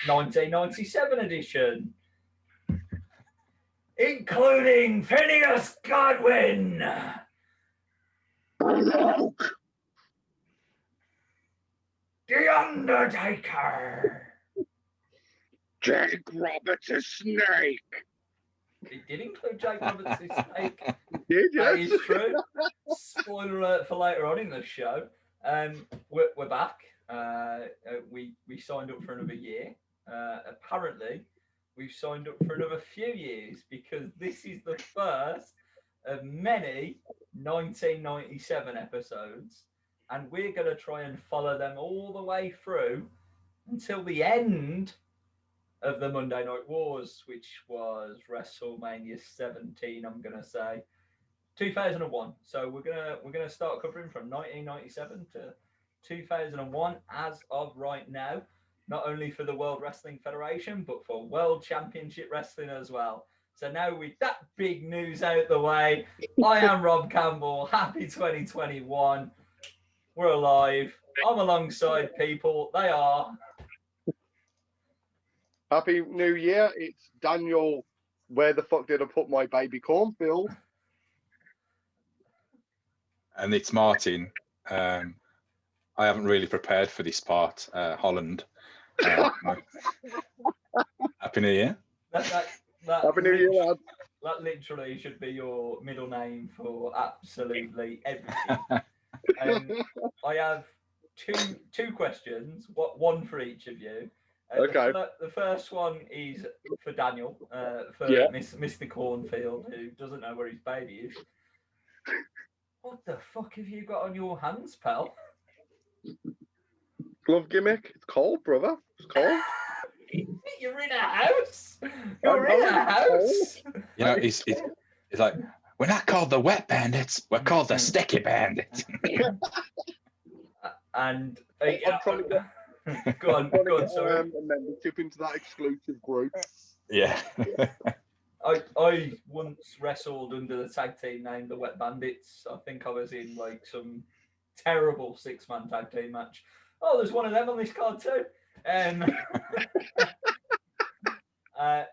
1997 edition, including Phineas Godwin, The Undertaker, Jake Roberts' Snake. It did include Jake Roberts' Snake. Did you? That is true. Spoiler alert for later on in the show. We're back. We signed up for another year. Apparently, we've signed up for another few years because this is the first of many 1997 episodes, and we're going to try and follow them all the way through until the end of the Monday Night Wars, which was WrestleMania 17. I'm going to say 2001. So we're gonna start covering from 1997 to 2001 as of right now. Not only for the World Wrestling Federation, but for World Championship Wrestling as well. So now with that big news out the way, I am Rob Campbell. Happy 2021. We're alive. I'm alongside people. They are. Happy New Year. It's Daniel. Where the fuck did I put my baby cornfield? And it's Martin. I haven't really prepared for this part. Holland. Happy New Year. Happy New Year, lad. That literally should be your middle name for absolutely everything. I have two questions, one for each of you. Okay. The first one is for Daniel, for Mr. Cornfield, who doesn't know where his baby is. What the fuck have you got on your hands, pal? Glove gimmick. It's cold, brother. It's cold. You're in a house. You're in a house. You know, it's like, we're not called the Wet Bandits. We're called the Sticky Bandits. And I'm trying to get, go on, sorry. A membership into that exclusive group. Yeah. I once wrestled under the tag team name the Wet Bandits. I think I was in like some terrible 6-man tag team match. Oh, there's one of them on this card too.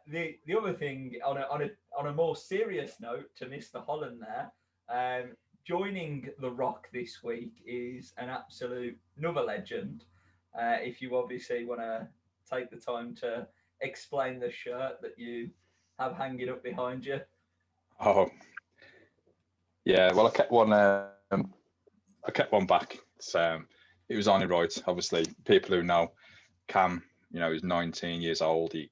The other thing on a more serious note to Mr. Holland there, joining The Rock this week is an absolute another legend. If you obviously want to take the time to explain the shirt that you have hanging up behind you. Oh, yeah. Well, I kept one. I kept one back. It was only right. Obviously, people who know Cam, he's 19 years old. He's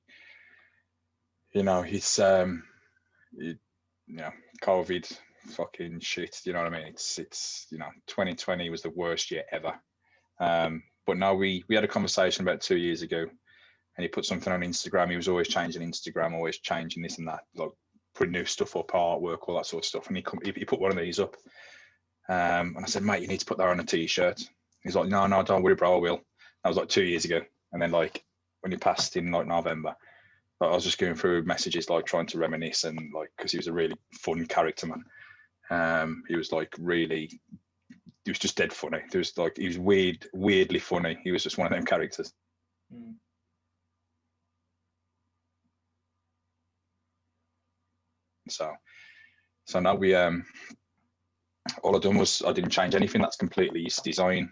COVID fucking shit. You know what I mean? It's 2020 was the worst year ever. But now we had a conversation about 2 years ago, and he put something on Instagram. He was always changing Instagram, always changing this and that, like putting new stuff up, artwork, all that sort of stuff. And he put one of these up. And I said, mate, you need to put that on a t-shirt. He's like, no, don't worry, bro, I will. That was like 2 years ago. And then like when he passed in like November, I was just going through messages, like trying to reminisce, and like, because he was a really fun character, man. He was like he was just dead funny. He was weirdly funny. He was just one of them characters. Mm. So now we all I've done was I didn't change anything. That's completely his design.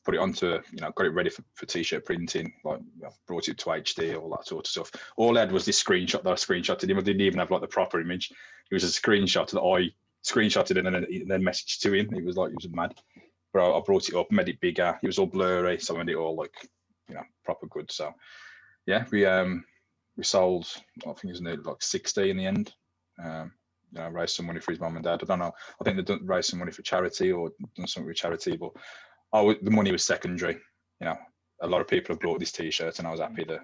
Put it onto, got it ready for t-shirt printing, like brought it to HD, all that sort of stuff. All I had was this screenshot that I screenshotted him. I didn't even have like the proper image. It was a screenshot that I screenshotted and then messaged to him. He was mad. But I brought it up, made it bigger. It was all blurry, so I made it all like, proper good. So yeah, we sold, I think it was like 60 in the end. Raised some money for his mum and dad. I don't know. I think they raised some money for charity or done something with charity, but the money was secondary. A lot of people have bought this t-shirt, and I was happy that,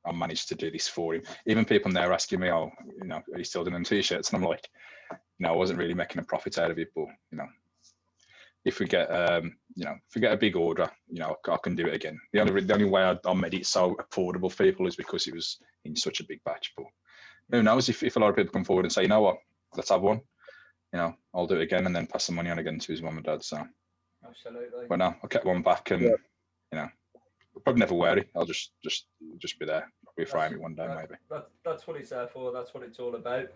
I managed to do this for him. Even people there asking me, are you still doing them t-shirts? And I'm like, I wasn't really making a profit out of it, but, if we get, a big order, I can do it again. The only way I made it so affordable for people is because it was in such a big batch. But who knows, if a lot of people come forward and say, you know what, let's have one, I'll do it again, and then pass the money on again to his mum and dad. So absolutely. But no, I kept one back, and probably never wear it. I'll just be there. We'll frame it one day, maybe. That's what it's there for. That's what it's all about.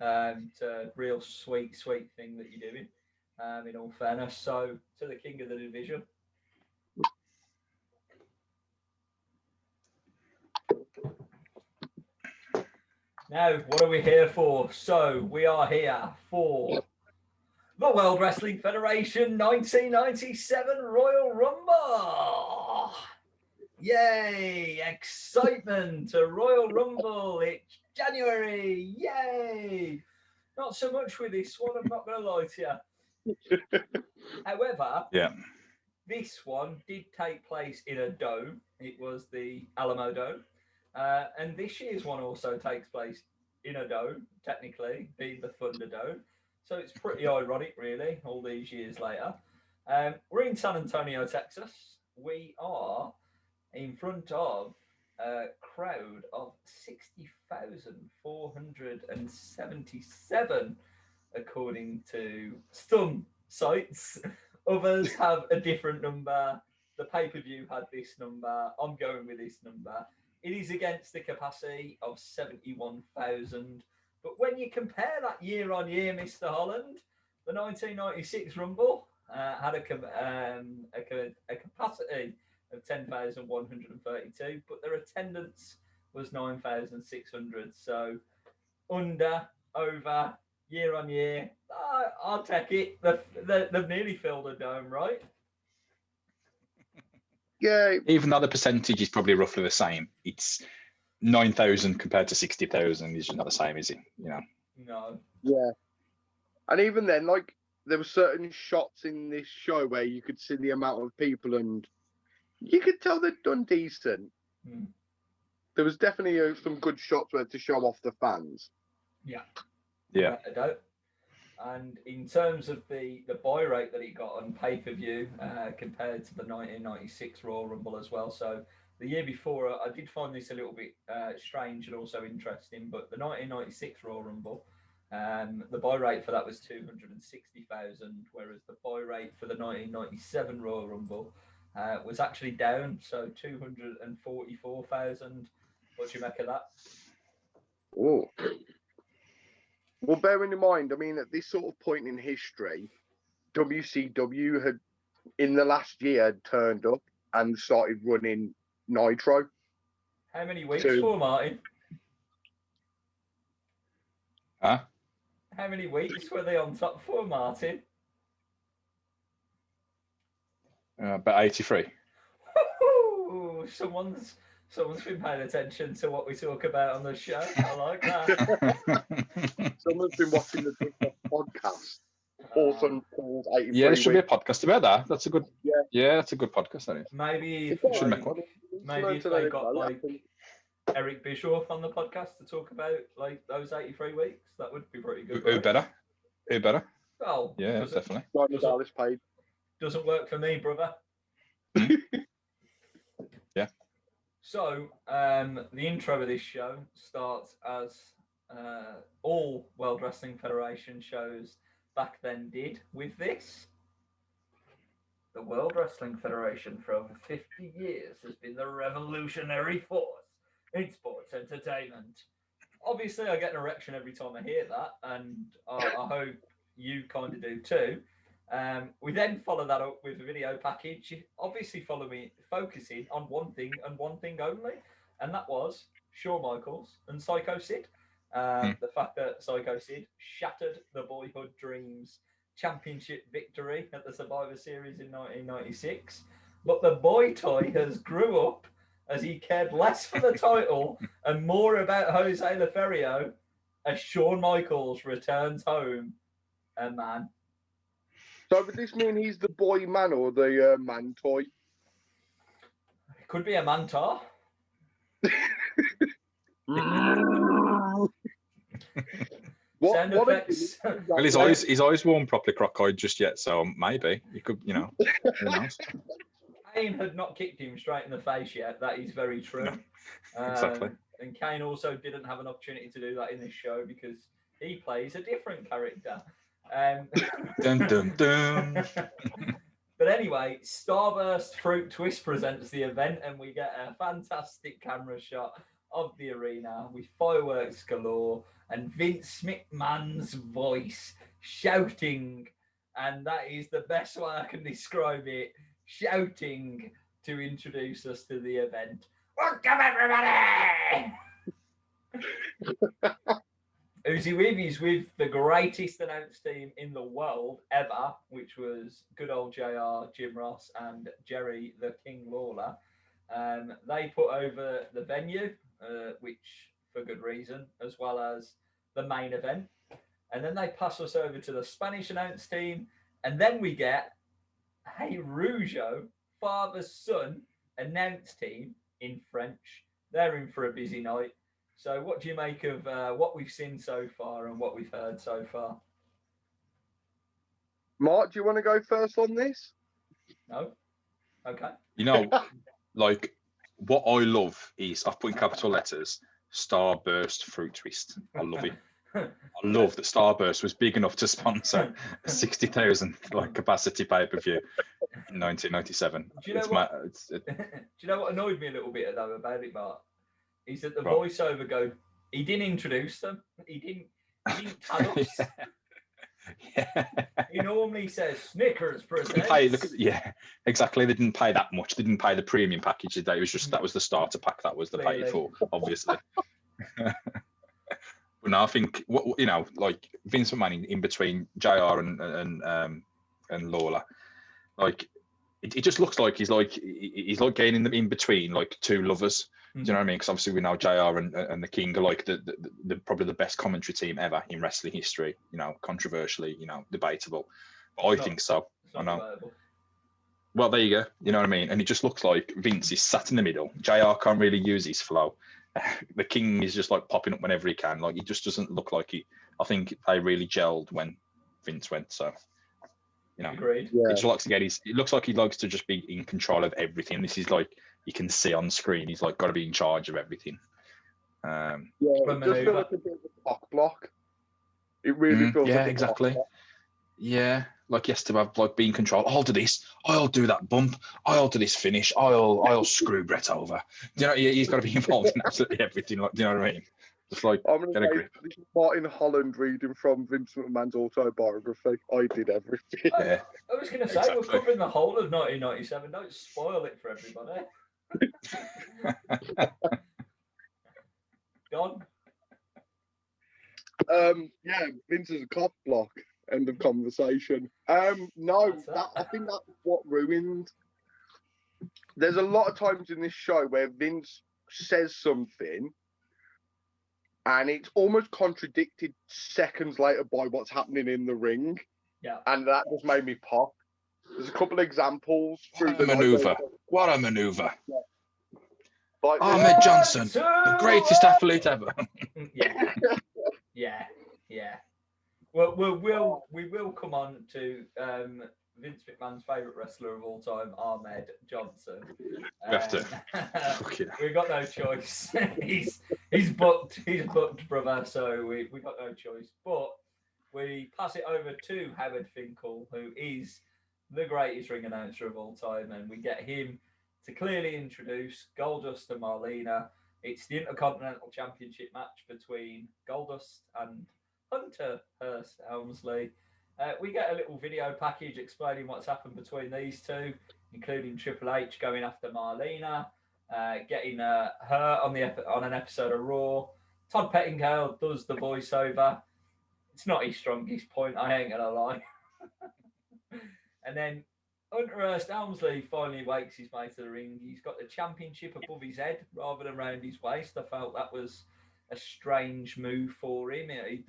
It's a real sweet thing that you're doing. In all fairness, so to the king of the division. Now, what are we here for? So we are here for the World Wrestling Federation 1997 Royal Rumble. Yay! Excitement! A Royal Rumble. It's January. Yay! Not so much with this one, I'm not going to lie to you. However, this one did take place in a dome. It was the Alamodome. And this year's one also takes place in a dome, technically, being the Thunderdome. So it's pretty ironic, really, all these years later. We're in San Antonio, Texas. We are in front of a crowd of 60,477, according to some sites. Others have a different number. The pay-per-view had this number. I'm going with this number. It is against the capacity of 71,000. But when you compare that year on year, Mr. Holland, the 1996 Rumble had a capacity of 10,132, but their attendance was 9,600. So under, over, year on year, I'll take it. They've nearly filled a dome, right? Yeah. Even though the percentage is probably roughly the same, it's 9,000 compared to 60,000 is not the same, is it? You know. No. Yeah. And even then, like, there were certain shots in this show where you could see the amount of people, and you could tell they'd done decent. Hmm. There was definitely some good shots where to show off the fans. Yeah. Yeah. I don't. And in terms of the buy rate that he got on pay-per-view compared to the 1996 Royal Rumble as well. So the year before, I did find this a little bit strange and also interesting, but the 1996 Royal Rumble, the buy rate for that was 260,000, whereas the buy rate for the 1997 Royal Rumble was actually down, so 244,000. What do you make of that? Oh. Well, bearing in mind, I mean, at this sort of point in history, WCW had, in the last year, had turned up and started running Nitro. How many weeks for, Martin? Huh? How many weeks were they on top for, Martin? About 83. Woo-hoo! Someone's been paying attention to what we talk about on the show. I like that. Someone's been watching the podcast. Awesome. 83 yeah, there should be a weeks. podcast about that. That's a good. Yeah. Yeah, that's a good podcast. That is. Maybe if, Should make one. maybe if they got like Eric Bischoff on the podcast to talk about like those 83 weeks, that would be pretty good. Who Right? better? Who better? Well, Yeah, definitely. Doesn't work for me, brother. Yeah. So the intro of this show starts as all World Wrestling Federation shows back then did with this. The World Wrestling Federation for over 50 years has been the revolutionary force in sports entertainment. Obviously, I get an erection every time I hear that, and I hope you kind of do too. We then follow that up with a video package, obviously focusing on one thing and one thing only, and that was Shawn Michaels and Sycho Sid. The fact that Sycho Sid shattered the boyhood dreams championship victory at the Survivor Series in 1996, but the boy toy has grew up as he cared less for the title and more about Jose Lothario as Shawn Michaels returns home a man. So would this mean he's the boy man or the man toy? It could be a mantar. Sound effects. Well, his eyes weren't properly crock-eyed just yet, so maybe you could, you know. Who knows? Kane had not kicked him straight in the face yet. That is very true. No, exactly. And Kane also didn't have an opportunity to do that in this show because he plays a different character. Dun, dun, dun. But anyway, Starburst Fruit Twist presents the event, and we get a fantastic camera shot of the arena with fireworks galore and Vince McMahon's voice shouting, and that is the best way I can describe it, shouting to introduce us to the event. Welcome, everybody! Who's he with? He's with the greatest announce team in the world ever, which was good old JR, Jim Ross, and Jerry the King Lawler. They put over the venue, which for good reason, as well as the main event. And then they pass us over to the Spanish announce team. And then we get a Rougeau, father-son announce team in French. They're in for a busy night. So what do you make of what we've seen so far and what we've heard so far? Mark, do you want to go first on this? No? Okay. You know, like, what I love is, I've put in capital letters, Starburst Fruit Twist. I love it. I love that Starburst was big enough to sponsor a 60,000 like capacity pay-per-view in 1997. Do you know do you know what annoyed me a little bit though about it, Mark? Is that the voiceover go, he didn't introduce them. He didn't tell us. Yeah. He normally says Snickers presents. Yeah, exactly. They didn't pay that much. They didn't pay the premium package. It was just, that was the starter pack. That was the pay for, obviously. But no, I think you know, like Vince McMahon in between JR and Lawler, like it just looks like he's like getting in between like two lovers. Do you know what I mean? Because obviously we know JR and the King are like the probably the best commentary team ever in wrestling history. You know, controversially, you know, debatable. But I think so. I know. Debatable. Well, there you go. You know what I mean? And it just looks like Vince is sat in the middle. JR can't really use his flow. The King is just like popping up whenever he can. Like, he just doesn't look like he. I think they really gelled when Vince went. So, you know, agreed. Yeah. It looks like he likes to just be in control of everything. This is like, you can see on screen, he's like got to be in charge of everything. Yeah, it does feel like a bit of a cock block. It really feels like exactly. Yeah, like he has to have like be in control. I'll do this. I'll do that bump. I'll do this finish. I'll screw Bret over. Do you know, he's got to be involved in absolutely everything. Like, do you know what I mean? Just like get a grip. This is Martin Holland reading from Vince McMahon's autobiography. I did everything. Yeah. I was going to say, exactly. We're covering the whole of 1997. Don't spoil it for everybody. Gone. Yeah, Vince is a cock block. End of conversation. No, I think that's what ruined. There's a lot of times in this show where Vince says something and it's almost contradicted seconds later by what's happening in the ring. Yeah. And that just made me pop. There's a couple of examples. What a maneuver. What a maneuver. Yeah. Like, Ahmed Johnson, the greatest athlete ever. Yeah. Well, we will come on to Vince McMahon's favourite wrestler of all time, Ahmed Johnson. We've got no choice. he's booked, brother. So we got no choice. But we pass it over to Howard Finkel, who is the greatest ring announcer of all time, and we get him to clearly introduce Goldust and Marlena. It's the Intercontinental Championship match between Goldust and Hunter Hearst Helmsley. We get a little video package explaining what's happened between these two, including Triple H going after Marlena, getting her on an episode of Raw. Todd Pettingale does the voiceover. It's not his strongest point, I ain't gonna lie. And then Hunter Hearst Helmsley finally wakes his way to the ring. He's got the championship above his head rather than around his waist. I felt that was a strange move for him. It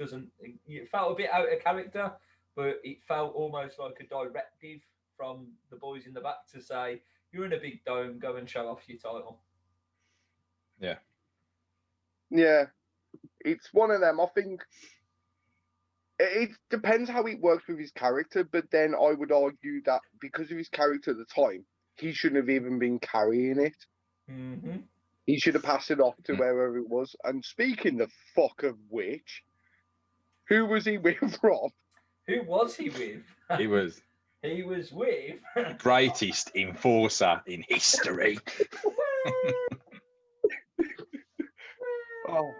felt a bit out of character, but it felt almost like a directive from the boys in the back to say, you're in a big dome, go and show off your title. Yeah, it's one of them. I think it depends how it works with his character, but then I would argue that because of his character at the time, he shouldn't have even been carrying it. Mm-hmm. He should have passed it off to wherever it was. And speaking the fuck of which, who was he with, Rob? Who was he with? He was he was with Greatest enforcer in history. Oh.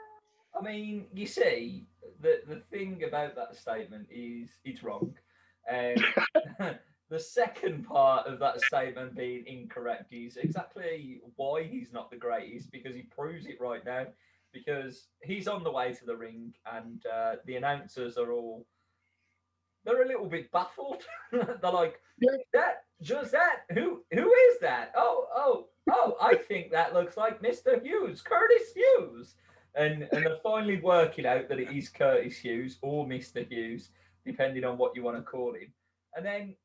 I mean, you see, the thing about that statement is it's wrong. The second part of that statement being incorrect is exactly why he's not the greatest, because he proves it right now. Because he's on the way to the ring, and the announcers are they're a little bit baffled. They're like, just that? Who is that? Oh, I think that looks like Mr. Hughes, Curtis Hughes. And they're finally working out that it is Curtis Hughes or Mr. Hughes, depending on what you want to call him. And then,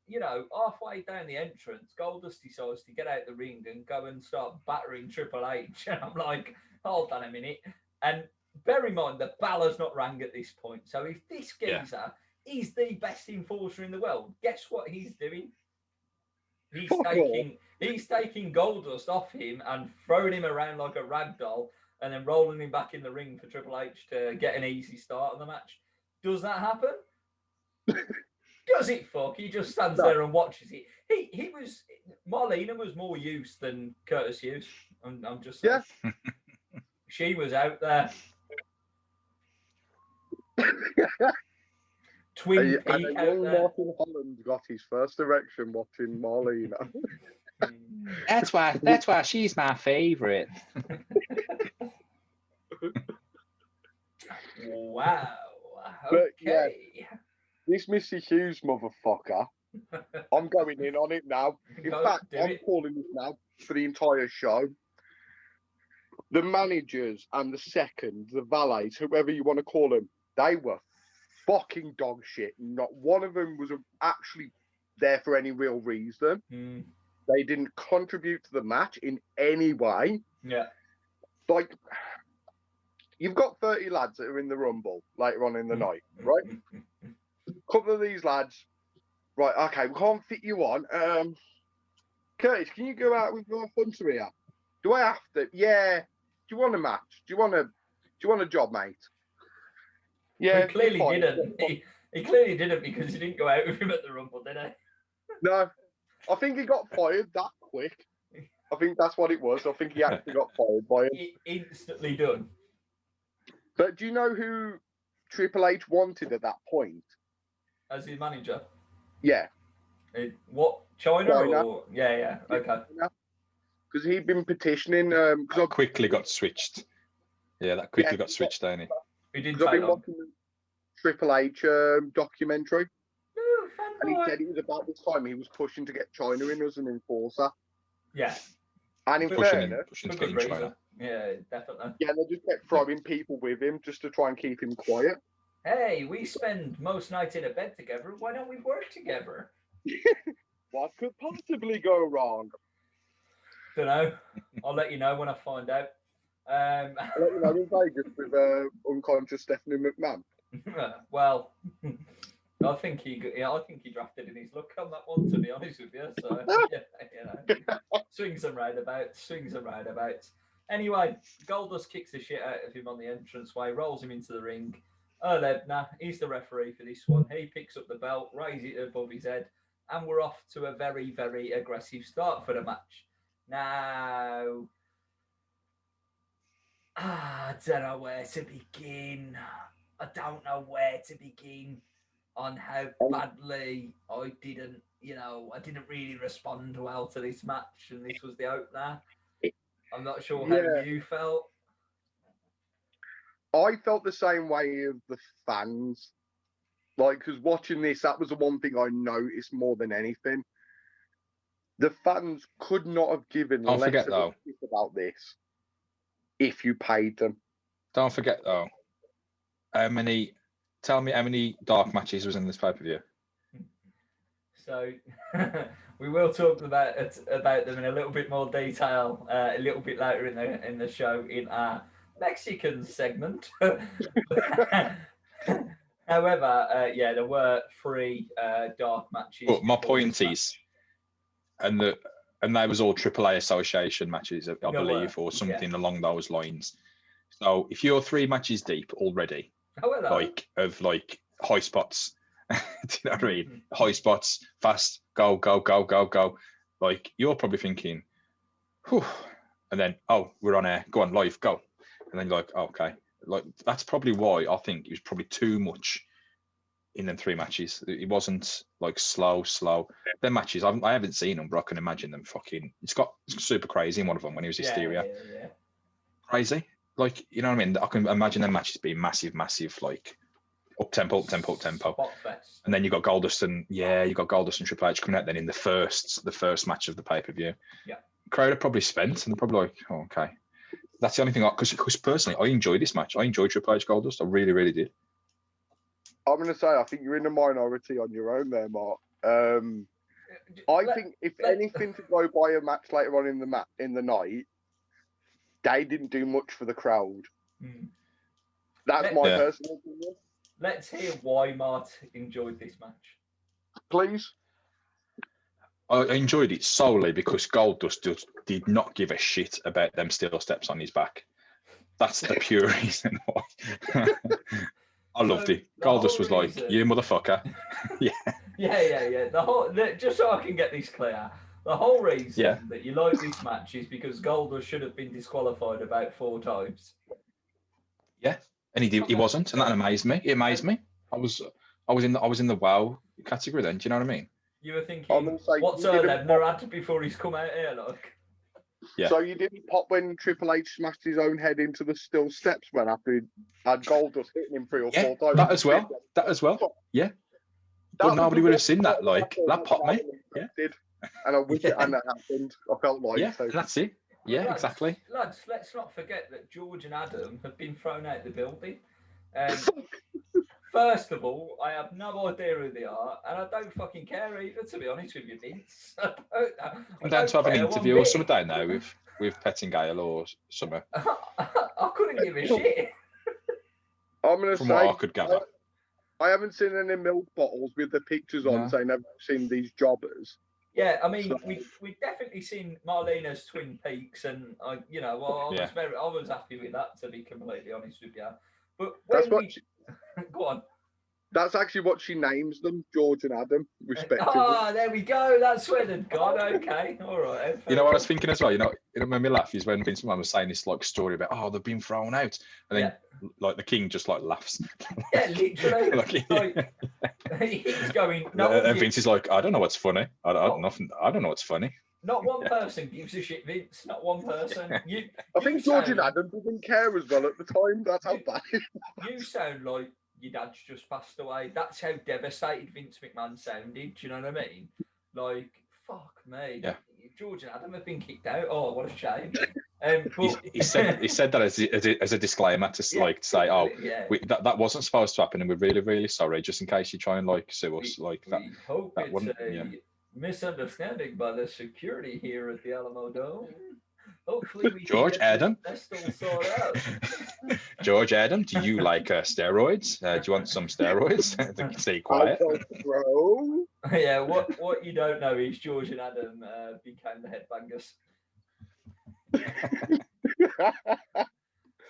halfway down the entrance, Goldust decides to get out the ring and go and start battering Triple H. And I'm like, hold on a minute. And bear in mind, the bell has not rang at this point. So if this geezer is the best enforcer in the world, guess what he's doing? He's taking Goldust off him and throwing him around like a rag doll, and then rolling him back in the ring for Triple H to get an easy start on the match. Does that happen? Does it fuck? He just stands there and watches it. Marlena was more use than Curtis Hughes. I'm just saying. Yeah. She was out there. Twin Peak and out young there. Martin Holland got his first erection watching Marlena. That's why she's my favourite. Wow. But, Okay. This Mr. Hughes motherfucker, I'm going in on it now. In fact, I'm calling this now for the entire show. The managers and the seconds, the valets, whoever you want to call them, they were fucking dog shit. Not one of them was actually there for any real reason. They didn't contribute to the match in any way. Yeah. Like, you've got 30 lads that are in the Rumble later on in the night, right? A couple of these lads, right, okay, we can't fit you on. Curtis, can you go out with Hunter here? Do I have to? Yeah. Do you want a match? Do you want a job, mate? Yeah. He clearly didn't. He clearly didn't, because he didn't go out with him at the Rumble, did he? No. I think he got fired that quick. I think that's what it was. I think he actually got fired by him. Instantly done. But do you know who Triple H wanted at that point? As his manager? Yeah. What? China? Or? Yeah. Okay. Because he'd been petitioning. That quickly got switched. Yeah, that quickly got switched, don't it? He didn't I've take been long. watching the Triple H documentary. Ooh, And he said it was about this time he was pushing to get China in as an enforcer. Yeah. And in pushing fairness, to get in China. Yeah, definitely. Yeah, they just kept throwing people with him just to try and keep him quiet. Hey, we spend most nights in a bed together. Why don't we work together? What could possibly go wrong? Don't know. I'll let you know when I find out. I'll let you know in Vegas with unconscious Stephanie McMahon. Well, I think he drafted in his luck on that one, to be honest with you. So swings and roundabouts. Anyway, Goldust kicks the shit out of him on the entranceway, rolls him into the ring. Earl Ebner, he's the referee for this one. He picks up the belt, raises it above his head, and we're off to a very, very aggressive start for the match. Now, I don't know where to begin. I don't know where to begin on how badly I didn't really respond well to this match, and this was the opener. I'm not sure how you felt. I felt the same way of the fans. Like, because watching this, that was the one thing I noticed more than anything. The fans could not have given less of a shit about this if you paid them. Don't forget, though, tell me how many dark matches was in this pay-per-view. So we will talk about them in a little bit more detail a little bit later in the show in our Mexican segment. However, there were 3 dark matches. But my point is, and they was all AAA association matches, I believe, or something along those lines. So if you're 3 matches deep already, like high spots, Do you know what I mean? High spots, fast, go, go, go, go, go. Like, you're probably thinking, whew. And then, oh, we're on air. Go on, live, go. And then you're like, oh, okay. Like, that's probably why I think it was probably too much in them 3 matches. It wasn't like slow. Them matches, I haven't seen them, but I can imagine them fucking. It's super crazy in one of them when he was Hysteria. Yeah. Crazy. Like, you know what I mean? I can imagine them matches being massive, like up tempo. Spot fest. And then you got Goldust and Triple H coming out then in the first match of the pay-per-view. Yeah. Crowd are probably spent and they're probably like, oh, okay. That's the only thing, because personally, I enjoyed this match. I enjoyed Triple H Goldust. I really, really did. I'm going to say, I think you're in the minority on your own there, Mark. I think if anything to go by a match later on in the night, they didn't do much for the crowd. That's my personal opinion. Let's hear why Mart enjoyed this match. Please. I enjoyed it solely because Goldust just did not give a shit about them steel steps on his back. That's the pure reason why. I loved it. Goldust was like, "You motherfucker." Yeah. Just so I can get this clear, the whole reason that you like this match is because Goldust should have been disqualified about 4 times. Yeah, and he wasn't, and that amazed me. It amazed me. I was in the wow category then. Do you know what I mean? You were thinking, what's Lebner had before he's come out here, like? Yeah. So you didn't pop when Triple H smashed his own head into the steel steps when after he had Goldust hitting him 3 or 4 times? That as well. Yeah. But nobody would have seen that. Like, that popped me. Yeah. And I wish it hadn't happened. I felt like. Yeah, so. That's it. Yeah, exactly. Lads, let's not forget that George and Adam have been thrown out the building. First of all, I have no idea who they are, and I don't fucking care either, to be honest with you, Vince. I'm down to have an interview or something down now with Pettingale or something. I couldn't give a shit. I'm going to say, what I could gather. I haven't seen any milk bottles with the pictures on saying I've seen these jobbers. Yeah, I mean, we've definitely seen Marlena's Twin Peaks, and I was happy with that, to be completely honest with you. But when go on. That's actually what she names them, George and Adam, respectively. There we go. That's where they've gone. Okay, all right. You know what I was thinking as well? You know, it made me laugh is when Vince McMahon was saying this like story about they've been thrown out, and then like the King just like laughs. Yeah, literally. He's going. And Vince is like, I don't know what's funny. I don't know what's funny. Not one person gives a shit, Vince. Not one person. I think George and Adam didn't care as well at the time. That's how bad. You sound like your dad's just passed away. That's how devastated Vince McMahon sounded. Do you know what I mean? Like, fuck me. Yeah. George and Adam have been kicked out. Oh, what a shame. He said that as a disclaimer to say, that wasn't supposed to happen, and we're really, really sorry. Just in case you try and like sue us, like that. We hope that it's misunderstanding by the security here at the Alamodome. Hopefully we George Adam. George Adam, do you like steroids? Do you want some steroids? Stay quiet. Yeah, what you don't know is George and Adam became the headbangers.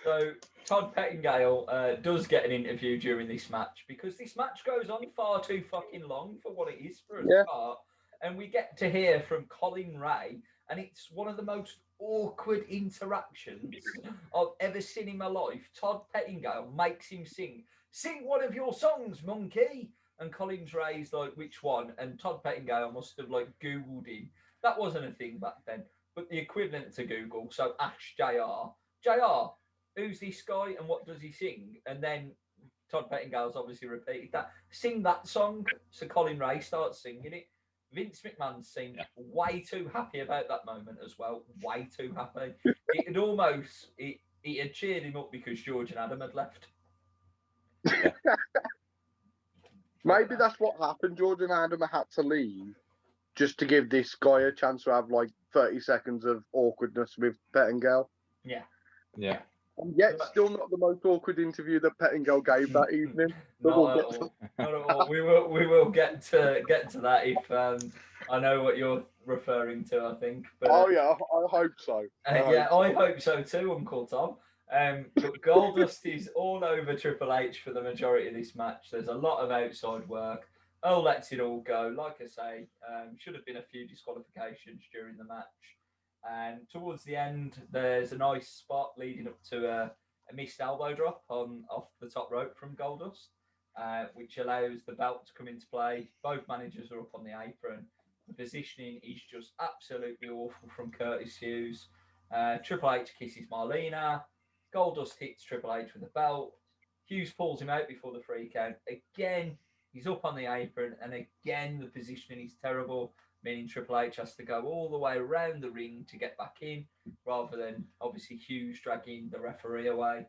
So Todd Pettingale does get an interview during this match because this match goes on far too fucking long for what it is for a start. And we get to hear from Colin Ray, and it's one of the most awkward interactions I've ever seen in my life. Todd Pettingale makes him sing one of your songs, monkey. And Colin Ray's like, which one? And Todd Pettingale must have like Googled him. That wasn't a thing back then, but the equivalent to Google. So ask JR, who's this guy and what does he sing? And then Todd Pettingale's obviously repeated that. Sing that song. So Colin Ray starts singing it. Vince McMahon seemed way too happy about that moment as well. Way too happy. It had almost, it had cheered him up because George and Adam had left. Maybe that's what happened. George and Adam had to leave just to give this guy a chance to have like 30 seconds of awkwardness with Pettingale. Yeah. Yeah. And yet, still not the most awkward interview that Pettingale gave that evening. Not at all. We will get to that if I know what you're referring to. I think. But, I hope so. I hope so too, Uncle Tom. But Goldust is all over Triple H for the majority of this match. There's a lot of outside work. Earl lets it all go. Like I say, should have been a few disqualifications during the match. And towards the end, there's a nice spot leading up to a missed elbow drop off the top rope from Goldust, which allows the belt to come into play. Both managers are up on the apron. The positioning is just absolutely awful from Curtis Hughes. Triple H kisses Marlena. Goldust hits Triple H with a belt. Hughes pulls him out before the 3 count. Again, he's up on the apron, and again, the positioning is terrible, meaning Triple H has to go all the way around the ring to get back in, rather than obviously Hughes dragging the referee away.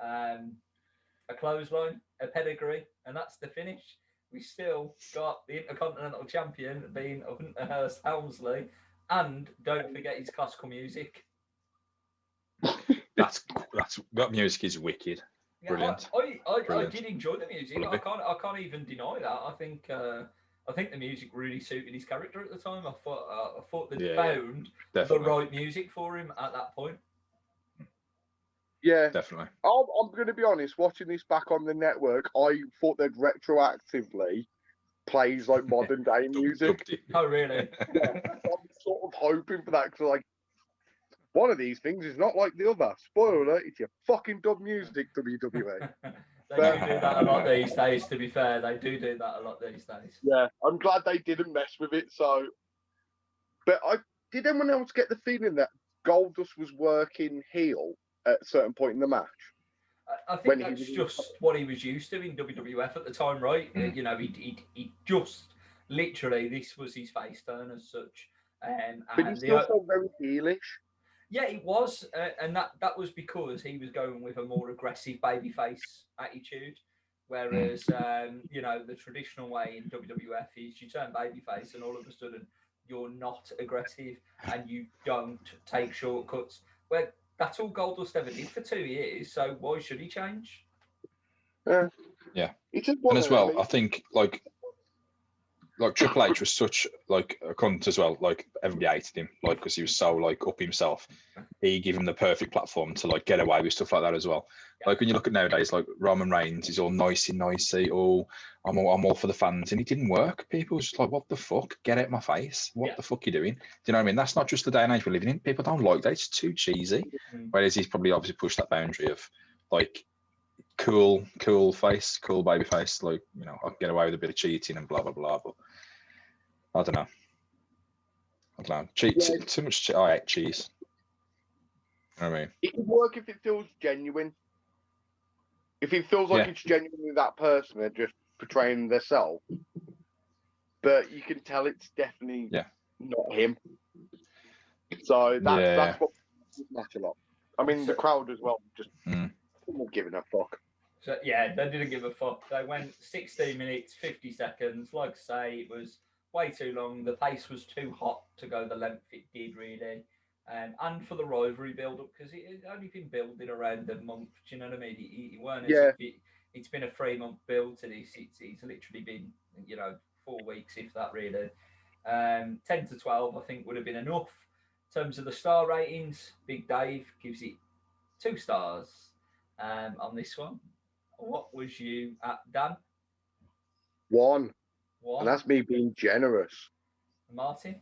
A clothesline, a pedigree, and that's the finish. We still got the Intercontinental Champion being Hunter Hearst Helmsley, and don't forget his classical music. That music is wicked. Brilliant. I did enjoy the music. I can't even deny that. I think the music really suited his character at the time. I thought they'd found the right music for him at that point. Yeah, definitely. I'm going to be honest. Watching this back on the network, I thought they'd retroactively plays like modern day music. Oh, really? Yeah, I'm sort of hoping for that because, like, one of these things is not like the other. Spoiler alert, it's your fucking dub music, WWE. They do that a lot these days, to be fair. They do that a lot these days. Yeah, I'm glad they didn't mess with it. So, but did anyone else get the feeling that Goldust was working heel at a certain point in the match? I think that's just what he was used to in WWF at the time, right? You know, he just literally, this was his face turn as such. But he still felt very heelish. Yeah, it was, and that was because he was going with a more aggressive babyface attitude, whereas you know, the traditional way in WWF is you turn babyface and all of a sudden you're not aggressive and you don't take shortcuts. Well, that's all Goldust ever did for 2 years, so why should he change? Yeah. And as well, I think like Triple H was such like a cunt as well. Like everybody hated him, like because he was so like up himself. He gave him the perfect platform to like get away with stuff like that as well. Yeah. Like when you look at nowadays, like Roman Reigns, he's all nicey. Oh, I'm all for the fans, and it didn't work. People were just like, what the fuck? Get out my face! What the fuck are you doing? Do you know what I mean? That's not just the day and age we're living in. People don't like that. It's too cheesy. Whereas he's probably obviously pushed that boundary of like cool face, cool baby face. Like, you know, I can get away with a bit of cheating and blah blah blah. But I don't know. Too much. I hate cheese. You know what I mean? It can work if it feels genuine. If it feels like it's genuinely that person, they're just portraying themselves. But you can tell it's definitely not him. So that's what match a lot. I mean, the crowd as well, just not giving a fuck. So yeah, they didn't give a fuck. They went 16 minutes, 50 seconds. Like I say, it was way too long. The pace was too hot to go the length it did, really. And for the rivalry build-up, because it had only been building around a month. Do you know what I mean? It weren't as if it's been a 3-month build to this. It's literally been, you know, 4 weeks, if that, really. 10 to 12, I think, would have been enough. In terms of the star ratings, Big Dave gives it 2 stars on this one. What was you at, Dan? 1. And that's me being generous. Martin?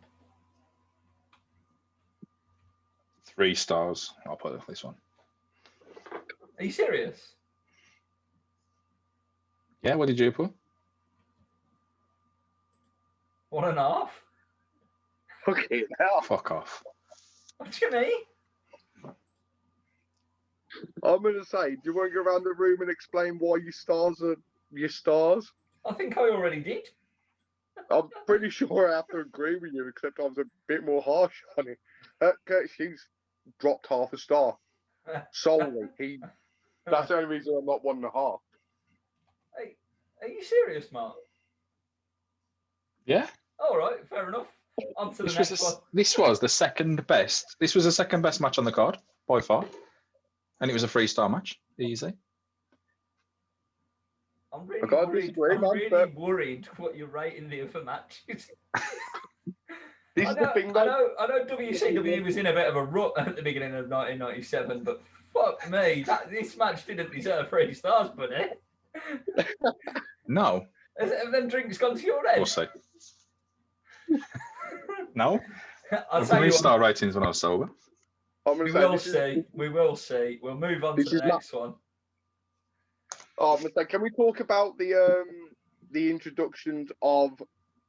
3 stars. I'll put this one. Are you serious? Yeah, what did you put? 1.5. Okay, now. Fuck off. What do you mean? I'm going to say, do you want to go around the room and explain why your stars are your stars? I think I already did. I'm pretty sure I have to agree with you, except I was a bit more harsh on it. Curtis Hughes dropped half a star. Solely. That's the only reason I'm not 1.5. Hey, are you serious, Mark? Yeah. All right, fair enough. On to the next one. This was the second best. This was the second best match on the card, by far. And it was a 3-star match. Easy. I'm really worried what you're rating the other matches. This is the thing, though. I know WCW was in a bit of a rut at the beginning of 1997, but fuck me, this match didn't deserve 3 stars, buddy. No. Have them drinks gone to your head? We'll see. No? I'll I've tell you reached what, star ratings when I was sober. I'm we gonna will say, see. We will see. We'll move on to this the is not- next one. I'm gonna say, can we talk about the introductions of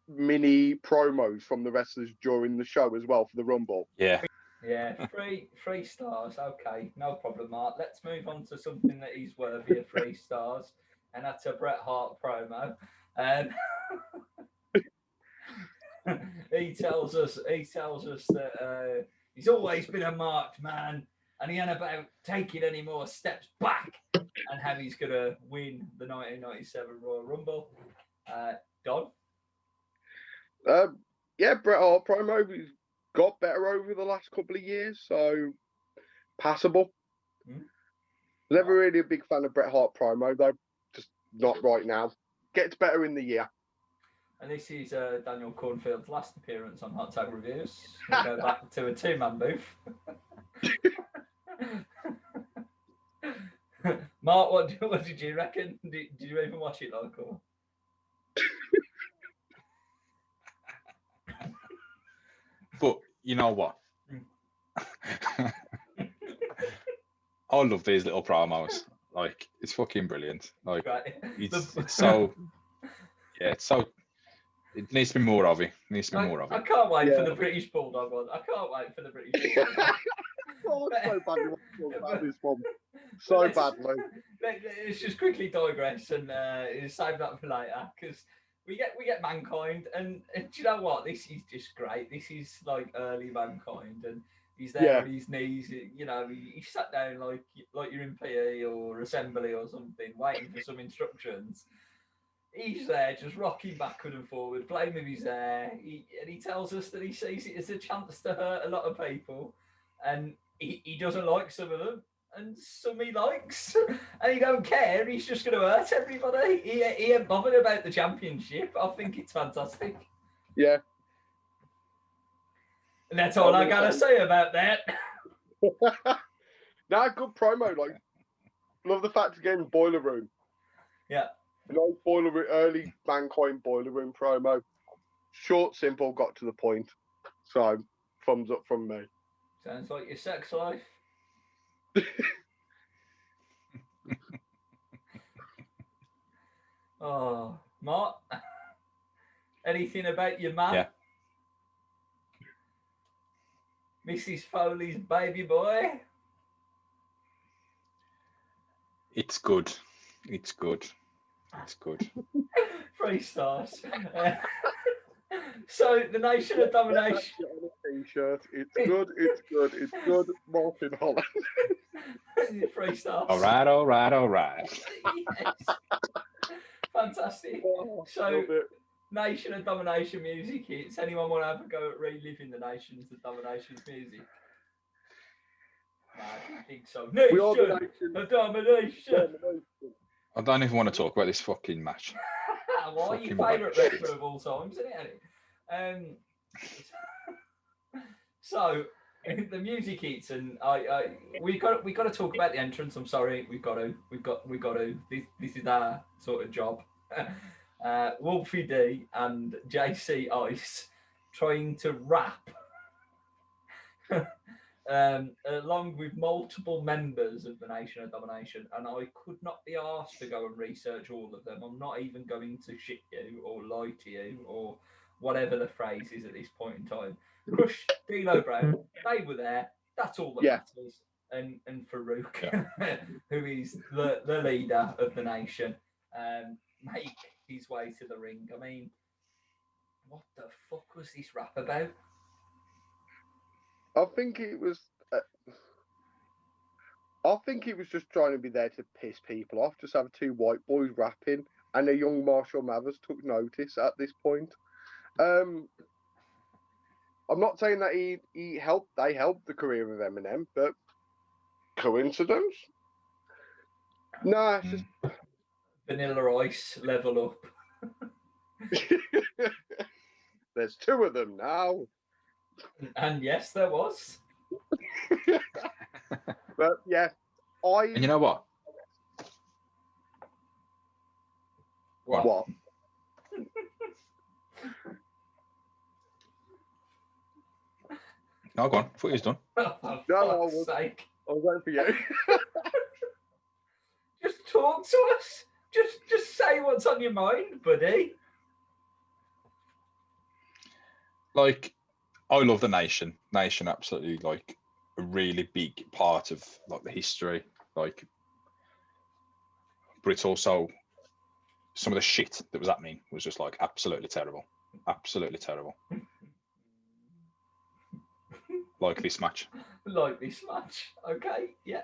mini promos from the wrestlers during the show as well for the Rumble? Yeah. Yeah, 3 stars. Okay, no problem, Mark. Let's move on to something that is worthy of 3 stars, and that's a Bret Hart promo. He tells us that he's always been a marked man, and he ain't about taking any more steps back, and how he's gonna win the 1997 Royal Rumble. Don? Yeah, Bret Hart promo got better over the last couple of years, so passable. Never really a big fan of Bret Hart promo, though. Just not right now. Gets better in the year. And this is Daniel Cornfield's last appearance on Hot Tag Reviews. We'll go back to a 2-man booth. Mark, what did you reckon? Did you even watch it, local? But you know what? I love these little promos. Like, it's fucking brilliant. Like, Right. it's so, yeah, it's so, it needs to be more of it. I can't wait for the British Bulldog one. I can't wait for the British Bulldog. Oh, so bad you want to talk about this one. So badly. Let's just quickly digress and save that for later, because we get Mankind, and do you know what? This is just great. This is like early Mankind, and he's there on his knees. You know, he sat down like you're in PE or assembly or something, waiting for some instructions. He's there just rocking backward and forward, playing with his hair, and he tells us that he sees it as a chance to hurt a lot of people, and he doesn't like some of them, and some he likes, and he don't care. He's just going to hurt everybody. He ain't bothered about the championship. I think it's fantastic. Yeah. And that's all I gotta say about that. Nah, good promo. Like, love the fact again, Boiler Room. Yeah. No early Mankind Boiler Room promo. Short, simple, got to the point. So, thumbs up from me. Sounds like your sex life. Oh, Mark, anything about your man? Yeah. Mrs. Foley's baby boy? It's good. It's good. It's good. 3 stars. So the Nation of Domination. On a t-shirt. It's good. It's good. It's good. Martin Holland. 3 stars. All right. Yes. Fantastic. Oh, So, Nation of Domination music hits. Anyone want to have a go at reliving the Nations of Domination's music? No, I don't think so. Nation of Domination. I don't even want to talk about this fucking match. Why your favourite wrestler of all time, isn't it? So the music hits, and we got to talk about the entrance. I'm sorry, we've got to. This is our sort of job. Wolfie D and JC Ice trying to rap. Along with multiple members of the Nation of Domination, and I could not be asked to go and research all of them. I'm not even going to shit you or lie to you or whatever the phrase is at this point in time. Crush, D'Lo Brown, they were there. That's all that matters. And Farouk, who is the leader of the nation, make his way to the ring. I mean, what the fuck was this rap about? I think it was. I think it was just trying to be there to piss people off. Just have 2 white boys rapping, and a young Marshall Mathers took notice at this point. I'm not saying that he helped. They helped the career of Eminem, but coincidence? Nah, it's just Vanilla Ice level up. There's 2 of them now. And yes, there was. But yeah, And you know what? What? No, go on. I thought he was done. Oh, for No, fuck's sake. I was waiting for you. Just talk to us. Just say what's on your mind, buddy. Like, I love the Nation. Nation, absolutely, like a really big part of like the history. Like, but it's also some of the shit that was happening was just like absolutely terrible. Absolutely terrible. Like this match. Like this match. Okay, yeah.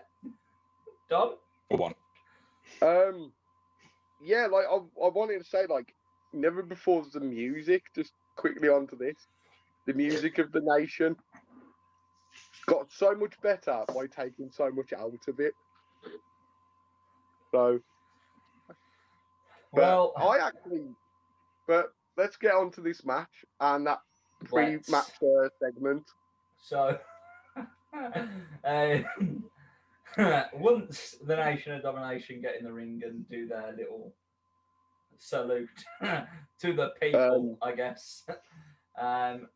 Done. Go on. Yeah, like I wanted to say, like, never before was the music. Just quickly onto this, the music of the Nation got so much better by taking so much out of it. So, Well, but let's get on to this match and that pre-match segment. So, once the Nation of Domination get in the ring and do their little salute to the people, I guess,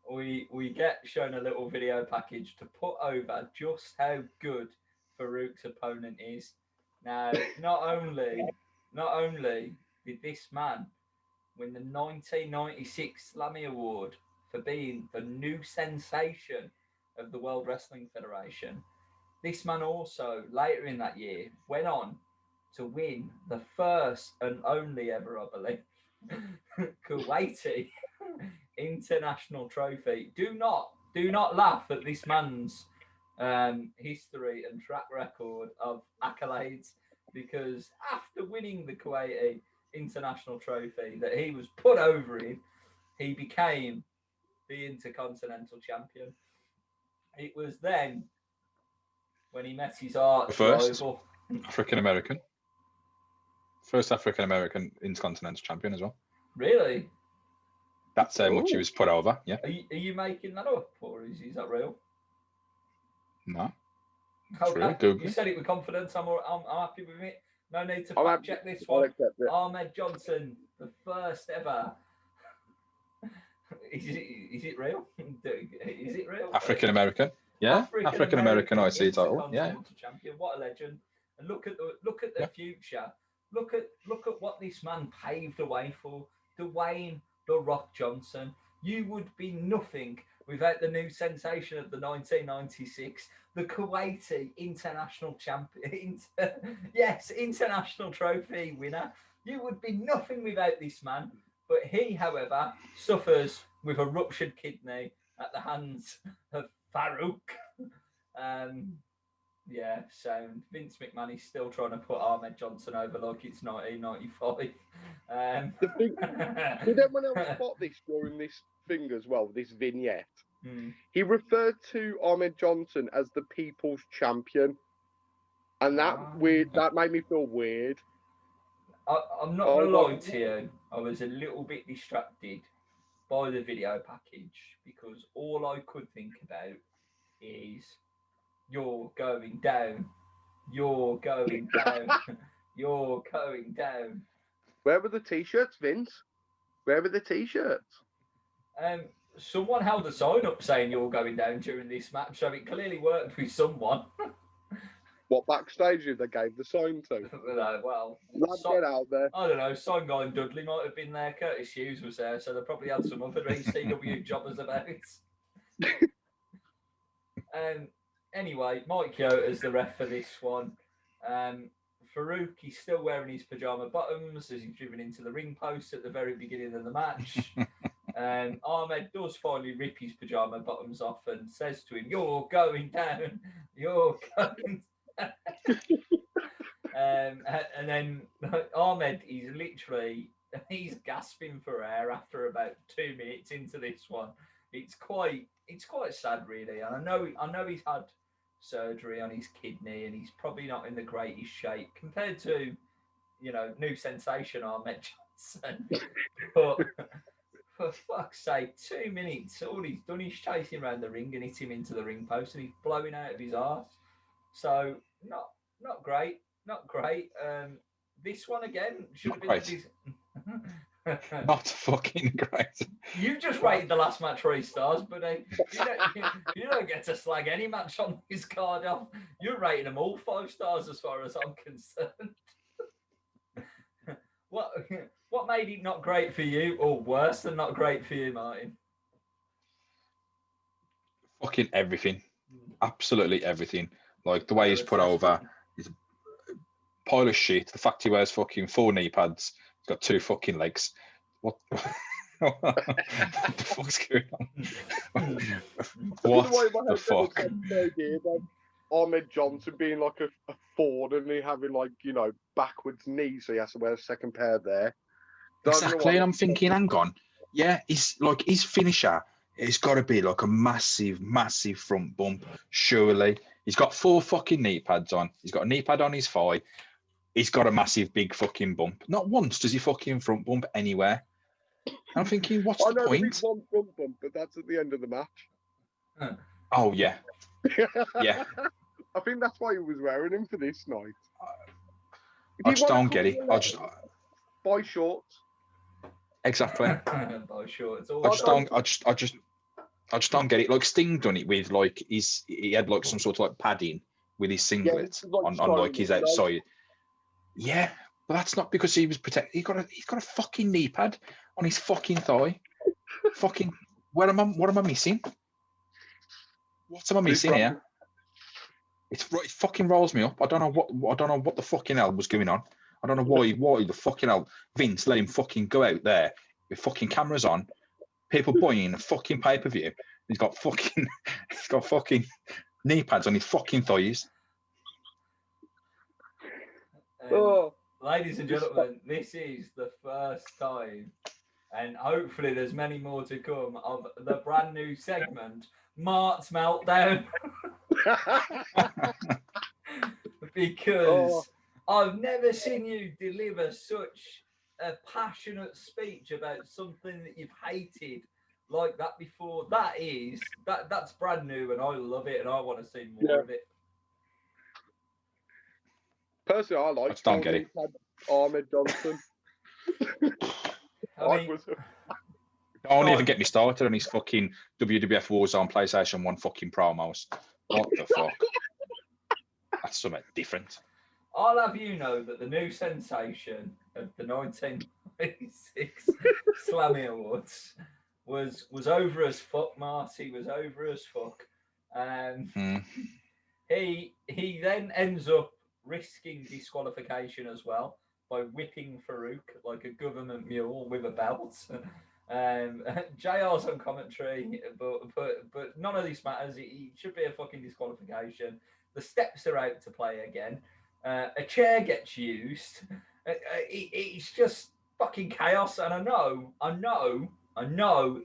we get shown a little video package to put over just how good Farouk's opponent is. Now, not only did this man win the 1996 Slammy Award for being the new sensation of the World Wrestling Federation, this man also, later in that year, went on to win the first and only ever, I believe, Kuwaiti international trophy. Do not laugh at this man's history and track record of accolades, because after winning the Kuwaiti international trophy that he was put over in, he became the Intercontinental Champion. It was then when he met his arch rival. African American. First African American Intercontinental Champion as well. Really? That's how much he was put over. Yeah. Are you making that up, or is that real? No. Okay. True. You said it with confidence. I'm happy with it. No need to fact check this one. Ahmed Johnson, the first ever. Is it real? Is it real? African American. Yeah. African American IC title. Yeah. Champion. What a legend! And look at the future. Look at what this man paved the way for. Dwayne "The Rock" Johnson. You would be nothing without the new sensation of the 1996, the Kuwaiti international champion. Yes, international trophy winner. You would be nothing without this man. But he, however, suffers with a ruptured kidney at the hands of Farouk. Yeah, sound. Vince McMahon is still trying to put Ahmed Johnson over like it's 1995. Did anyone else spot this during this thing as well, this vignette? He referred to Ahmed Johnson as the People's Champion, and that made me feel weird. I'm not going to lie to you, I was a little bit distracted by the video package because all I could think about is you're going down, you're going down, you're going down. Where were the t-shirts, Vince? Where were the t-shirts? Someone held a sign up saying you're going down during this match, so it clearly worked with someone. What backstage did they gave the sign to? Well, get out there. I don't know. Sign guy and Dudley might have been there. Curtis Hughes was there, so they probably had some other ECW jobbers about it. Anyway, Mike Yota's the ref for this one. Farouk, he's still wearing his pajama bottoms as he's driven into the ring post at the very beginning of the match. Ahmed does finally rip his pajama bottoms off and says to him, "You're going down. You're going." And then Ahmed is he's gasping for air after about 2 minutes into this one. It's quite sad, really. And I know he's had surgery on his kidney and he's probably not in the greatest shape compared to, new sensation Ahmed Johnson. But for fuck's sake, 2 minutes, all he's done is chasing around the ring and hit him into the ring post and he's blowing out of his arse. So not great. This one again should have been Not fucking great. You just rated the last match 3 stars, but you don't get to slag any match on this card off. You're rating them all 5 stars as far as I'm concerned. What made it not great for you, or worse than not great for you, Martin? Fucking everything. Absolutely everything. Like the way he's put over, he's a pile of shit. The fact he wears fucking 4 knee pads, he's got 2 fucking legs. What the fuck's going on? What the fuck? Ahmed Johnson being like a Ford and he having like, you know, backwards knees, so he has to wear a second pair there. Exactly, and I'm thinking, hang on. Yeah, he's like his finisher. It's got to be like a massive, massive front bump. Surely he's got 4 fucking knee pads on. He's got a knee pad on his thigh. He's got a massive, big fucking bump. Not once does he fucking front bump anywhere. I'm thinking, what's the point? One front bump, but that's at the end of the match. Oh yeah, yeah. I think that's why he was wearing him for this night. I just don't get it. Buy shorts. Exactly. Buy shorts. I just don't get it. Like Sting done it with like he had like some sort of like padding with his singlet on like his outside. Yeah, but that's not because he was protected. He's got a fucking knee pad on his fucking thigh. Fucking what am I missing? What am I missing here? It fucking rolls me up. I don't know what the fucking hell was going on. I don't know why the fucking hell Vince let him fucking go out there with fucking cameras on, people buying a fucking pay-per-view. He's got fucking knee pads on his fucking thighs. Ladies and gentlemen, this is the first time, and hopefully there's many more to come, of the brand new segment, Mart's Meltdown. Because I've never seen you deliver such a passionate speech about something that you've hated like that before. That's brand new, and I love it, and I want to see more of it. Personally, I like. I don't get it. Ahmed Johnson. Don't even get me started on his fucking WWF Warzone PlayStation 1 fucking promos. What the fuck? That's something different. I'll have you know that the new sensation of the 1996 Slammy Awards was over as fuck. Marty was over as fuck. He then ends up risking disqualification as well by whipping Farouk like a government mule with a belt. JR's on commentary, but none of this matters. It should be a fucking disqualification. The steps are out to play again. A chair gets used. It's just fucking chaos. And I know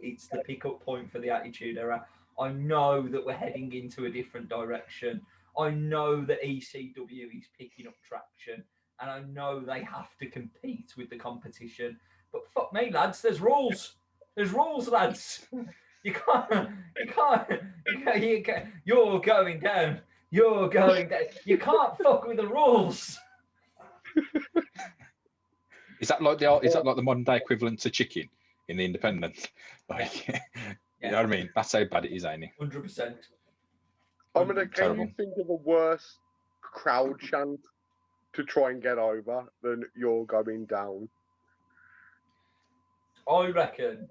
it's the pickup point for the Attitude Era. I know that we're heading into a different direction. I know that ECW is picking up traction, and I know they have to compete with the competition. But fuck me, lads, there's rules. There's rules, lads. You can't. You're going down. You're going down. You can't fuck with the rules. Is that like the modern day equivalent to chicken in the Independent? Like, you know what I mean? That's how bad it is, ain't it? 100%. I mean, can you think of a worse crowd chant to try and get over than "You're going down"? I reckon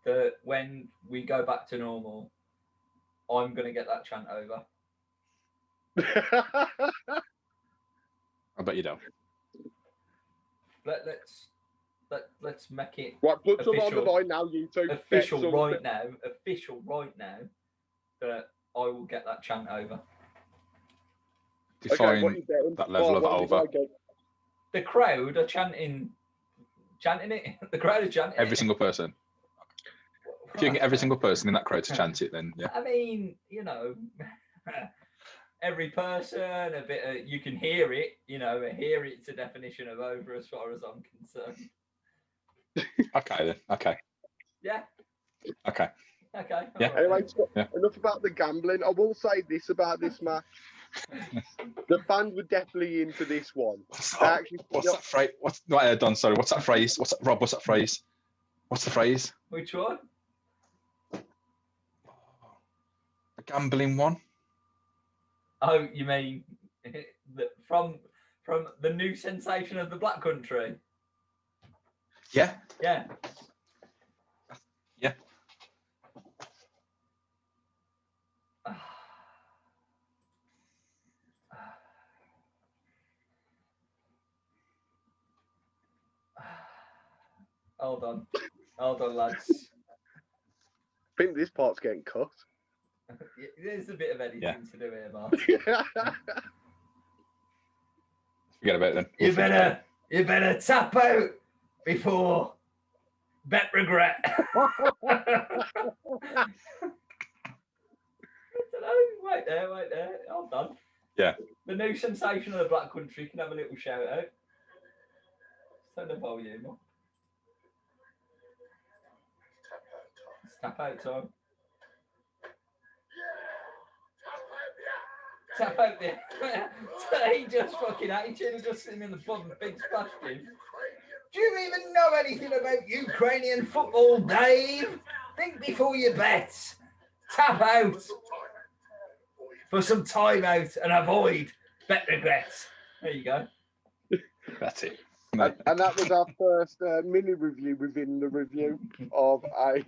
that when we go back to normal, I'm going to get that chant over. I bet you don't. Let's make it right. Put official, some on the line now, you two. Official right now that I will get that chant over. Define that level of over. The crowd are chanting it. The crowd are chanting every single person. If you can get every single person in that crowd to chant it, then yeah. I mean, you know, every person, a bit of, you can hear it, you know, hear it's a definition of over as far as I'm concerned. Okay then. Okay. Yeah. Okay. Okay. Yeah. Right. Anyway, enough about the gambling. I will say this about this match. The fans were definitely into this one. What's They that, actually, what's that phrase? What's not Don? Sorry. What's that phrase? What's that, Rob? What's that phrase? What's the phrase? Which one? The gambling one. Oh, you mean from the new sensation of the Black Country? Yeah. Yeah. Yeah. Hold on, lads. I think this part's getting cut. There's a bit of editing Yeah. to do here, Martin. Forget about it then. You better tap out before bet regret. Wait there. Hold on. Yeah. The new sensation of the Black Country can have a little shout out. Turn the volume up. It's tap out time. Tap out there. He just fucking attitude and just sitting in the pub and big splash team. Do you even know anything about Ukrainian football, Dave? Think before you bet. Tap out for some time out and avoid bet regrets. There you go. That's it. And that was our first mini review within the review of a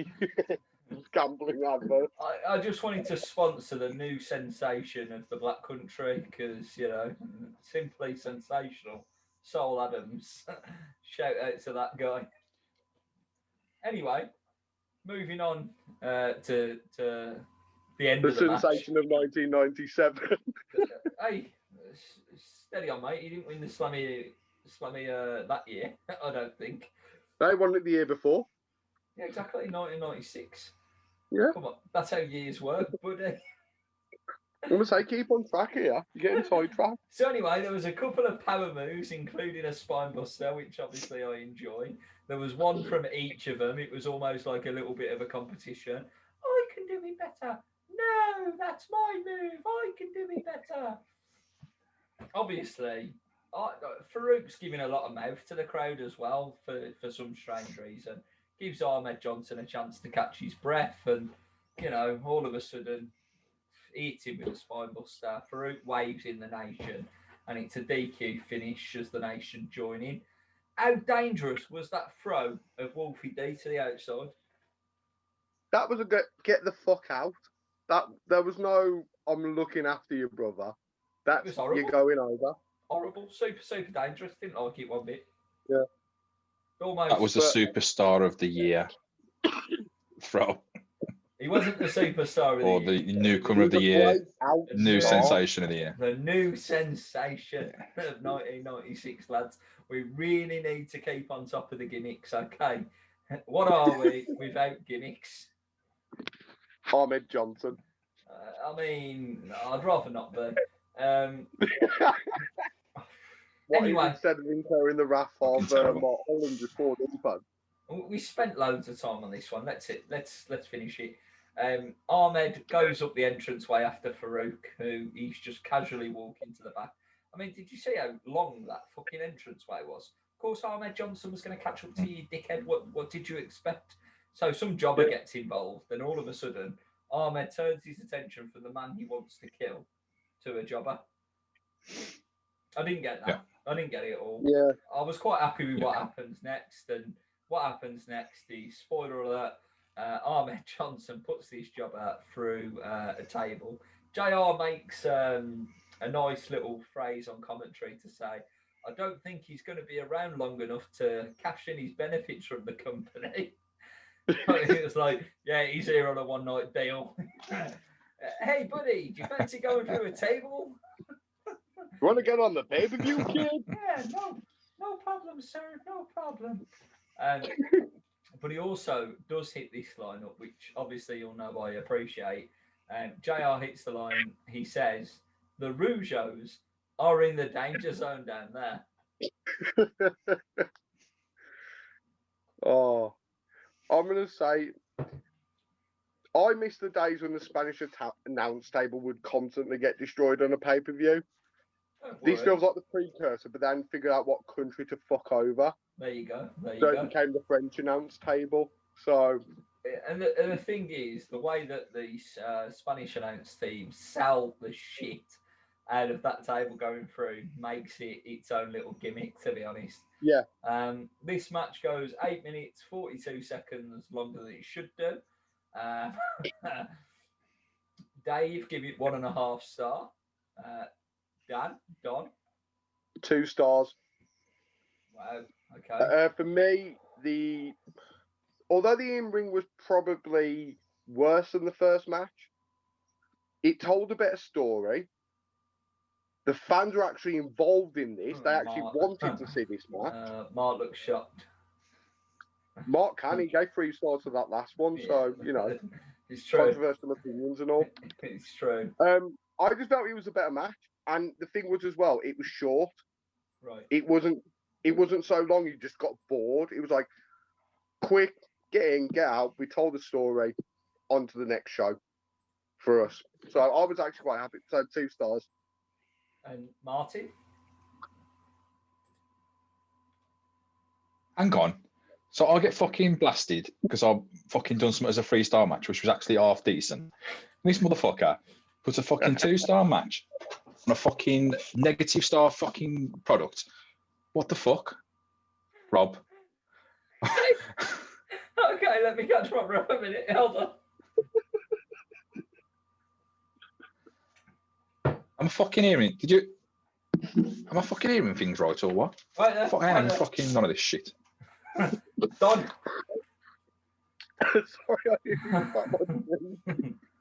gambling advert. I just wanted to sponsor the new sensation of the Black Country because, you know, simply sensational. Sol Adams. Shout out to that guy. Anyway, moving on to the end of the sensation match. of 1997. Hey, steady on, mate. He didn't win the Slammy that year, I don't think. They won it the year before. Yeah, exactly. 1996. Yeah. Come on, that's how years work, buddy. I'm going to say keep on track here. You're getting sidetracked. So anyway, there was a couple of power moves, including a spine buster, which obviously I enjoy. There was one from each of them. It was almost like a little bit of a competition. I can do it better. No, that's my move. I can do it better. Obviously, Farouk's giving a lot of mouth to the crowd as well for some strange reason. Gives Ahmed Johnson a chance to catch his breath, and you know, all of a sudden, hits him with a spine buster. Farouk waves in the Nation, and it's a DQ finish as the Nation join in. How dangerous was that throw of Wolfie D to the outside? That was a get the fuck out. There was no I'm looking after you, brother. That's you're going over. Horrible, super dangerous. Didn't like it one bit. Yeah. Almost. That was the superstar of the year throw. He wasn't the superstar of the or year. the newcomer of the year, new sensation of the year. The new sensation of 1996, lads. We really need to keep on top of the gimmicks, okay? What are we without gimmicks? Ahmed Johnson. I mean, I'd rather not be. Anyway, instead of incurring the wrath of Holland before this one. We spent loads of time on this one. Let's finish it. Ahmed goes up the entranceway after Farouk, who he's just casually walking to the back. I mean, did you see how long that fucking entranceway was? Of course, Ahmed Johnson was going to catch up to you, dickhead. What did you expect? So some jobber gets involved, and all of a sudden, Ahmed turns his attention from the man he wants to kill to a jobber. I didn't get that. Yeah. I didn't get it at all. Yeah. I was quite happy with what happens next, and what happens next is, spoiler alert, Ahmed Johnson puts this jobber through a table. JR makes a nice little phrase on commentary to say, I don't think he's going to be around long enough to cash in his benefits from the company. It was like, yeah, he's here on a one-night deal. Hey, buddy, do you fancy going through a table? You want to get on the pay-per-view, kid? Yeah, no problem, sir, no problem. But he also does hit this lineup, which obviously you'll know I appreciate. JR hits the line. He says, the Rougeos are in the danger zone down there. Oh, I'm going to say, I miss the days when the Spanish announce table would constantly get destroyed on a pay-per-view. This feels like the precursor, but then figure out what country to fuck over. There you go. There you So go. it became the French announce table. So, and the thing is, the way that the Spanish announce team sell the shit out of that table going through makes it its own little gimmick, to be honest. yeah. This match goes 8 minutes 42 seconds longer than it should do. Dave, give it 1.5 star. Don. 2 stars. Wow. Okay. For me, although the in-ring was probably worse than the first match, it told a better story. The fans were actually involved in this. They actually wanted to see this match. Mark looks shocked. Mark he gave 3 stars to that last one, so, it's true. Controversial opinions and all. It's true. I just felt it was a better match. And the thing was as well, it was short. Right. It wasn't so long you just got bored. It was like, quick, get in, get out. We told the story, on to the next show for us. So I was actually quite happy. So 2 stars. And Martin? Hang on. So I get fucking blasted because I've fucking done something as a 3-star match, which was actually half decent. This motherfucker puts a fucking 2-star match on a fucking negative star fucking product. What the fuck? Rob. Okay, let me catch Rob for a minute. Hold on. I'm fucking hearing. Am I fucking hearing things right or what? Right there. Fuck, I am fucking none of this shit. Don. Sorry, I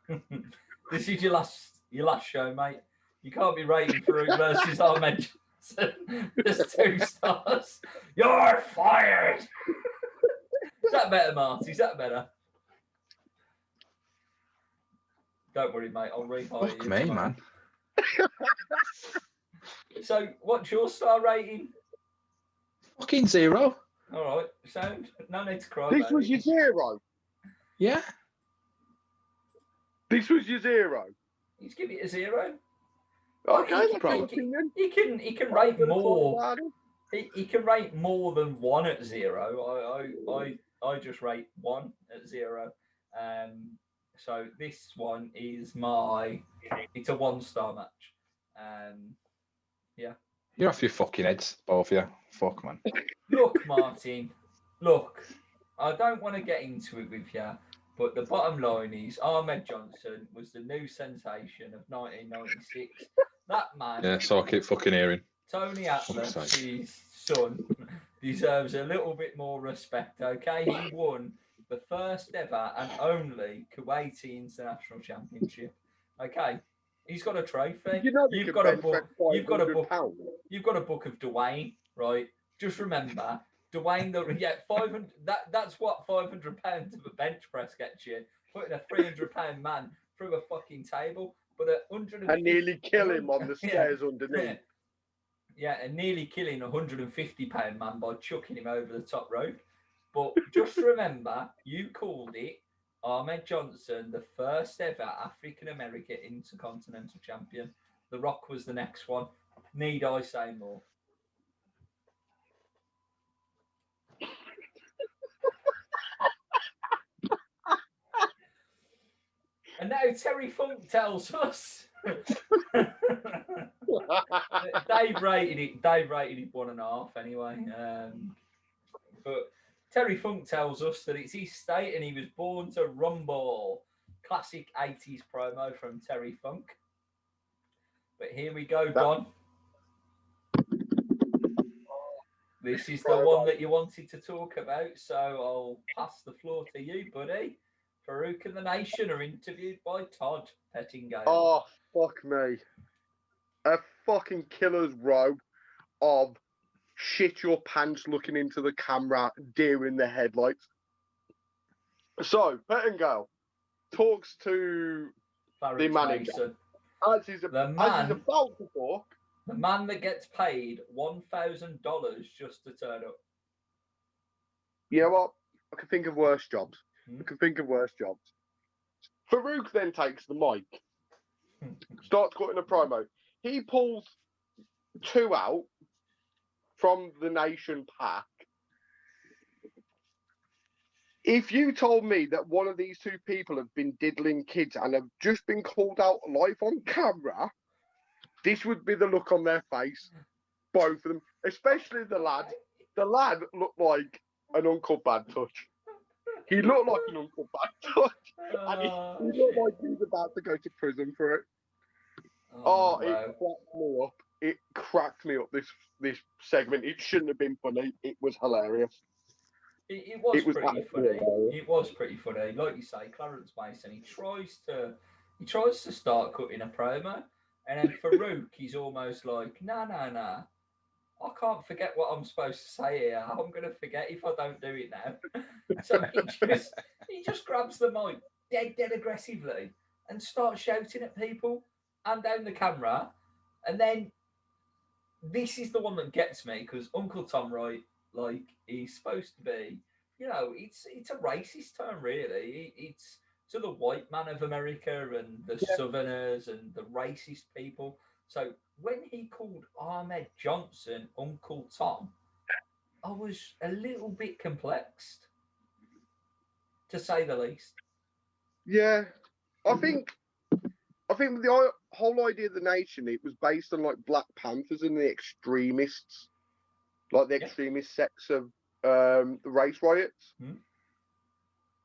didn't. This is your last show, mate. You can't be rating Farouk versus Ahmed Johnson. There's 2 stars. You're fired. Is that better, Marty? Is that better? Don't worry, mate. I'll rehire you. Fuck me, tomorrow. man. So, what's your star rating? Fucking 0. All right, sound. No need to cry. This was your 0. Yeah. This was your 0. He's give it a 0. Okay, he, that's opinion. He can rate more. He can rate more than 1 at 0. I just rate 1 at 0. So this one is it's a 1-star match. Yeah. You're off your fucking heads, both of you. Fuck, man. Look, Martin. Look, I don't want to get into it with you, but the bottom line is Ahmed Johnson was the new sensation of 1996. That man. Yeah, so I keep fucking hearing. Tony Atlas, his son, deserves a little bit more respect, okay? He won the first ever and only Kuwaiti International Championship. Okay? He's got a trophy. You've got a book. You've got a book of Dwayne, right? Just remember, Dwayne, 500. That's what £500 of a bench press gets you. Putting a £300 man through a fucking table, but at 150. And nearly kill him on the stairs underneath. Yeah, and nearly killing a £150 man by chucking him over the top rope. But just remember, you called it Ahmed Johnson, the first ever African-American Intercontinental Champion. The Rock was the next one. Need I say more? And now Terry Funk tells us. Dave rated it 1.5 anyway. But Terry Funk tells us that it's his state and he was born to rumble. Classic 80s promo from Terry Funk. But here we go, Don. This is the one that you wanted to talk about, so I'll pass the floor to you, buddy. Farouk and the Nation are interviewed by Todd Pettingale. Oh, fuck me. A fucking killer's row of shit your pants looking into the camera, deer in the headlights. So, Pettingale talks to the manager. Mason. As he's about to talk. The man that gets paid $1,000 just to turn up. You know what? I can think of worse jobs. I can think of worse jobs. Farouk then takes the mic, starts cutting a promo. He pulls 2 out from the Nation pack. If you told me that one of these 2 people have been diddling kids and have just been called out live on camera, this would be the look on their face. Both of them, especially the lad. The lad looked like an Uncle Bad Touch. He looked like an Uncle Bad Touch. And he looked like he was about to go to prison for it. Wow. It cracked me up. It cracked me up, this segment. It shouldn't have been funny. It was hilarious. It was pretty funny. It was pretty funny. Like you say, Clarence Mason, he tries to start cutting a promo, and then Farouk, he's almost like, nah. I can't forget what I'm supposed to say here. I'm going to forget if I don't do it now. So he just grabs the mic dead aggressively and starts shouting at people and down the camera. And then this is the one that gets me, because Uncle Tom, right, like, he's supposed to be, it's a racist term, really. It's to the white man of America and the Southerners and the racist people. So when he called Ahmed Johnson Uncle Tom, I was a little bit complexed, to say the least. Yeah, I think the whole idea of the Nation, it was based on like Black Panthers and the extremists, like the extremist sects of the race riots.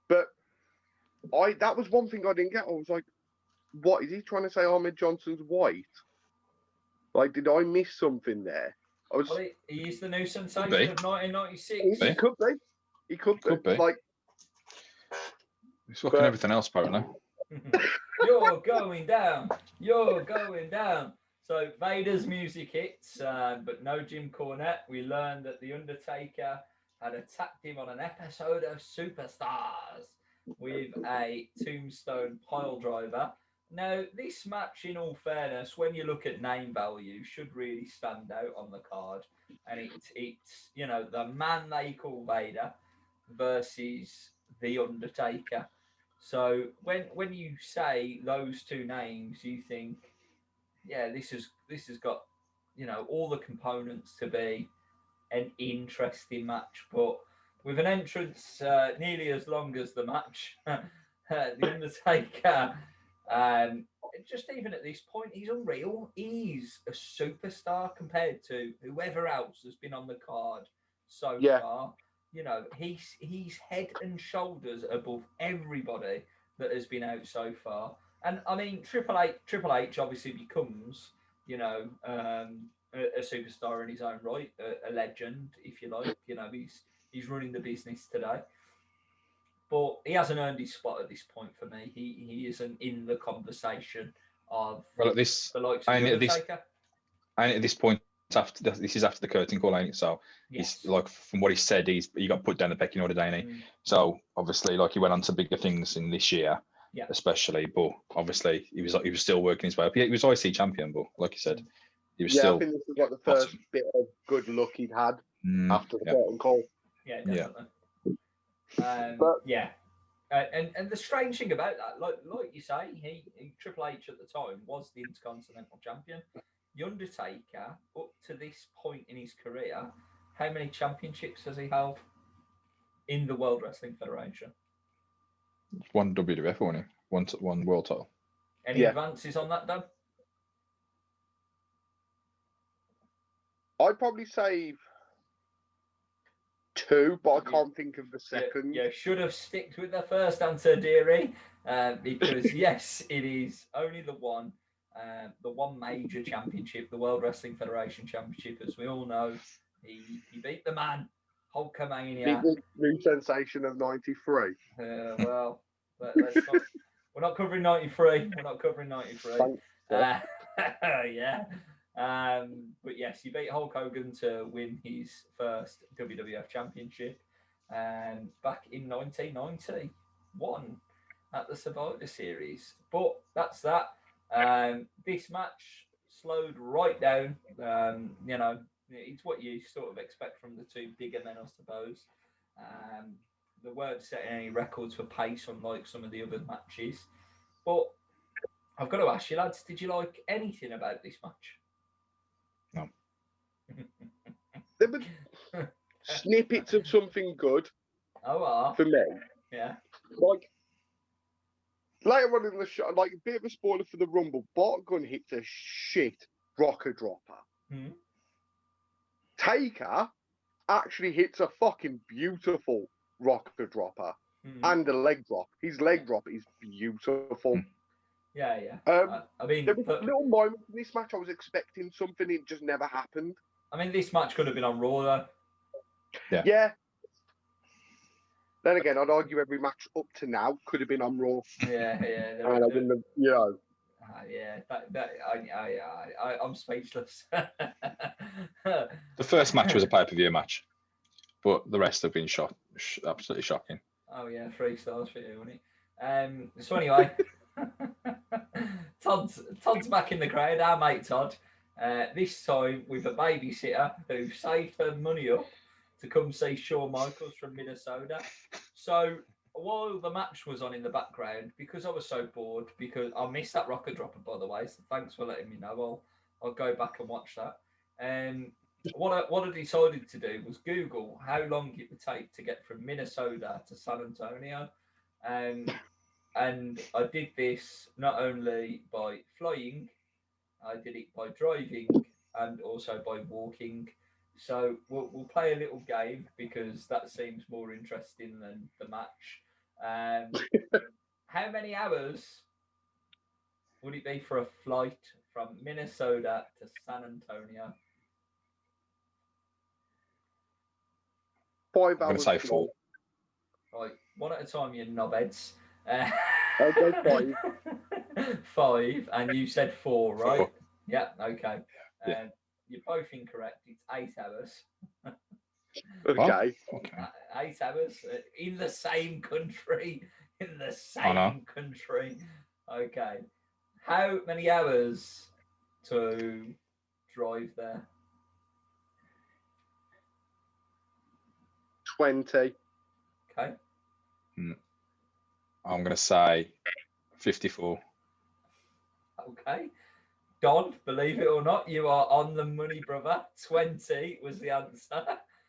But that was one thing I didn't get. I was like, what is he trying to say? Ahmed Johnson's white? Like, did I miss something there? Well, he is the new sensation of 1996. He could be. He could be. Like, he's fucking everything else, apparently. You're going down. You're going down. So Vader's music hits, but no Jim Cornette. We learned that the Undertaker had attacked him on an episode of Superstars with a tombstone pile driver. Now, this match, in all fairness, when you look at name value, should really stand out on the card. And it's the man they call Vader versus the Undertaker. So when you say those 2 names, you think, yeah, this has got all the components to be an interesting match. But with an entrance nearly as long as the match, the Undertaker. Just even at this point, he's unreal. He's a superstar compared to whoever else has been on the card so far. He's head and shoulders above everybody that has been out so far. And I mean, Triple H obviously becomes, a superstar in his own right, a legend, if you like. He's running the business today. But he hasn't earned his spot at this point for me. He isn't in the conversation of the likes of Undertaker. At this point, this is after the curtain call, ain't it? So he's like, from what he said, he got put down the pecking order, didn't he? So obviously, like, he went on to bigger things in this year, especially. But obviously, he was still working his way up. He was IC champion, but like you said, he was still. I think this was like the first bit of good luck he'd had after the curtain call. Yeah, definitely. And the strange thing about that, like you say, he Triple H at the time was the Intercontinental Champion. The Undertaker, up to this point in his career, how many championships has he held in the World Wrestling Federation? One WWF, wasn't he? One world title. Any advances on that, Dan? I'd probably say 2, but I can't think of the second. You should have sticked with the first answer, dearie, because yes, it is only the one major championship, the World Wrestling Federation Championship. As we all know, he beat the man, Hulkamania. Beat the new sensation of '93. Well, let's not. We're not covering '93. We're not covering '93. Yeah. But yes, he beat Hulk Hogan to win his first WWF Championship back in 1991 at the Survivor Series. But that's that. This match slowed right down. It's what you sort of expect from the 2 bigger men, I suppose. They weren't setting any records for pace, unlike some of the other matches. But I've got to ask you, lads, did you like anything about this match? No. There were snippets of something good Oh, for me. yeah. Like later on in the show, like a bit of a spoiler for the Rumble, Bart Gunn hits a shit rocker dropper. Hmm. Taker actually hits a fucking beautiful rocker dropper and a leg drop. His leg drop is beautiful. Yeah, yeah. I mean, there was little moments in this match I was expecting something, it just never happened. I mean, this match could have been on Raw, though. Yeah. Then again, I'd argue every match up to now could have been on Raw. Yeah. And I wouldn't have, you know. Yeah, I'm speechless. The first match was a pay-per-view match, but the rest have been absolutely shocking. Oh yeah, 3 stars for you, wasn't it? So anyway, Todd's back in the crowd. Our mate Todd. This time with a babysitter who saved her money up to come see Shawn Michaels from Minnesota. So while the match was on in the background, because I was so bored, because I missed that rocker dropper, by the way, so thanks for letting me know. I'll go back and watch that. What I decided to do was Google how long it would take to get from Minnesota to San Antonio. And I did this not only by flying, I did it by driving and also by walking. So we'll play a little game because that seems more interesting than the match. How many hours would it be for a flight from Minnesota to San Antonio? 5 hours. I'm going to say 4. Right, one at a time, you knobheads. I'll go 5. 5, and you said 4, right? 4. Yeah, okay. Yeah. You're both incorrect. It's 8 hours. Okay. 8 hours in the same country. In the same country. Okay. How many hours to drive there? 20. Okay. I'm going to say 54. Okay. Don, believe it or not, you are on the money, brother. 20 was the answer.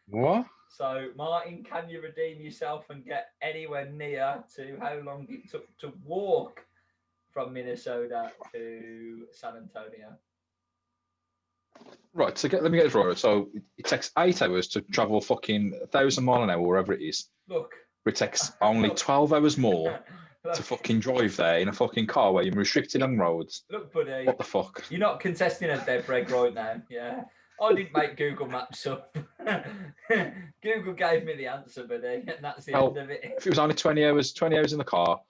What? So, Martin, can you redeem yourself and get anywhere near to how long it took to walk from Minnesota to San Antonio? Right, so let me get this right. So it takes 8 hours to travel fucking 1,000 miles an hour, wherever it is. Look. It takes only 12 hours more to fucking drive there in a fucking car where you're restricted on roads. Look, buddy. What the fuck? You're not contesting a dead reg right now, yeah? I didn't make Google Maps up. Google gave me the answer, buddy, and that's the end of it. If it was only 20 hours in the car,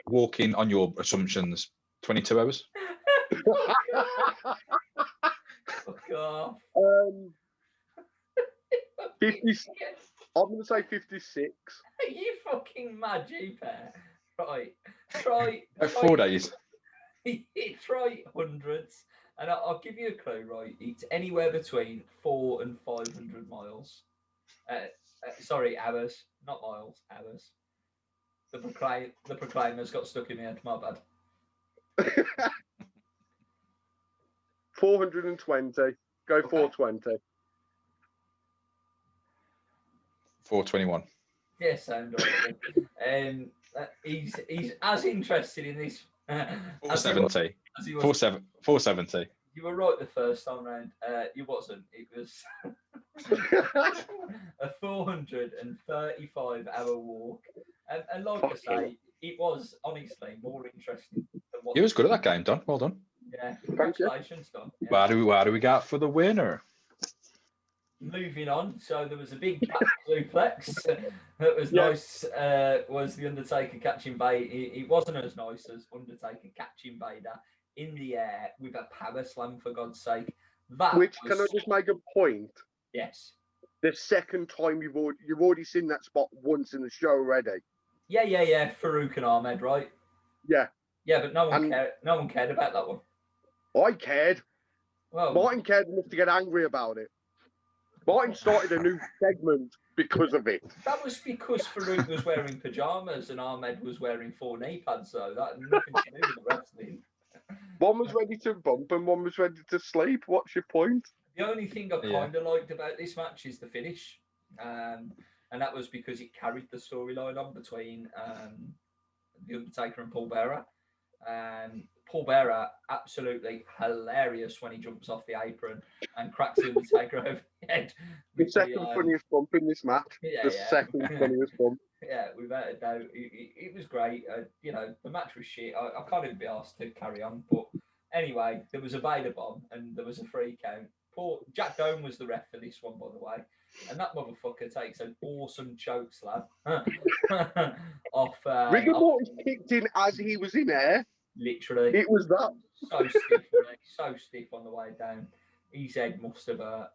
walking on your assumptions, 22 hours. Fuck off. 50. I'm going to say 56. Are you fucking mad, G-Pair? Right. Try 4 days. Try hundreds. And I'll give you a clue, right? It's anywhere between 400 and 500 miles. Sorry, hours, not miles, hours. The Proclaimer's got stuck in my head, my bad. 420. Go 420. 421. Yes, sound right. He's as interested in this. 470. 470. You were right the first time round. You wasn't. It was a 435-hour walk, and like I say, it was honestly more interesting than what. You was good at that game, Don. Well done. Yeah, congratulations, Don. Yeah. Where do we got for the winner? Moving on, so there was a big cat suplex that was nice. Was the Undertaker catching Vader? It wasn't as nice as Undertaker catching Vader in the air with a power slam, for God's sake. Can I just make a point? Yes. The second time you've already seen that spot once in the show already. Yeah. Farouk and Ahmed, right? Yeah. Yeah, but no one cared. No one cared about that one. I cared. Well, Martin cared enough to get angry about it. Martin started a new segment because of it. That was because Farouk was wearing pajamas and Ahmed was wearing 4 knee pads, though. That had nothing to do with the wrestling. One was ready to bump and one was ready to sleep. What's your point? The only thing I kind of liked about this match is the finish. And that was because it carried the storyline on between The Undertaker and Paul Bearer. Paul Bearer, absolutely hilarious when he jumps off the apron and cracks The Undertaker over the head. The second funniest bump in this match. Yeah, the second funniest bump. Yeah, without a doubt. It was great. You know, the match was shit. I can't even be asked to carry on. But anyway, there was a Vader bomb and there was a 3 count. Jack Dome was the ref for this one, by the way. And that motherfucker takes an awesome choke slam off. Rigor mortis kicked in as he was in air. Literally. It was that. So stiff, so stiff on the way down. His head must have hurt.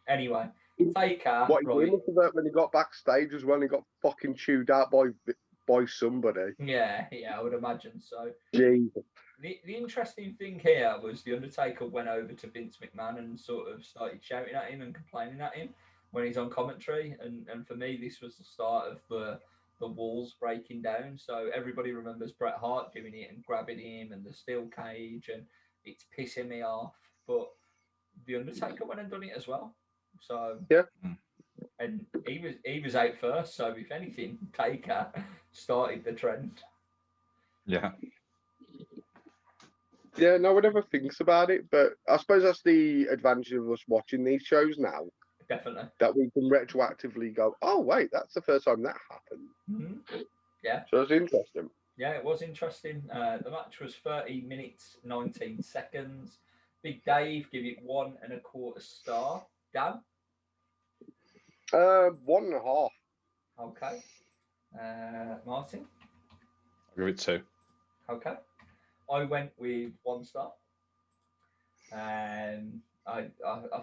Anyway, Taker. What he right. must have hurt when he got backstage as well. He got fucking chewed out by somebody. Yeah, I would imagine so. Jesus. The interesting thing here was The Undertaker went over to Vince McMahon and sort of started shouting at him and complaining at him when he's on commentary. And for me, this was the start of the walls breaking down. So everybody remembers Bret Hart doing it and grabbing him and the steel cage, and it's pissing me off. But The Undertaker went and done it as well. So yeah. And he was out first. So if anything, Taker started the trend. Yeah. Yeah, no one ever thinks about it, but I suppose that's the advantage of us watching these shows now. Definitely. That we can retroactively go, oh, wait, that's the first time that happened. Mm-hmm. Yeah. So it's interesting. Yeah, it was interesting. The match was 30 minutes, 19 seconds. Big Dave, give it 1.25 star. Dan? 1.5. Okay. Martin? I'll give it 2. Okay. I went with 1 star. I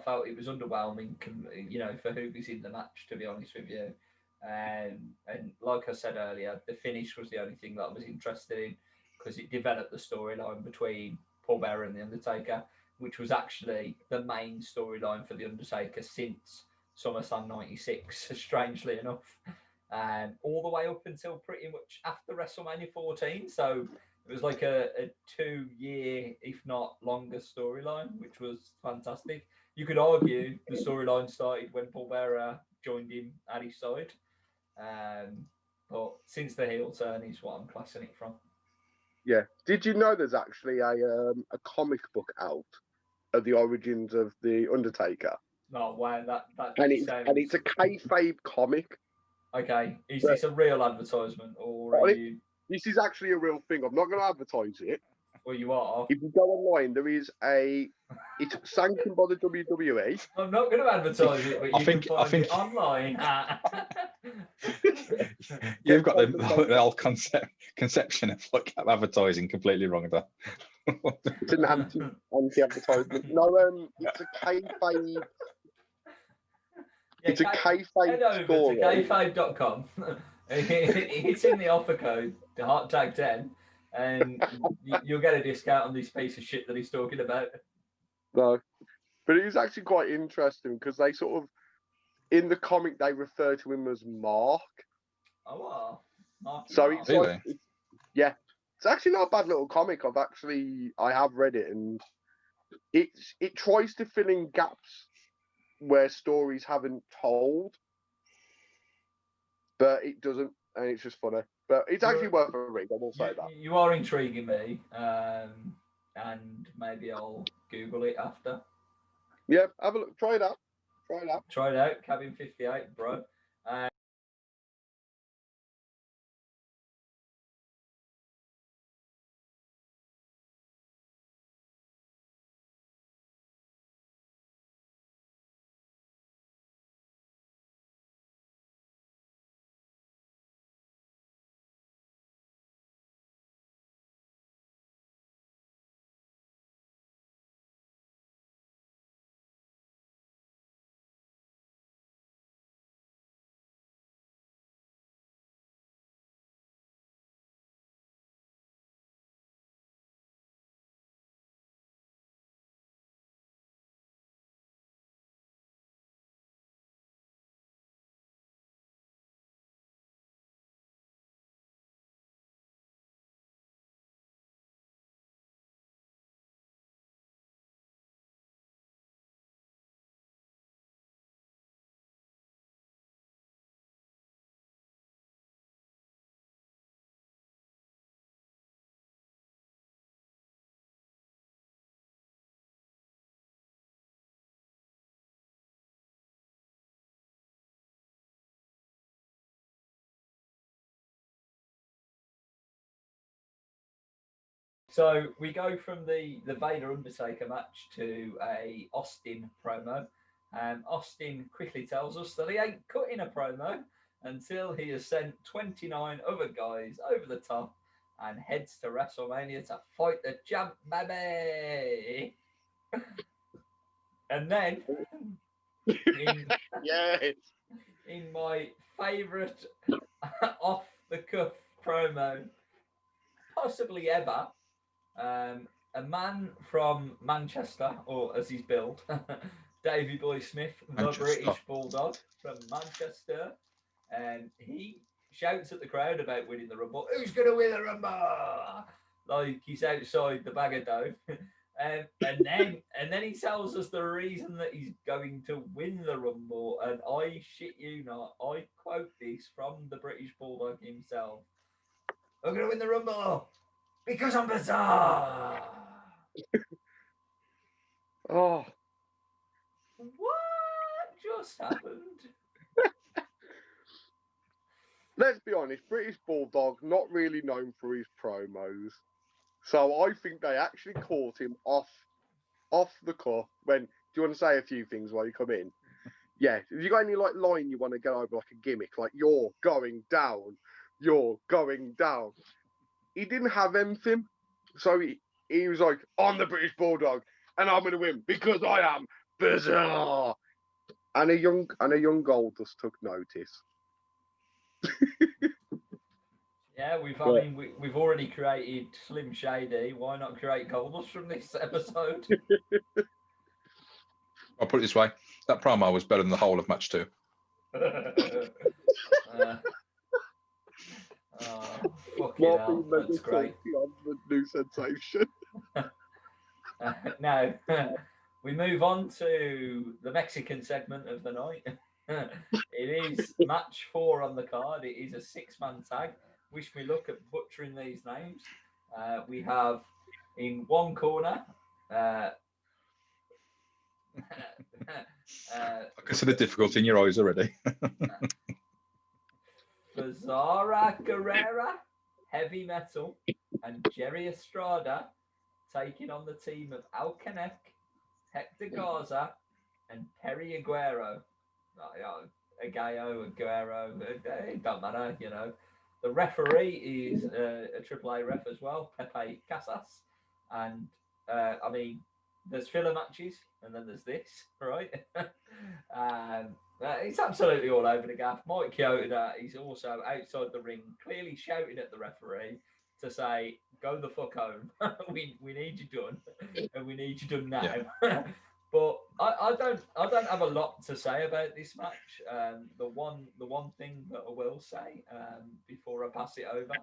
felt it was underwhelming, you know, for who was in the match, to be honest with you. And like I said earlier, the finish was the only thing that I was interested in because it developed the storyline between Paul Bearer and The Undertaker, which was actually the main storyline for The Undertaker since SummerSlam 96, strangely enough. All the way up until pretty much after WrestleMania 14. So it was like a 2-year, if not longer, storyline, which was fantastic. You could argue the storyline started when Paul Bearer joined him at his side. But since the heel turn is what I'm classing it from. Yeah. Did you know there's actually a comic book out of the origins of The Undertaker? Oh, wow. That and sounds... it's a kayfabe comic. Okay. Is this a real advertisement or are you... This is actually a real thing. I'm not going to advertise it. Well, you are. If you go online, there is it's sanctioned by the WWE. I'm not going to advertise it, but you can find it online. You've got the whole conception of like advertising completely wrong there. It's an anti-advertisement. No, it's a kayfabe. Yeah, it's a kayfabe head over story. to kayfabe.com. It's in the offer code, the Heart Tag 10, and you'll get a discount on this piece of shit that he's talking about. No, but it is actually quite interesting because they sort of, in the comic, they refer to him as Mark. Oh, wow. Mark. So it's really? like, yeah, it's actually not a bad little comic. I have read it, and it tries to fill in gaps where stories haven't told, but it doesn't, and it's just funny. But it's actually worth a read. I will say that. You are intriguing me, and maybe I'll Google it after. Yeah, have a look. Try it out. Try it out. Cabin 58, bro. So we go from the Vader Undertaker match to a Austin promo. Austin quickly tells us that he ain't cutting a promo until he has sent 29 other guys over the top and heads to WrestleMania to fight the champ, baby. And then, Yes. in my favourite off-the-cuff promo possibly ever, a man from Manchester, or as he's billed, Davy Boy Smith, the Manchester. British Bulldog from Manchester, and he shouts at the crowd about winning the Rumble. Who's going to win the Rumble? Like he's outside the bag of dough. And then he tells us the reason that he's going to win the Rumble. And I shit you not, I quote this from the British Bulldog himself. I'm going to win the Rumble because I'm bizarre. Oh, What just happened? let's be honest, British Bulldog not really known for his promos, so I think they actually caught him off the cuff. When do you want to say a few things while you come in? Yeah, if you got any like line you want to get over, like a gimmick, like you're going down. He didn't have anything, so he was like, I'm the British Bulldog, and I'm going to win because I am bizarre. And a young Goldust took notice. Yeah, we've already created Slim Shady. Why not create Goldust from this episode? I'll put it this way: that promo was better than the whole of match 2. Fucking hell, that's great. The new sensation. Now, we move on to the Mexican segment of the night. It is match 4 on the card. It is a 6-man tag. Wish me luck at butchering these names. We have in one corner. I can see the difficulty in your eyes already. Bizarra Guerrera, Heavy Metal, and Jerry Estrada taking on the team of Al Canek, Hector Garza, and Perry Aguero. Aguero, it don't matter, you know. The referee is a AAA ref as well, Pepe Casas. And, I mean, there's filler matches, and then there's this, right? It's absolutely all over the gaff. Mike Chioda is also outside the ring, clearly shouting at the referee to say, go the fuck home. we need you done, and we need you done now. Yeah. But I don't have a lot to say about this match. The one thing that I will say before I pass it over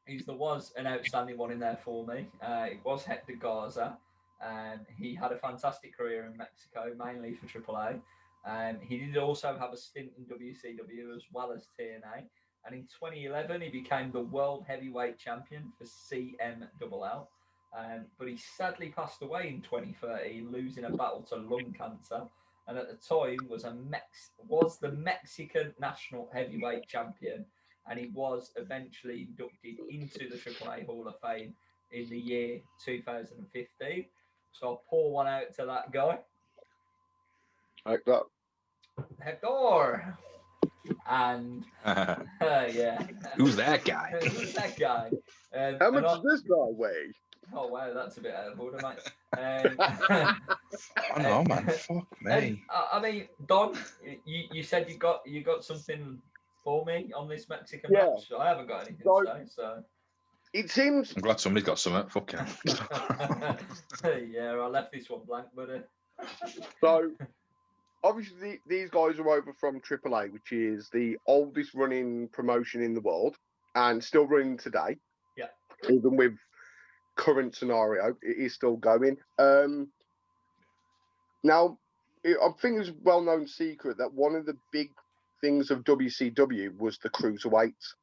is there was an outstanding one in there for me. It was Hector Garza. He had a fantastic career in Mexico, mainly for AAA. He did also have a stint in WCW as well as TNA. And in 2011, he became the World Heavyweight Champion for CMLL. But he sadly passed away in 2013, losing a battle to lung cancer. And at the time was the Mexican National Heavyweight Champion. And he was eventually inducted into the AAA Hall of Fame in the year 2015. So I'll pour one out to that guy. Like that. Hector. And yeah. Who's that guy? Who's that guy? How much does this guy weigh? Oh wow, that's a bit out of order, mate. I know, man. Fuck me. I mean, Don, you said you got something for me on this Mexican match. I haven't got anything to say, so. It seems. I'm glad somebody's got something. Fuck yeah. Yeah, I left this one blank, but. So, obviously, these guys are over from AAA, which is the oldest running promotion in the world, and still running today. Yeah. Even with current scenario, it is still going. Now, I think it's a well-known secret that one of the big things of WCW was the cruiserweights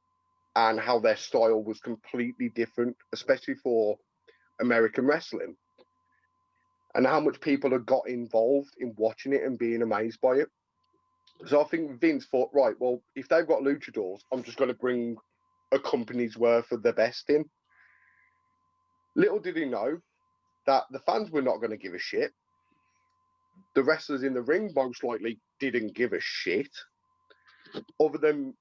and how their style was completely different, especially for American wrestling, and how much people have got involved in watching it and being amazed by it. So I think Vince thought, right, well, if they've got luchadors, I'm just going to bring a company's worth of the best in. Little did he know that the fans were not going to give a shit. The wrestlers in the ring most likely didn't give a shit, other than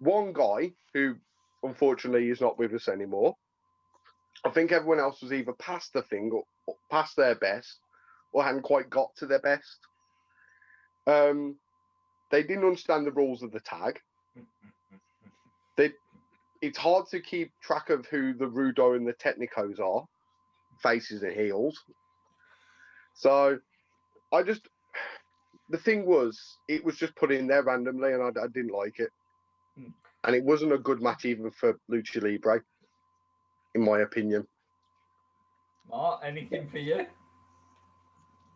one guy who unfortunately is not with us anymore. I think everyone else was either past the thing or past their best, or hadn't quite got to their best. They didn't understand the rules of the tag. It's hard to keep track of who the Rudo and the Technicos are, faces and heels. So the thing was, it was just put in there randomly, and I didn't like it. And it wasn't a good match even for Lucha Libre, in my opinion. Mark, anything for you?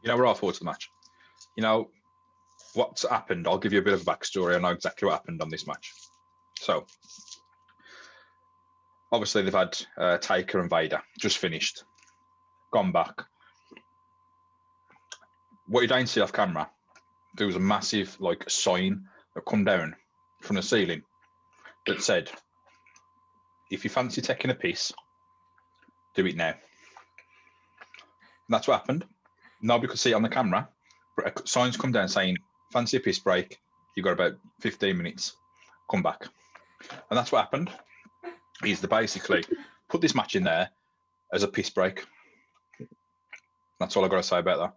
You know, we're all forward to the match. You know, what's happened, I'll give you a bit of a backstory. I know exactly what happened on this match. So, obviously, they've had Taker and Vader just finished, gone back. What you don't see off camera, there was a massive sign that come down from the ceiling that said, "If you fancy taking a piss, do it now." And that's what happened. Nobody could see it on the camera, but signs come down saying, "Fancy a piss break? You've got about 15 minutes. Come back." And that's what happened. Is they basically put this match in there as a piss break. That's all I got to say about that.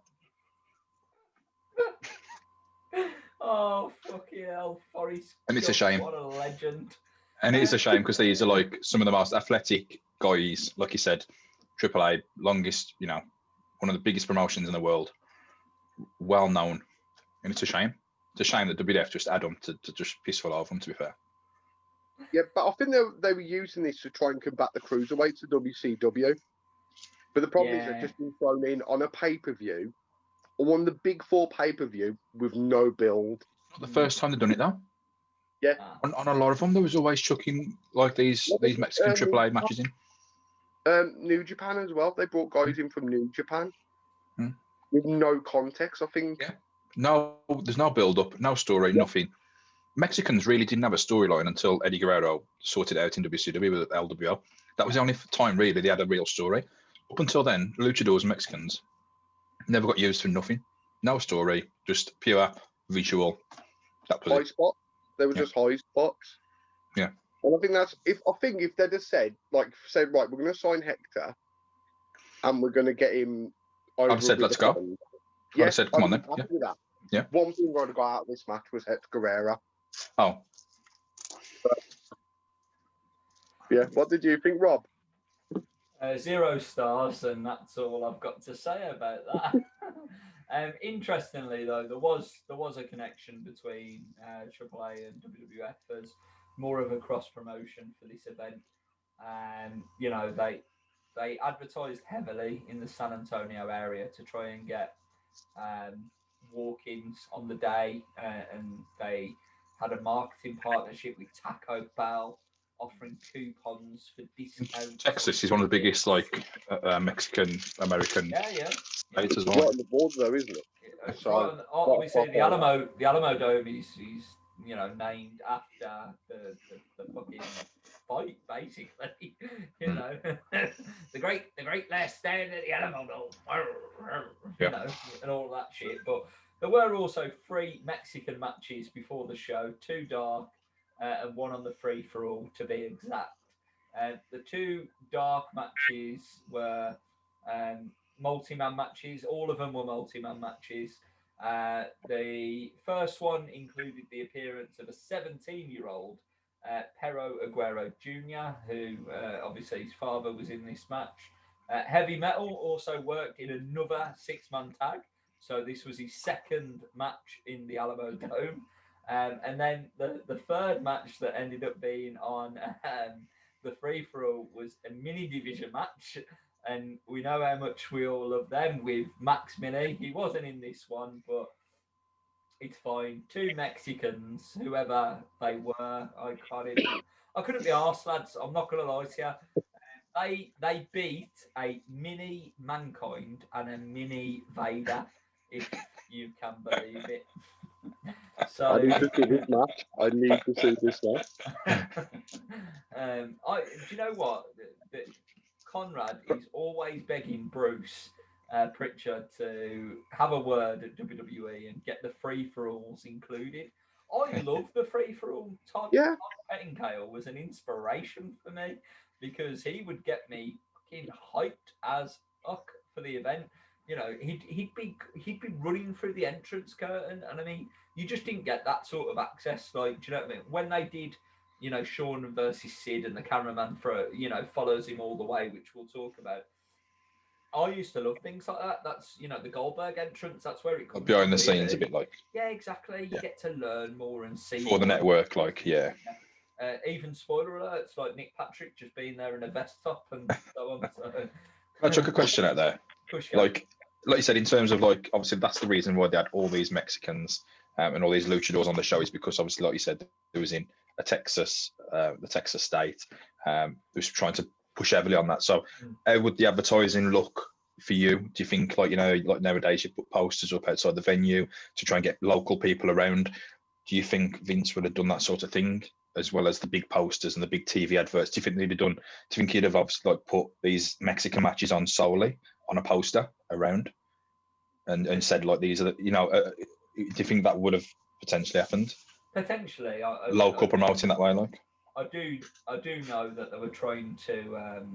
Oh, fucking hell, Forrest. And it's a shame. What a legend. And it is a shame because these are some of the most athletic guys, like you said, AAA, longest, one of the biggest promotions in the world, well known. And it's a shame. It's a shame that WWF just add them to just piss all over them, to be fair. Yeah, but I think they were using this to try and combat the cruiserweights of WCW. But the problem is they've just been thrown in on a pay-per-view, or one of the big four pay-per-view with no build. Not the first time they've done it, though. Yeah. On a lot of them, there was always chucking these Mexican AAA matches in. New Japan as well. They brought guys in from New Japan with no context, I think. Yeah. No, there's no build-up, no story, nothing. Mexicans really didn't have a storyline until Eddie Guerrero sorted it out in WCW with LWO. That was the only time, really, they had a real story. Up until then, luchadors and Mexicans never got used for nothing. No story, just pure visual. That was high spots. They were just high spots. Yeah. And I think if they'd have said, right, we're going to sign Hector and we're going to get him over. I've said, let's go. Yeah, I said, come on then. Yeah. One thing I'd have got out of this match was Hector Guerrero. Oh. But, yeah. What did you think, Rob? 0 stars, and that's all I've got to say about that. Interestingly, though, there was a connection between AAA and WWF as more of a cross promotion for this event. They advertised heavily in the San Antonio area to try and get walk-ins on the day, and they had a marketing partnership with Taco Bell, offering coupons for discounts. Texas is one of the biggest Mexican American states as well. Right on the board though, isn't it? So obviously the Alamodome is named after the fucking fight, basically. the great last stand at the Alamodome, and all that shit. But there were also 3 Mexican matches before the show, 2 dark. And 1 on the free-for-all, to be exact. The 2 dark matches were multi-man matches. All of them were multi-man matches. The first one included the appearance of a 17-year-old, Pero Aguero Jr., who obviously his father was in this match. Heavy Metal also worked in another 6-man tag. So this was his second match in the Alamodome. And then the third match that ended up being on the free-for-all was a mini division match. And we know how much we all love them with Max Mini. He wasn't in this one, but it's fine. 2 Mexicans, whoever they were. I couldn't be arsed, lads. I'm not going to lie to you. They beat a mini Mankind and a mini Vader, if you can believe it. So I need to see this match. do you know what? Conrad is always begging Bruce Pritchard to have a word at WWE and get the free-for-alls included. I love the free-for-all. Todd Pettingale was an inspiration for me because he would get me fucking hyped as fuck for the event. You know, he'd be running through the entrance curtain, and I mean, you just didn't get that sort of access. Like, do you know what I mean? When they did, you know, Shawn versus Sid, and the cameraman follows him all the way, which we'll talk about. I used to love things like that. That's, you know, the Goldberg entrance. That's where it comes behind the from, scenes a bit like. Yeah, exactly. You get to learn more and see for the network, like even spoiler alerts, like Nick Patrick just being there in a vest top and so on. So. Can I chuck a question out there? Like you said, in terms of like, obviously that's the reason why they had all these Mexicans and all these luchadors on the show, is because obviously, like you said, it was in the Texas state. It was trying to push heavily on that. So how would the advertising look for you? Do you think, like, you know, like nowadays you put posters up outside the venue to try and get local people around? Do you think Vince would have done that sort of thing, as well as the big posters and the big TV adverts? Do you think they'd have done? Do you think he'd have obviously like put these Mexican matches on solely on a poster around, and said like these are the, you know? Do you think that would have potentially happened? Potentially, local promoting that way, like. I do know that they were trying to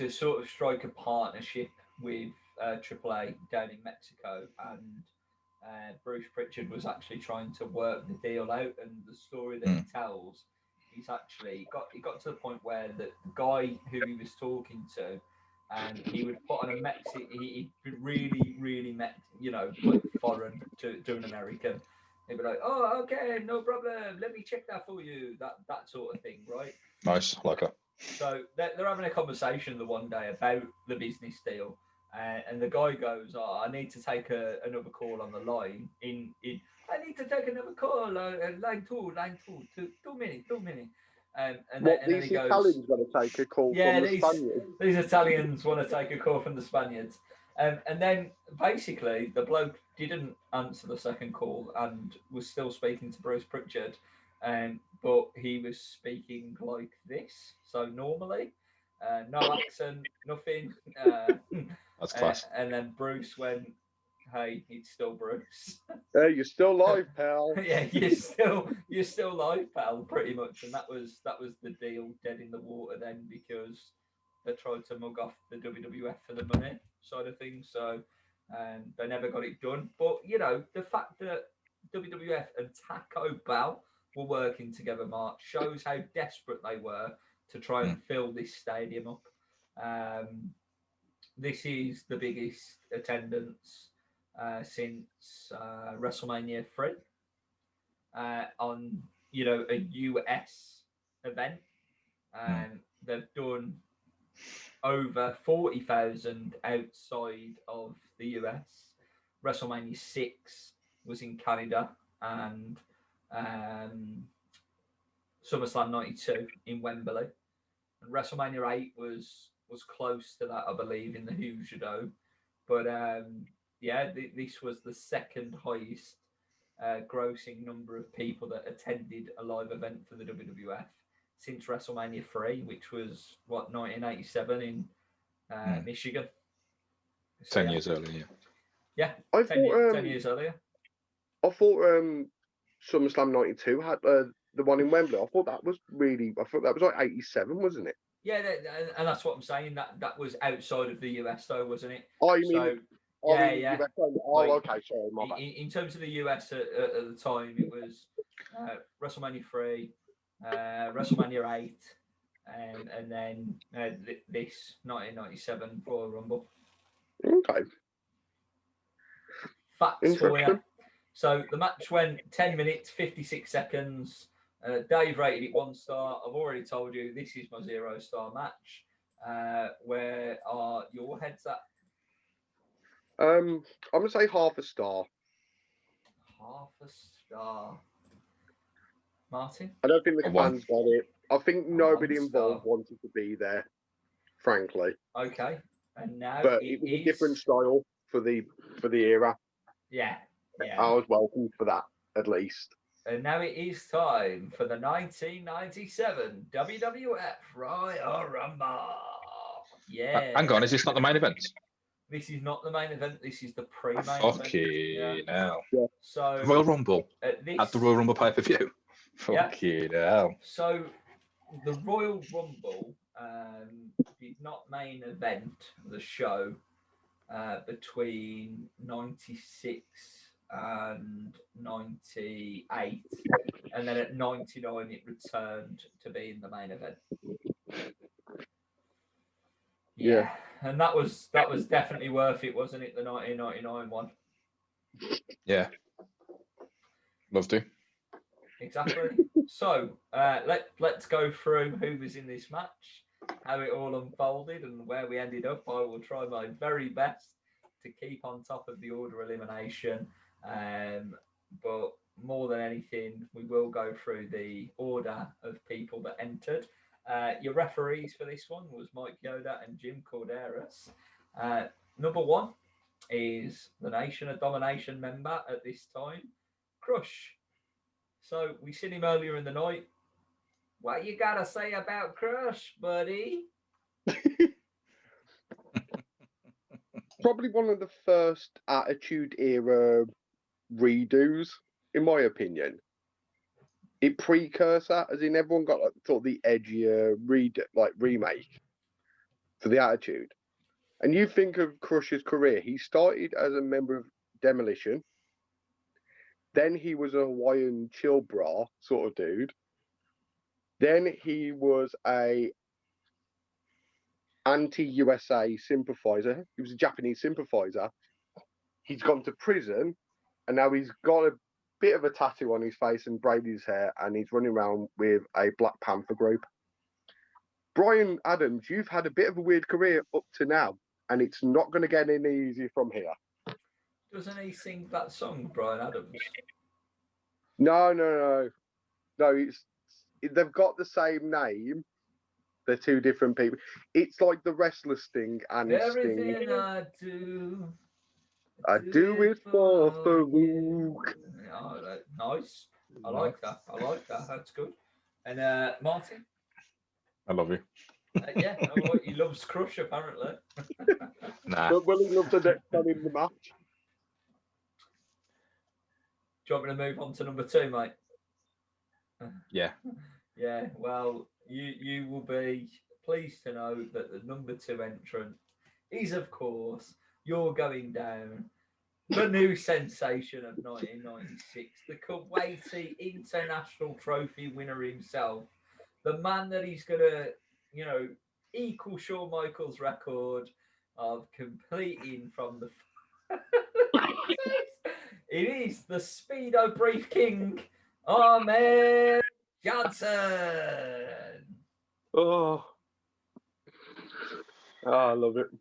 sort of strike a partnership with AAA down in Mexico, and Bruce Pritchard was actually trying to work the deal out. And the story that he tells, he's actually got to the point where the guy who he was talking to, and he would put on a Mexican, he'd really like foreign to an American. They'd be like, "Oh, okay, no problem. Let me check that for you." That sort of thing, right? Nice, like that. So they're having a conversation the one day about the business deal, and the guy goes, "Oh, I need to take another call on the line. I need to take another call. Line two minutes. And then he goes, Italians want to take a call from the Spaniards. These Italians want to take a call from the Spaniards. And then basically the bloke didn't answer the second call and was still speaking to Bruce Pritchard, but he was speaking like this. So normally, no accent, nothing. That's class. And then Bruce went, "Hey, it's still Bruce." Hey, you're still live, pal. Yeah, you're still live, pal. Pretty much, and that was the deal, dead in the water then, because they tried to mug off the WWF for the money side of things. So they never got it done. But you know, the fact that WWF and Taco Bell were working together, Mark, shows how desperate they were to try and fill this stadium up. This is the biggest attendance since WrestleMania 3 on, you know, a US event. They've done over 40,000 outside of the US. WrestleMania 6 was in Canada, and SummerSlam 92 in Wembley. And WrestleMania 8 was close to that, I believe, in the Hoosier Dome. But this was the second highest grossing number of people that attended a live event for the WWF since WrestleMania 3, which was 1987 in Michigan. So, 10 years earlier. Yeah, I 10 thought, years earlier. I thought SummerSlam 92 had the one in Wembley. I thought that was like 87, wasn't it? Yeah, and that's what I'm saying. That was outside of the US, though, wasn't it? Oh, you mean? So, yeah. Oh, okay, sorry, my bad. In terms of the US at the time, it was WrestleMania 3, WrestleMania 8, and then this 1997 Royal Rumble. Okay. Facts for you. So the match went 10 minutes, 56 seconds. Dave rated it 1 star. I've already told you this is my 0-star match. Where are your heads at? I'm gonna say half a star. Half a star. Martin? I don't think the fans got it. I think nobody involved wanted to be there, frankly. Okay. And now but it was a different style for the era. Yeah. I was welcome for that, at least. and now it is time for the 1997 WWF Royal Rumble. Yeah. Hang on, is this not the main event? This is not the main event. This is the pre-main event. Fucking hell. So Royal Rumble at the Royal Rumble pay-per-view. Fucking hell. So the Royal Rumble did not main event the show between 96 and 98, and then at 99 it returned to be in the main event. Yeah. And that was definitely worth it, wasn't it? The 1999 one. Yeah. Loved it. Exactly. So let's go through who was in this match, how it all unfolded, and where we ended up. I will try my very best to keep on top of the order elimination, but more than anything, we will go through the order of people that entered. Your referees for this one was Mike Yoda and Jim Corderas. Number one is the Nation of Domination member at this time, Crush. So we seen him earlier in the night. What you gotta say about Crush, buddy? Probably one of the first Attitude Era redos, in my opinion. It precursor, as in everyone got thought the edgier remake for the Attitude. And you think of Crush's career, he started as a member of Demolition. Then he was a Hawaiian chill bra sort of dude. Then he was a anti-USA sympathizer. He was a Japanese sympathizer. He's gone to prison, and now he's got a bit of a tattoo on his face and braided his hair, and he's running around with a Black Panther group. Brian Adams, you've had a bit of a weird career up to now, and it's not going to get any easier from here. Doesn't he sing that song, Brian Adams? No. They've got the same name. They're two different people. It's like the wrestler Sting and Everything Sting. I do it for Farouk. Oh, nice. I like that. That's good. And Martin? I love you. Yeah, he loves Crush apparently. Nah. But will he love the next time in the match? Do you want me to move on to number two, mate? Yeah. Yeah, well, you will be pleased to know that the number two entrant is, of course, You're Going Down, the new sensation of 1996, the Kuwaiti International Trophy winner himself, the man that he's going to, equal Shawn Michaels' record of completing from the... It is the Speedo Brief King, Ahmed Johnson. Oh, I love it.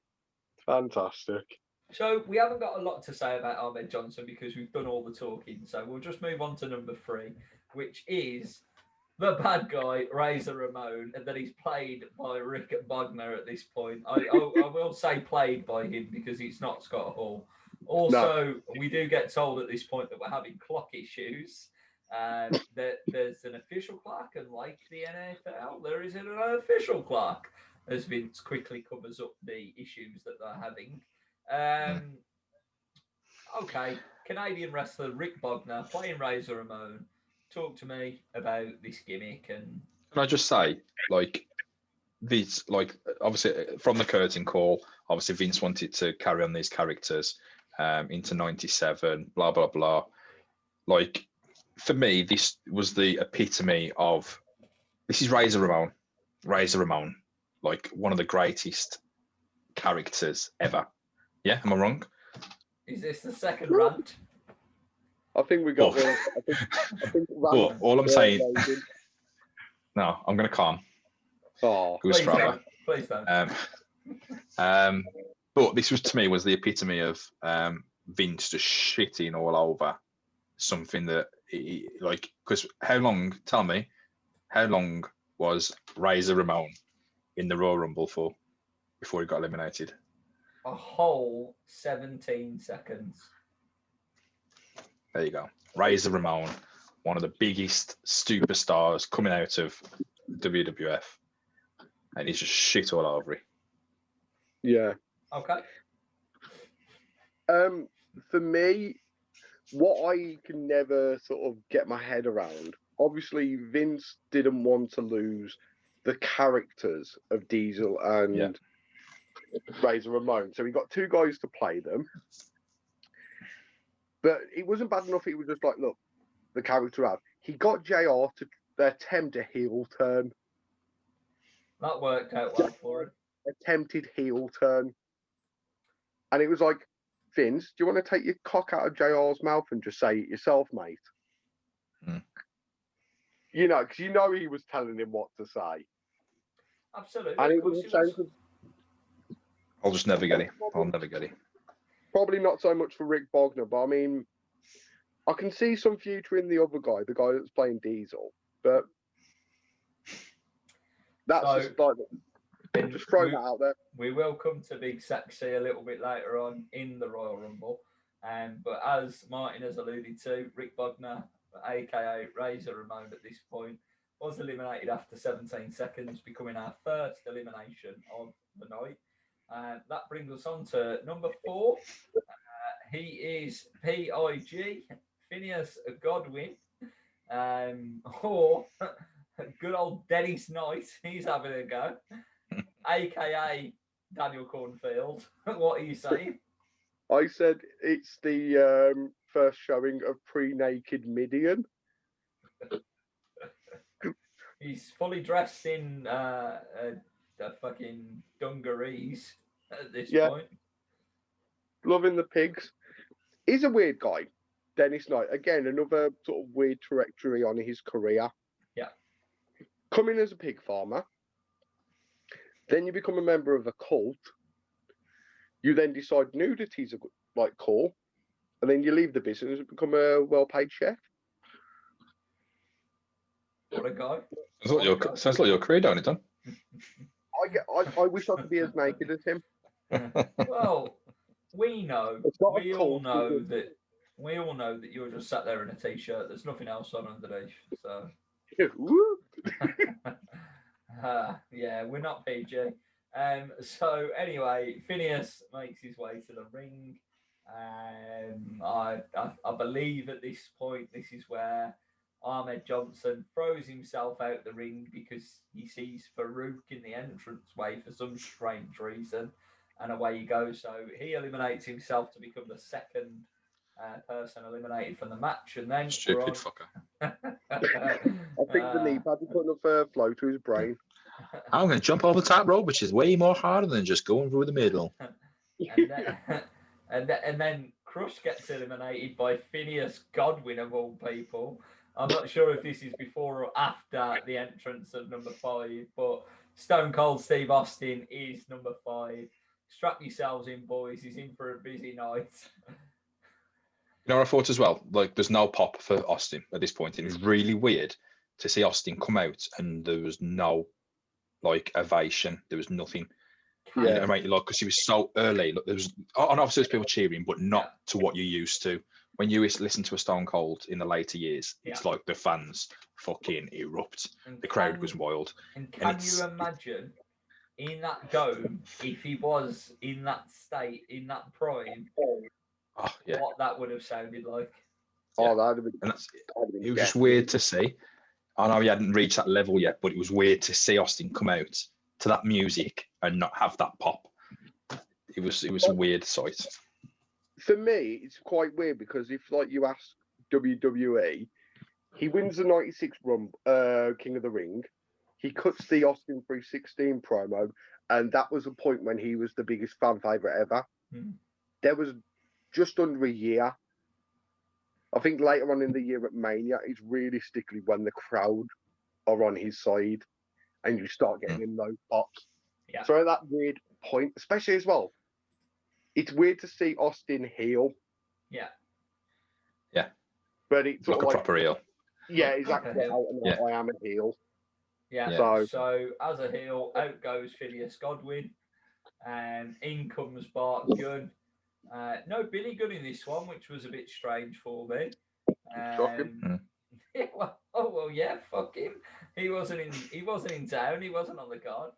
Fantastic. So we haven't got a lot to say about Ahmed Johnson because we've done all the talking. So we'll just move on to number three, which is the bad guy, Razor Ramon, and that he's played by Rick Bogner at this point. I will say played by him because it's not Scott Hall. Also, we do get told at this point that we're having clock issues. That there's an official clock, and like the NFL, there isn't an unofficial clock, as Vince quickly covers up the issues that they're having. Okay, Canadian wrestler Rick Bogner playing Razor Ramon. Talk to me about this gimmick. And can I just say, Vince, obviously from the curtain call, obviously Vince wanted to carry on these characters into 97, blah blah blah. For me, this was the epitome of this is Razor Ramon. Razor Ramon, one of the greatest characters ever. Yeah, am I wrong? Is this the second rant? I think we got one. I think all I'm saying. No, I'm going to calm. Oh, please don't. But this was, to me, was the epitome of Vince just shitting all over something that because tell me how long was Razor Ramon in the Royal Rumble for before he got eliminated? A whole 17 seconds. There you go. Razor Ramon one of the biggest superstars coming out of WWF, and he's just shit all over it. Yeah. Okay. For me, what I can never sort of get my head around, obviously Vince didn't want to lose the characters of Diesel and Razor Ramon, so he got two guys to play them. But it wasn't bad enough. He was just like, look, the character out. He got JR to attempt a heel turn. That worked out well for him. Attempted heel turn. And it was like, Vince, do you want to take your cock out of JR's mouth and just say it yourself, mate? You know, because you know he was telling him what to say. Absolutely. And it was the same. I'll just never get it. I'll never get it. Probably not so much for Rick Bogner, but I mean, I can see some future in the other guy, the guy that's playing Diesel, but that's So, just like, just throw that out there. We will come to Big Sexy a little bit later on in the Royal Rumble, but as Martin has alluded to, Rick Bogner, aka Razor Ramon at this point, was eliminated after 17 seconds, becoming our first elimination of the night. That brings us on to number 4. He is PIG, Phineas Godwin, or good old Dennis Knight. He's having a go, aka Daniel Cornfield. What are you saying? I said it's the first showing of pre-naked Midian. He's fully dressed in the fucking dungarees at this point. Loving the pigs. He's a weird guy, Dennis Knight. Again, another sort of weird trajectory on his career. Yeah. Coming as a pig farmer. Then you become a member of a cult. You then decide nudity's like cool. And then you leave the business and become a well-paid chef. What a guy. Sounds like your career, don't it, Don? I wish I could be as naked as him. Well, we all know that you're just sat there in a t-shirt. There's nothing else on underneath. So yeah, we're not PG. So anyway, Phineas makes his way to the ring. I believe at this point this is where Ahmed Johnson throws himself out the ring because he sees Farouk in the entranceway for some strange reason, and away he goes. So he eliminates himself to become the second person eliminated from the match, and then stupid fucker. I think the knee pad put enough flow to his brain. I'm going to jump over the top rope, which is way more harder than just going through the middle. and then Crush gets eliminated by Phineas Godwin of all people. I'm not sure if this is before or after the entrance of number 5, but Stone Cold Steve Austin is number 5. Strap yourselves in, boys. He's in for a busy night. You know what I thought as well? Like, there's no pop for Austin at this point. It was really weird to see Austin come out and there was no, like, ovation. There was nothing. Yeah. You know, right? Like, because he was so early. Look, there was, and obviously there's people cheering, but not to what you're used to. When you listen to a Stone Cold in the later years, it's like the fans fucking erupt. The crowd was wild. And can you imagine in that dome if he was in that state, in that prime? What that would have sounded like. Oh, that would have been. It was just weird to see. I know he hadn't reached that level yet, but it was weird to see Austin come out to that music and not have that pop. It was a weird sight. For me, it's quite weird because if, like, you ask WWE, he wins the '96 King of the Ring. He cuts the Austin 316 promo, and that was a point when he was the biggest fan favorite ever. There was just under a year. I think later on in the year at Mania, it's realistically when the crowd are on his side and you start getting in those pops. Yeah. So at that weird point, especially as well, it's weird to see Austin heel. Yeah. Yeah. But it's like a proper heel. Yeah, exactly. I am a heel. Yeah. So as a heel, out goes Phineas Godwin, and in comes Bart Gunn. No Billy Gunn in this one, which was a bit strange for me. well, yeah, fuck him. He wasn't in. He wasn't in town. He wasn't on the card.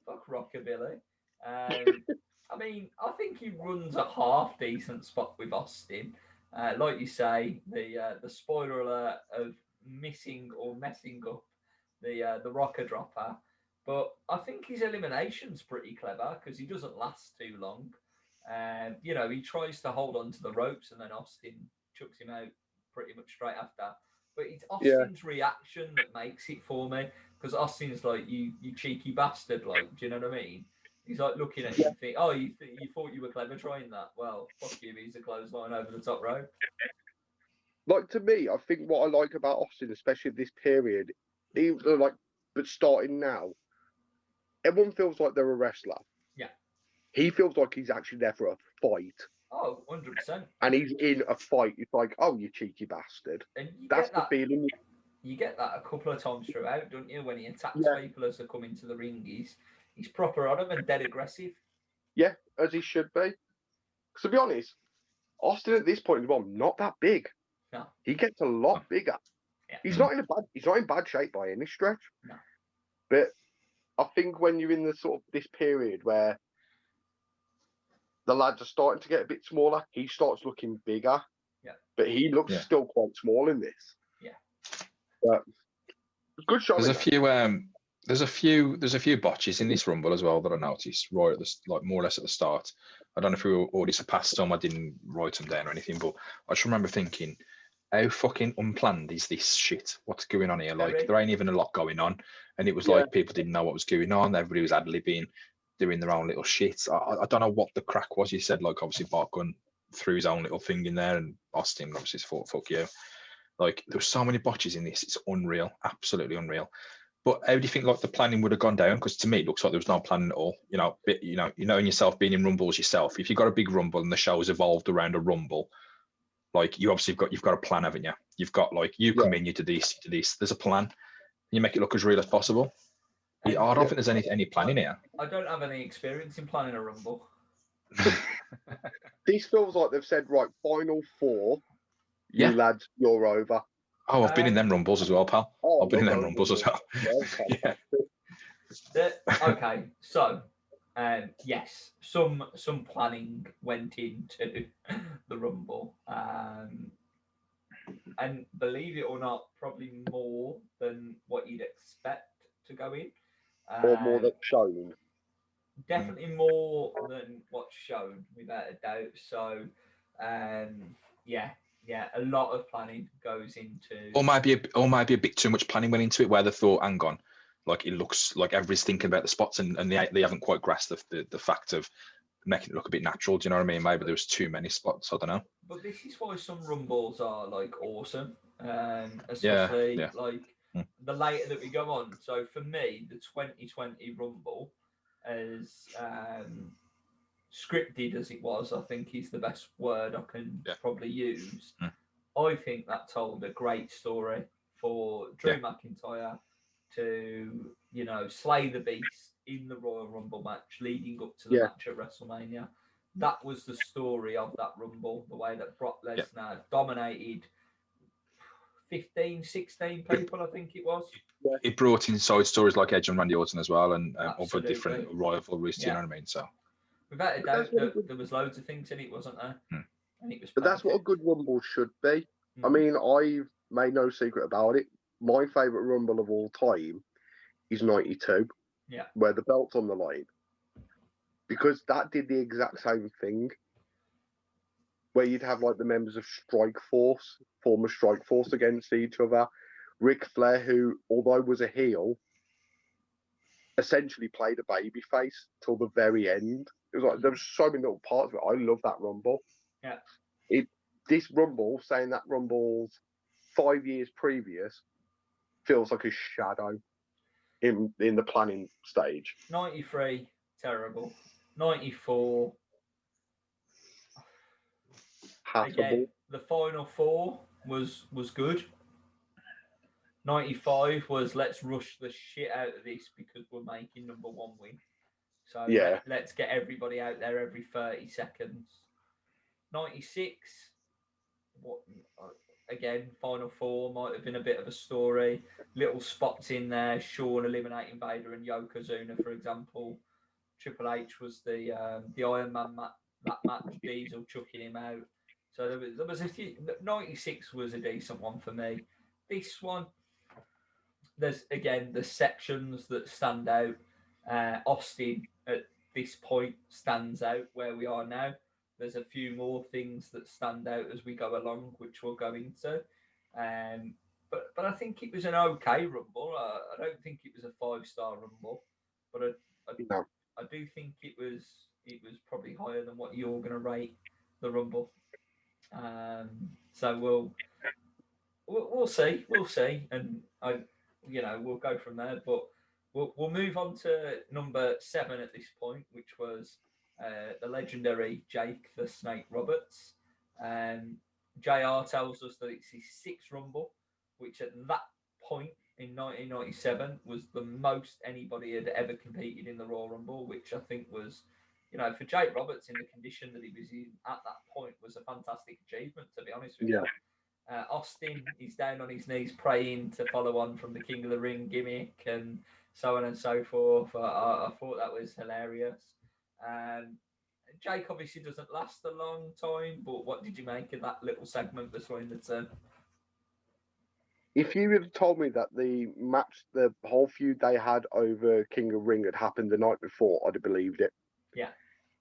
Fuck Rockabilly. I mean, I think he runs a half decent spot with Austin. Like you say, the spoiler alert of missing or messing up the rocker dropper. But I think his elimination's pretty clever because he doesn't last too long. You know, he tries to hold on to the ropes and then Austin chucks him out pretty much straight after. But it's Yeah. Austin's reaction that makes it for me because Austin's like, you cheeky bastard, like, do you know what I mean? He's like looking at you and think, oh, you thought you were clever trying that? Well, fuck you, he's a clothesline over the top rope. Like, to me, I think what I like about Austin, especially this period, even like, but starting now, everyone feels like they're a wrestler. Yeah. He feels like he's actually there for a fight. Oh, 100%. And he's in a fight. It's like, oh, you cheeky bastard. And you That's get the that, feeling. you get that a couple of times throughout, don't you? When he attacks Yeah. people as they come into the ring, he's proper on them and dead aggressive. Yeah, as he should be. 'Cause to be honest, Austin at this point as well, not that big. No. He gets a lot bigger. Yeah. He's not in bad shape by any stretch. No. But I think when you're in the sort of this period where the lads are starting to get a bit smaller, he starts looking bigger. Yeah. But he looks still quite small in this. Yeah. But good shot. There's a few botches in this rumble as well that I noticed right at the like more or less at the start. I don't know if we already surpassed some. I didn't write them down or anything, but I just remember thinking, how fucking unplanned is this shit? What's going on here? Like, there ain't even a lot going on, and it was like people didn't know what was going on. Everybody was ad-libbing, doing their own little shit. I don't know what the crack was. You said, like, obviously Bart Gunn threw his own little thing in there, and Austin obviously thought, fuck you. Like, there were so many botches in this. It's unreal, absolutely unreal. But how do you think like the planning would have gone down? Because to me, it looks like there was no planning at all. You know, in yourself being in rumbles yourself. If you've got a big rumble and the show has evolved around a rumble, like you obviously you've got a plan, haven't you? You've got like you come in, you do this, you do this. There's a plan. You make it look as real as possible. I don't think there's any planning here. I don't have any experience in planning a rumble. This feels like they've said, right, final four, you lads, you're over. Oh, I've been in them rumbles as well, pal. I've been in them rumbles as well. Yeah. Okay, so yes, some planning went into the rumble, and believe it or not, probably more than what you'd expect to go in, or more than shown. Definitely more than what's shown, without a doubt. So, yeah, a lot of planning goes into. Or maybe a bit too much planning went into it, where they thought, hang on, like it looks like everybody's thinking about the spots, and they haven't quite grasped the fact of making it look a bit natural. Do you know what I mean? Maybe there was too many spots. I don't know. But this is why some rumbles are like awesome, especially like the later that we go on. So for me, the 2020 rumble, as scripted as it was, I think is the best word I can probably use. I think that told a great story for Drew McIntyre to, slay the beast in the Royal Rumble match leading up to the match at WrestleMania. That was the story of that Rumble, the way that Brock Lesnar dominated 15, 16 people, I think it was. It brought in side stories like Edge and Randy Orton as well, and other different rivalries, you know what I mean? So, without a doubt, there was loads of things in it, wasn't there? And it was. But that's what a good Rumble should be. I mean, I've made no secret about it. My favourite Rumble of all time is 92. Yeah. Where the belt's on the line. Because that did the exact same thing. Where you'd have like the members of former Strike Force against each other. Ric Flair, who, although was a heel, essentially played a babyface till the very end. It was like there was so many little parts of it. I love that Rumble. Yeah. This Rumble, saying that Rumble's 5 years previous, feels like a shadow in the planning stage. 93, terrible. 94. Again, the final four was good. 95 was let's rush the shit out of this because we're making number one win. So let's get everybody out there every 30 seconds. 96, again, Final Four might have been a bit of a story. Little spots in there, Shawn eliminating Vader and Yokozuna, for example. Triple H was the Iron Man that match, Diesel chucking him out. So there was a few. 96 was a decent one for me. This one, there's again the sections that stand out. Austin at this point stands out where we are now. There's a few more things that stand out as we go along, which we'll go into. But I think it was an okay rumble. I don't think it was a 5-star rumble, but No. I do think it was probably higher than what you're going to rate the rumble. So we'll see, and we'll go from there. But we'll move on to number 7 at this point, which was the legendary Jake the Snake Roberts. JR tells us that it's his 6th rumble, which at that point in 1997 was the most anybody had ever competed in the Royal Rumble, which I think was, for Jake Roberts in the condition that he was in at that point was a fantastic achievement, to be honest with you. Austin is down on his knees praying to follow on from the King of the Ring gimmick and so on and so forth. I thought that was hilarious. Jake obviously doesn't last a long time, but what did you make of that little segment between the two? If you had told me that the match, the whole feud they had over King of Ring had happened the night before, I'd have believed it. Yeah.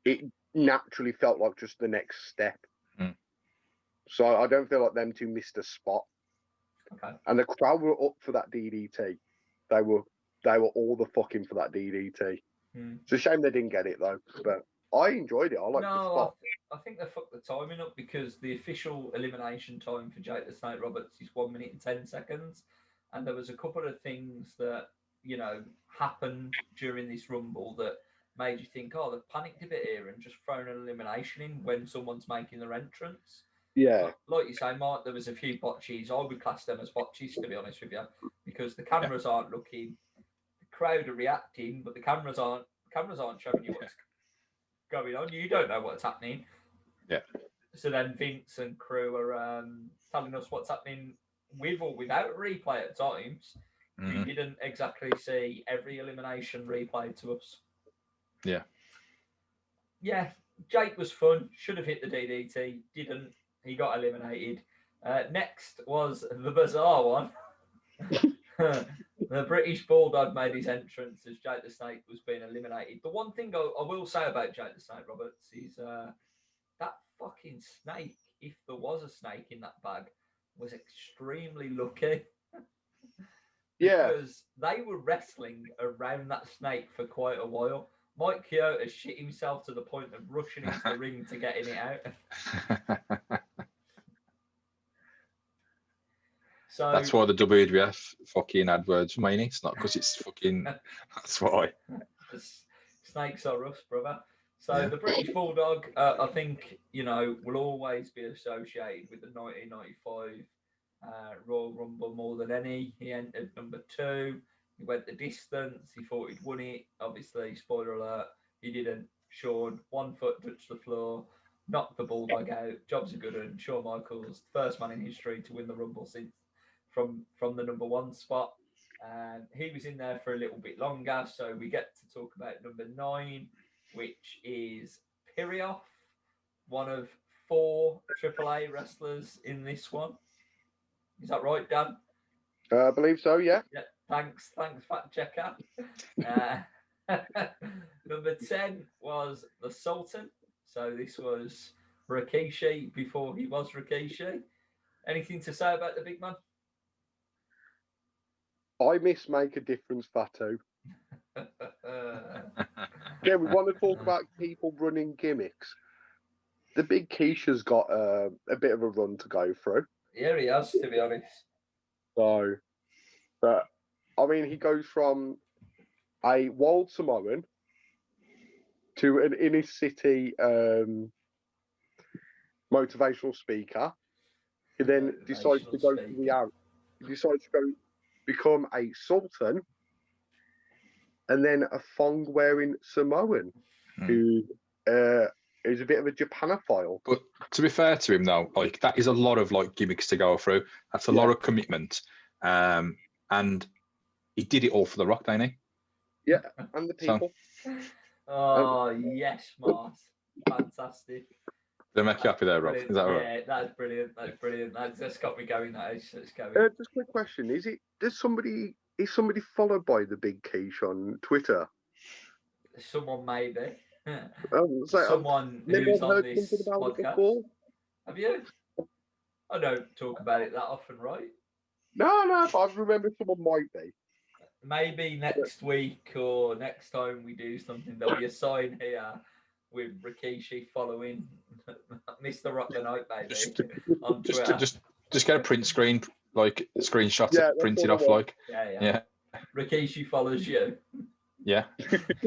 It naturally felt like just the next step. So I don't feel like them two missed a spot. Okay. And the crowd were up for that DDT. They were all the fucking for that DDT. It's a shame they didn't get it though, but I enjoyed it. I liked the spot. I think they fucked the timing up because the official elimination time for Jake the Snake Roberts is 1 minute and 10 seconds. And there was a couple of things that, happened during this rumble that made you think, oh, they've panicked a bit here and just thrown an elimination in when someone's making their entrance. Yeah. Like you say, Mark, there was a few botches. I would class them as botches, to be honest with you, because the cameras aren't looking, the crowd are reacting, but the cameras aren't showing you what's going on. You don't know what's happening. Yeah. So then Vince and crew are telling us what's happening with or without a replay at times. We didn't exactly see every elimination replayed to us. Yeah. Yeah, Jake was fun. Should have hit the DDT. Didn't. He got eliminated. Next was the bizarre one. The British Bulldog made his entrance as Jake the Snake was being eliminated. The one thing I will say about Jake the Snake Roberts is that fucking snake, if there was a snake in that bag, was extremely lucky. Yeah. Because they were wrestling around that snake for quite a while. Mike Chioda shit himself to the point of rushing into the ring to getting it out. So that's why the WWF fucking AdWords main. It's not because it's fucking. That's why. Snakes are us, brother. So the British Bulldog, I think, will always be associated with the 1995 Royal Rumble more than any. He entered number 2. He went the distance. He thought he'd won it. Obviously, spoiler alert, he didn't. Shawn, 1 foot touched the floor, knocked the Bulldog out. Jobs are good, and Shawn Michaels, first man in history to win the Rumble since from the number 1 spot. He was in there for a little bit longer, so we get to talk about number 9, which is Pirioff, one of 4 AAA wrestlers in this one. Is that right, Dan? I believe so, yeah. Yeah, thanks, fact checker. Number 10 was the Sultan. So this was Rikishi before he was Rikishi. Anything to say about the big man? I miss Make a Difference Fatu. Yeah, we want to talk about people running gimmicks. The big Keisha's got a bit of a run to go through. Yeah, he has, to be honest. So, but I mean, he goes from a wild Samoan to an inner city motivational speaker. He then decides to go to the Arab. He decides to go become a sultan, and then a thong wearing Samoan who He was a bit of a Japanophile. But to be fair to him, though, like that is a lot of like gimmicks to go through. That's a lot of commitment. And he did it all for The Rock, didn't he? Yeah, and the people. Oh, yes, Mars. Fantastic. Did I make you happy there, Rob? Brilliant. Is that all right? Yeah, that's brilliant. That's brilliant. That's got me going. That is. Let's go. Just a quick question: is somebody followed by the Big Quiche on Twitter? Someone maybe. So Someone I've who's never on heard this something about it podcast. before. Have you? I don't talk about it that often, right? No, but I remember someone might be. Maybe next week or next time we do something, there'll be a sign here with Rikishi following Mr. Rock the Night Baby on Twitter. Just get a print screen, like screenshot it, print it off, like. Yeah. Rikishi follows you. Yeah.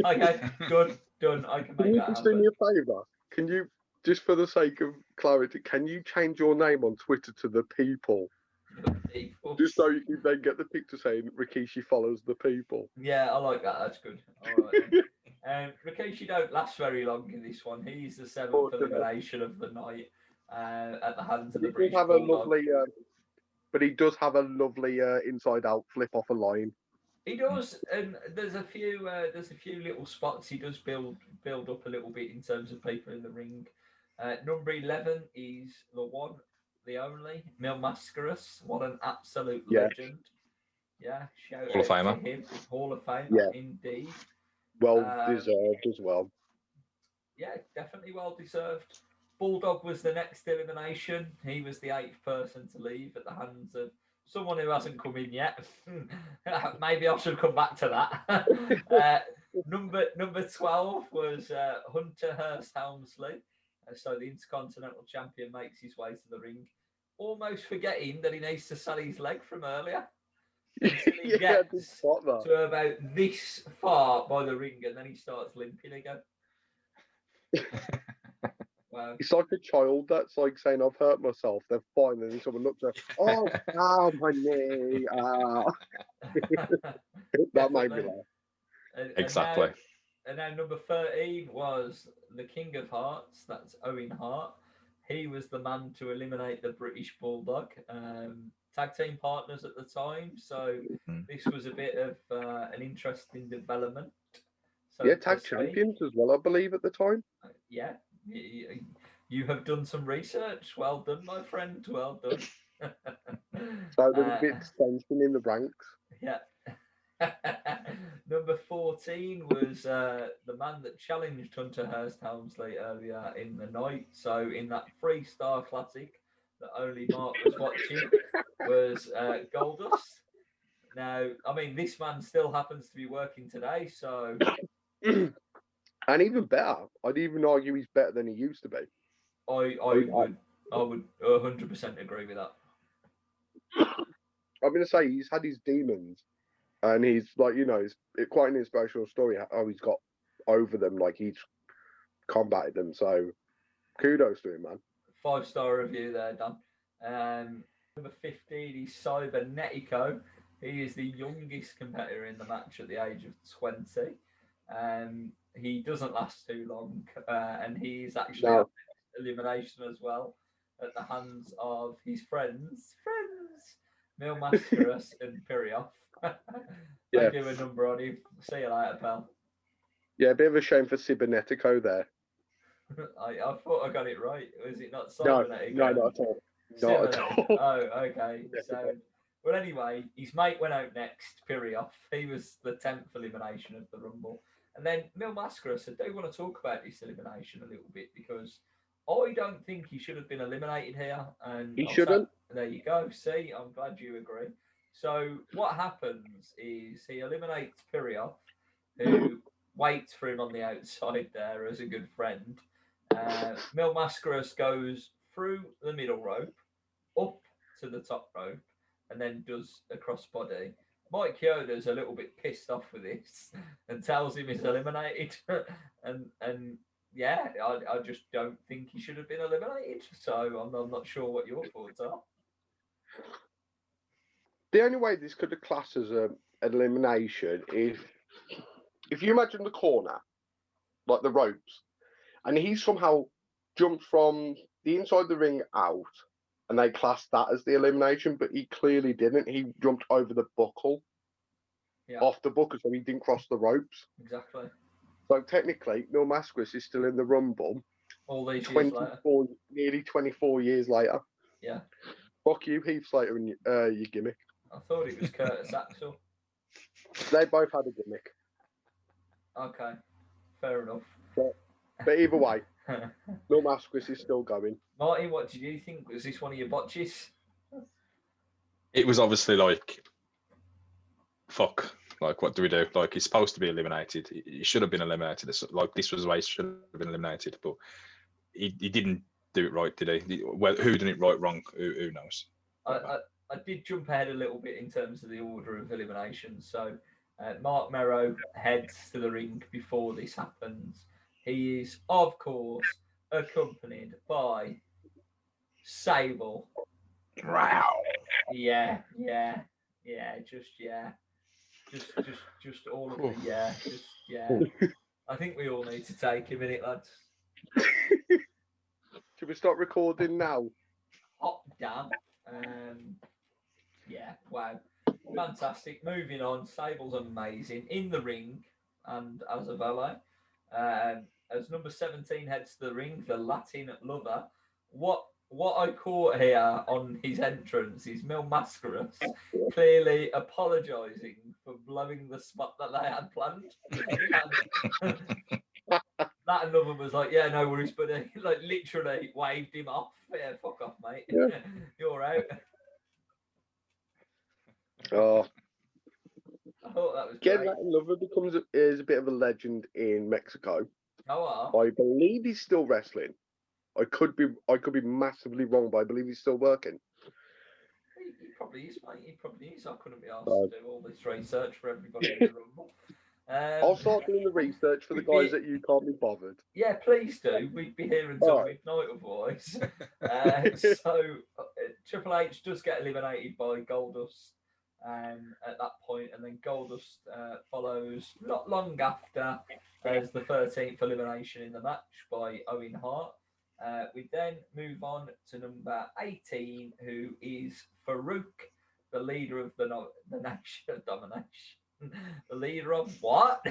Okay, good, done. I can make that happen. Just do me a favour. Can you, just for the sake of clarity, can you change your name on Twitter to The People? The People. Just so you can then get the picture saying Rikishi follows The People. Yeah, I like that. That's good. All right. Rikishi don't last very long in this one. He's the seventh elimination of the night at the hands of the British Bulldog. But he does have a lovely inside-out flip off a line. He does, and there's a few little spots he does build up a little bit in terms of people in the ring. Number 11 is the one, the only Mil Mascaras. What an absolute legend! Yeah, shout Hall of out Famer. to him. Hall of Famer, indeed. Well deserved as well. Yeah, definitely well deserved. Bulldog was the next elimination. He was the 8th person to leave at the hands of someone who hasn't come in yet. Maybe I should come back to that. Number 12 was Hunter Hearst Helmsley. So the Intercontinental Champion makes his way to the ring, almost forgetting that he needs to sell his leg from earlier. Until he gets to about this far by the ring, and then he starts limping again. Wow. It's like a child that's like saying, I've hurt myself. They're fine. And then someone looks at, oh, my knee. That made me laugh. Exactly. And now number 13 was the King of Hearts. That's Owen Hart. He was the man to eliminate the British Bulldog. Tag team partners at the time. So this was a bit of an interesting development. So tag champions as well, I believe, at the time. Yeah. You have done some research. Well done, my friend. Well done. So there's a bit of tension in the ranks. Yeah. Number 14 was the man that challenged Hunter Hearst Helmsley earlier in the night. So in that 3-star classic that only Mark was watching was Goldust. Now, I mean, this man still happens to be working today, so... And even better, I'd even argue he's better than he used to be. I would 100% agree with that. I'm going to say he's had his demons, and he's like, it's quite an inspirational story how he's got over them, like he's combated them. So kudos to him, man. 5-star review there, Dan. Number 15 is Cybernetico. He is the youngest competitor in the match at the age of 20. He doesn't last too long, and he's actually at elimination as well at the hands of his friends, Mil Mascaras and Pirioff. They do a number on him. See you later, pal. Yeah, a bit of a shame for Cybernetico there. I thought I got it right. Was it not Cybernetico? No, not at all. Not at all. Oh, okay. So, well, anyway, his mate went out next, Pirioff. He was the 10th elimination of the Rumble. And then Mil Mascaras, I do want to talk about this elimination a little bit because I don't think he should have been eliminated here. And he shouldn't. There you go. See, I'm glad you agree. So what happens is he eliminates Pirioff, who waits for him on the outside there as a good friend. Mil Mascaras goes through the middle rope, up to the top rope, and then does a crossbody. Mike Yoda's a little bit pissed off with this and tells him he's eliminated. and yeah, I just don't think he should have been eliminated. So I'm not sure what your thoughts are. The only way this could have classed as an elimination if you imagine the corner, like the ropes, and he somehow jumped from the inside the ring out, and they classed that as the elimination, but he clearly didn't. He jumped over the buckle, off the buckle, so he didn't cross the ropes. Exactly. So technically, Mil Mascaras is still in the Rumble. All these years later. Nearly 24 years later. Yeah. Fuck you, Heath Slater, and your gimmick. I thought it was Curtis Axel. They both had a gimmick. Okay, fair enough. But either way, Mil Mascaras is still going. Martin, what did you think? Was this one of your botches? It was obviously like, fuck. Like, what do we do? Like, he's supposed to be eliminated. He should have been eliminated. Like, this was the way he should have been eliminated. But he didn't do it right, did he? Well, who did it right, wrong? Who knows? I did jump ahead a little bit in terms of the order of elimination. So, Mark Merrow heads to the ring before this happens. He is, of course, accompanied by Sable. Wow. Yeah. Just all of it. Yeah. I think we all need to take a minute, lads. Should we start recording now? Hot damn. Yeah, wow. Fantastic. Moving on. Sable's amazing. In the ring and as a valet. As number 17 heads to the ring, the Latin lover. What I caught here on his entrance is Mil Mascaras clearly apologising for blowing the spot that they had planned. That another was like, yeah, no worries, but like literally waved him off. Yeah, fuck off, mate. Yeah. You're out. Oh. I thought that was Again, great. Latin Lover is a bit of a legend in Mexico. Oh, I believe he's still wrestling. I could be massively wrong, but I believe he's still working. He probably is, mate. He probably is. I couldn't be asked to do all this research for everybody in the Rumble. I'll start doing the research for the guys that you can't be bothered. Yeah, please do. We'd be here until midnight otherwise. So Triple H does get eliminated by Goldust at that point, and then Goldust follows not long after as the 13th elimination in the match by Owen Hart. We then move on to number 18, who is Farouk, the leader of the Nation of Domination. The leader of what?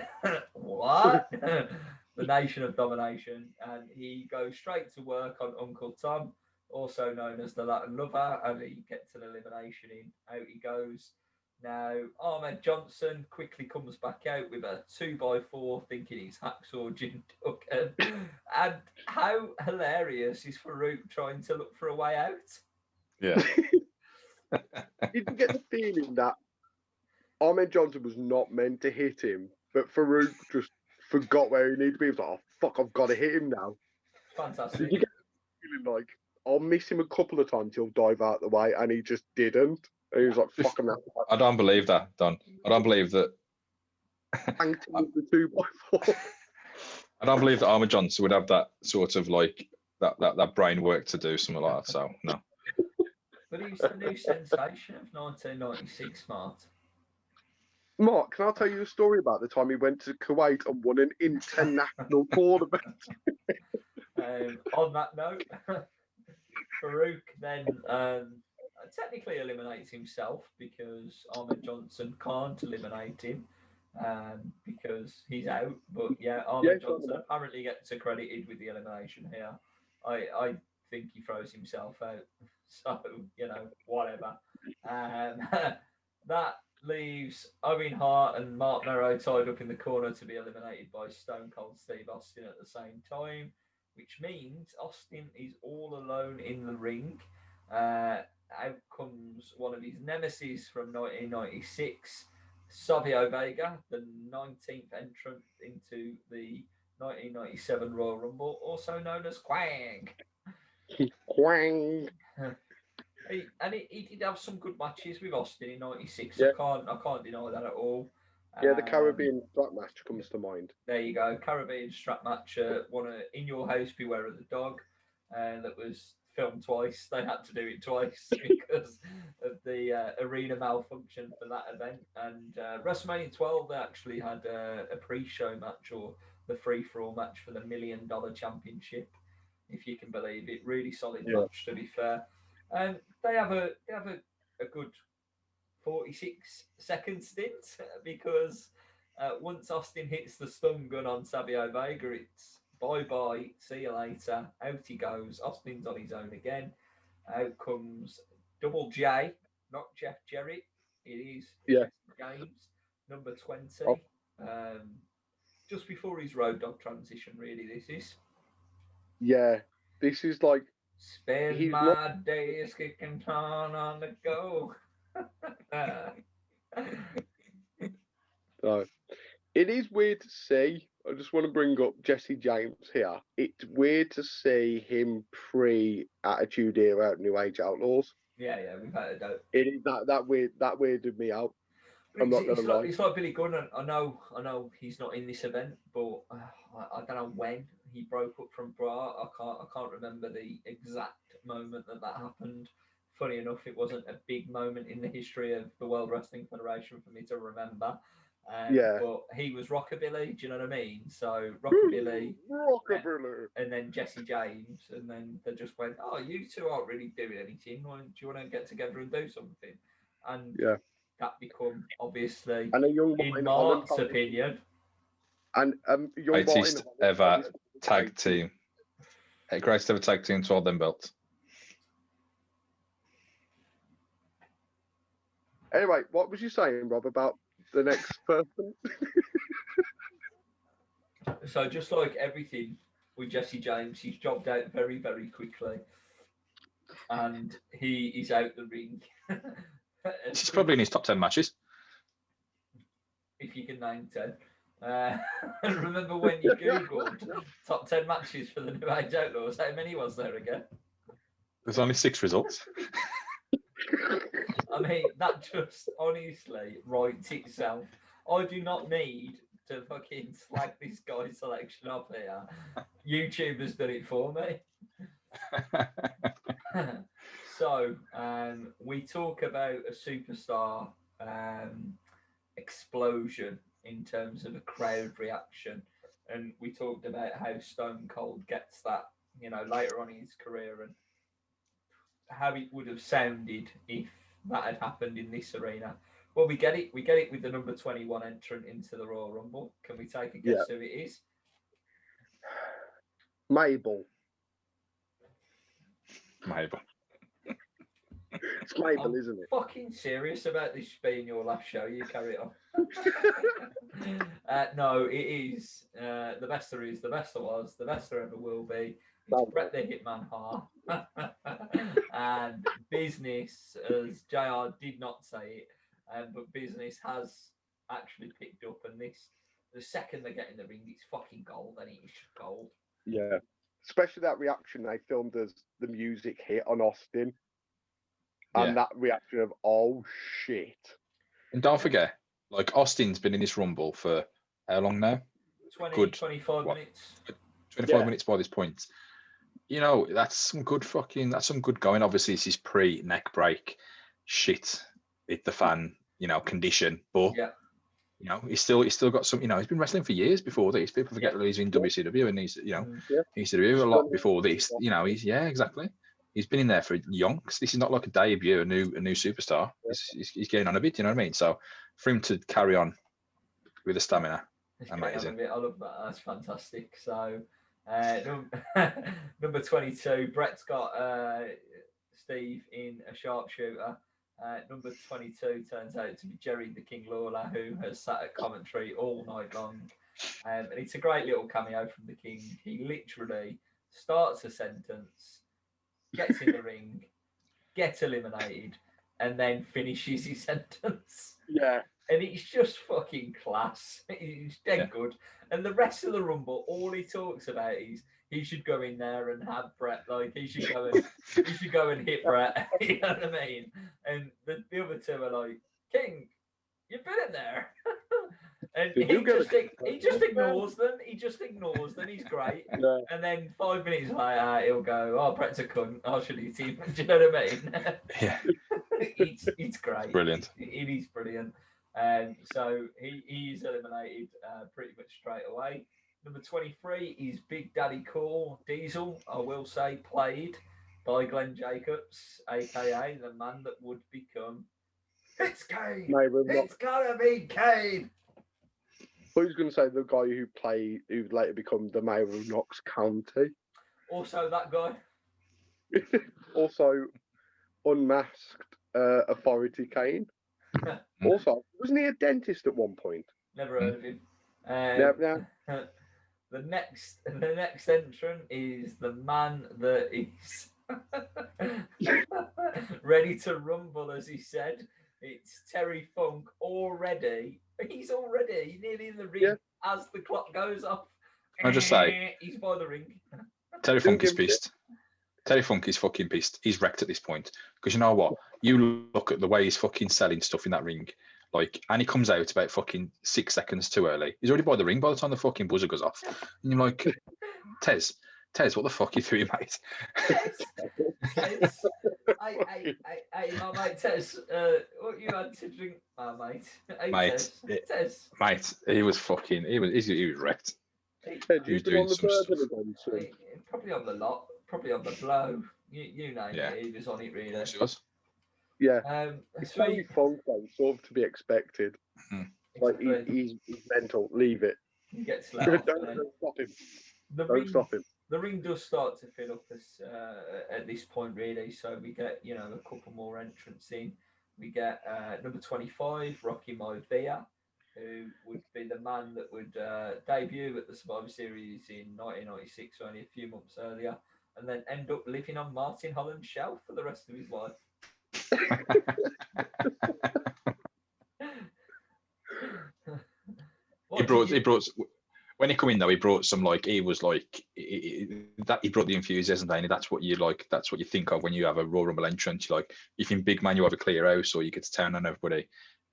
What? The Nation of Domination. And he goes straight to work on Uncle Tom, also known as the Latin Lover, and he gets an elimination in. Out he goes. Now, Ahmed Johnson quickly comes back out with a 2x4, thinking he's Hacksaw Jim Duggan. And how hilarious is Farouk trying to look for a way out? Yeah. Did you get the feeling that Ahmed Johnson was not meant to hit him, but Farouk just forgot where he needed to be? He was like, oh, fuck, I've got to hit him now. Fantastic. Did you get the feeling like, I'll miss him a couple of times, he'll dive out the way, and he just didn't? And he was like, fuck him now. I don't believe that, Don. I don't believe that. Tanked him with the 2x4. I don't believe that Ahmed Johnson would have that sort of like that brain work to do something like that. So no. But he was the new sensation of 1996, Mart. Mark, can I tell you a story about the time he went to Kuwait and won an international tournament? On that note, Farouk then technically eliminates himself because Ahmed Johnson can't eliminate him because he's out. But yeah, Ahmed Johnson apparently gets accredited with the elimination here. I think he throws himself out. So, whatever. That leaves Owen Hart and Mark Merrow tied up in the corner to be eliminated by Stone Cold Steve Austin at the same time, which means Austin is all alone in the ring. Out comes one of his nemesis from 1996, Savio Vega, the 19th entrant into the 1997 Royal Rumble, also known as Quang. Quang. He did have some good matches with Austin in '96. Yeah. I can't deny that at all. Yeah, the Caribbean strap match comes to mind. There you go, Caribbean strap match. One In Your House, Beware of the Dog, that was filmed twice. They had to do it twice because of the arena malfunction for that event. And WrestleMania 12, they actually had a pre-show match, or the free-for-all match for the $1 million championship, if you can believe it. Really solid Yeah. match, to be fair. And they have a good 46-second stint because once Austin hits the stun gun on Savio Vega, it's bye-bye, see you later. Out he goes. Austin's on his own again. Out comes Double J, not Jeff Jarrett. It is Yeah. James, number 20. Oh. Just before his Road Dogg transition, really, this is. Yeah, this is like Spend he's my not- days kicking on the go. no. It is weird to see. I just want to bring up Jesse James here. It's weird to see him pre-Attitude Era New Age Outlaws. Yeah, we've had a doubt. It is that weirded me out. I'm not gonna lie. It's like Billy Gunn. I know he's not in this event, but I don't know when he broke up from Bra. I can't remember the exact moment that happened. Funny enough, it wasn't a big moment in the history of the World Wrestling Federation for me to remember. Yeah. But he was Rockabilly. Do you know what I mean? So Rockabilly, and then Jesse James, and then they just went, "Oh, you two aren't really doing anything. Do you want to get together and do something?" And Yeah. that become obviously, And a young in Mark's opinion, and young Greatest ever tag team. Greatest ever tag team to hold them belts. Anyway, what was you saying, Rob, about the next person? So just like everything with Jesse James, he's jobbed out very, very quickly, and he is out the ring. He's probably in his top 10 matches. If you can name 10. Remember when you googled top 10 matches for the New Age Outlaws? How many was there again? There's only 6 results. I mean, that just honestly writes itself. I do not need to fucking slag this guy's selection off here. YouTube has done it for me. So, we talk about a superstar explosion in terms of a crowd reaction. And we talked about how Stone Cold gets that, later on in his career, and how it would have sounded if that had happened in this arena. Well, we get it with the number 21 entrant into the Royal Rumble. Can we take a guess who it is? Mabel. It's Mabel, isn't it? Fucking serious about this being your last show. You carry it on. No, it is the best there is, the best there was, the best there ever will be. It's Bret the Hitman Hart. And business, as JR did not say it, but business has actually picked up. And the second they get in the ring, it's fucking gold, and it's gold. Yeah. Especially that reaction they filmed as the music hit on Austin. And that reaction of, oh, shit. And don't forget, like, Austin's been in this Rumble for how long now? 25 minutes. 25 minutes by this point. That's some good going. Obviously, this is pre-neck break shit hit the fan, condition. But, he's still got some, he's been wrestling for years before this. People forget that he's in WCW and he's, he's doing a lot before this. Exactly. He's been in there for yonks. This is not like a debut, a new superstar. He's getting on a bit, you know what I mean? So for him to carry on with the stamina, amazing. I love that. That's fantastic. So number 22, Bret's got Steve in a sharpshooter. Number 22 turns out to be Jerry the King Lawler, who has sat at commentary all night long. And it's a great little cameo from the King. He literally starts a sentence, gets in the ring, gets eliminated, and then finishes his sentence. Yeah. And it's just fucking class. It's dead good. And the rest of the Rumble, all he talks about is he should go in there and have Bret, like he should go and hit Bret. You know what I mean? And the other two are like, King, you've been in there. And he just ignores them. He just ignores them. He's great. Yeah. And then 5 minutes later, he'll go, "Oh, Bret's a cunt. I should eat him." Do you know what I mean? Yeah. It's great. Brilliant. It is brilliant. So he's eliminated pretty much straight away. Number 23 is Big Daddy Cool Diesel. I will say played by Glenn Jacobs, aka the man that would become. It's Kane. It's gotta be Kane. I was going to say the guy who later become the mayor of Knox County. Also, that guy. Also, unmasked authority Kane. Also, wasn't he a dentist at one point? Never heard of him. No. The next entrant is the man that is ready to rumble, as he said. It's Terry Funk already. He's nearly in the ring as the clock goes off. I'll just say, he's by the ring. Terry Funk is pissed. Terry Funk is fucking pissed. He's wrecked at this point. Because you know what? You look at the way he's fucking selling stuff in that ring. Like, and he comes out about fucking 6 seconds too early. He's already by the ring by the time the fucking buzzer goes off. And you're like, Tez, what the fuck are you doing, mate? Tez. Hey, my mate Tez, what you had to drink, my mate? Hey, Tez. Mate, he was wrecked. He was doing some stuff. Probably on the lot, probably on the blow. You know, he was on it really. Yes, he was. Yeah, it's very Funk, though, sort of to be expected. Like he's mental. Leave it. He gets left. Don't stop him. Don't stop him. The ring does start to fill up at this point, really. So we get a couple more entrants in. We get number 25, Rocky Maivia, who would be the man that would debut at the Survivor Series in 1996, only a few months earlier, and then end up living on Martin Holland's shelf for the rest of his life. He brought when he come in though, he brought some he brought the enthusiasm, and that's what you like, that's what you think of when you have a Royal Rumble entrant. You like, you think big man, you have a clear house, or you get to town on everybody.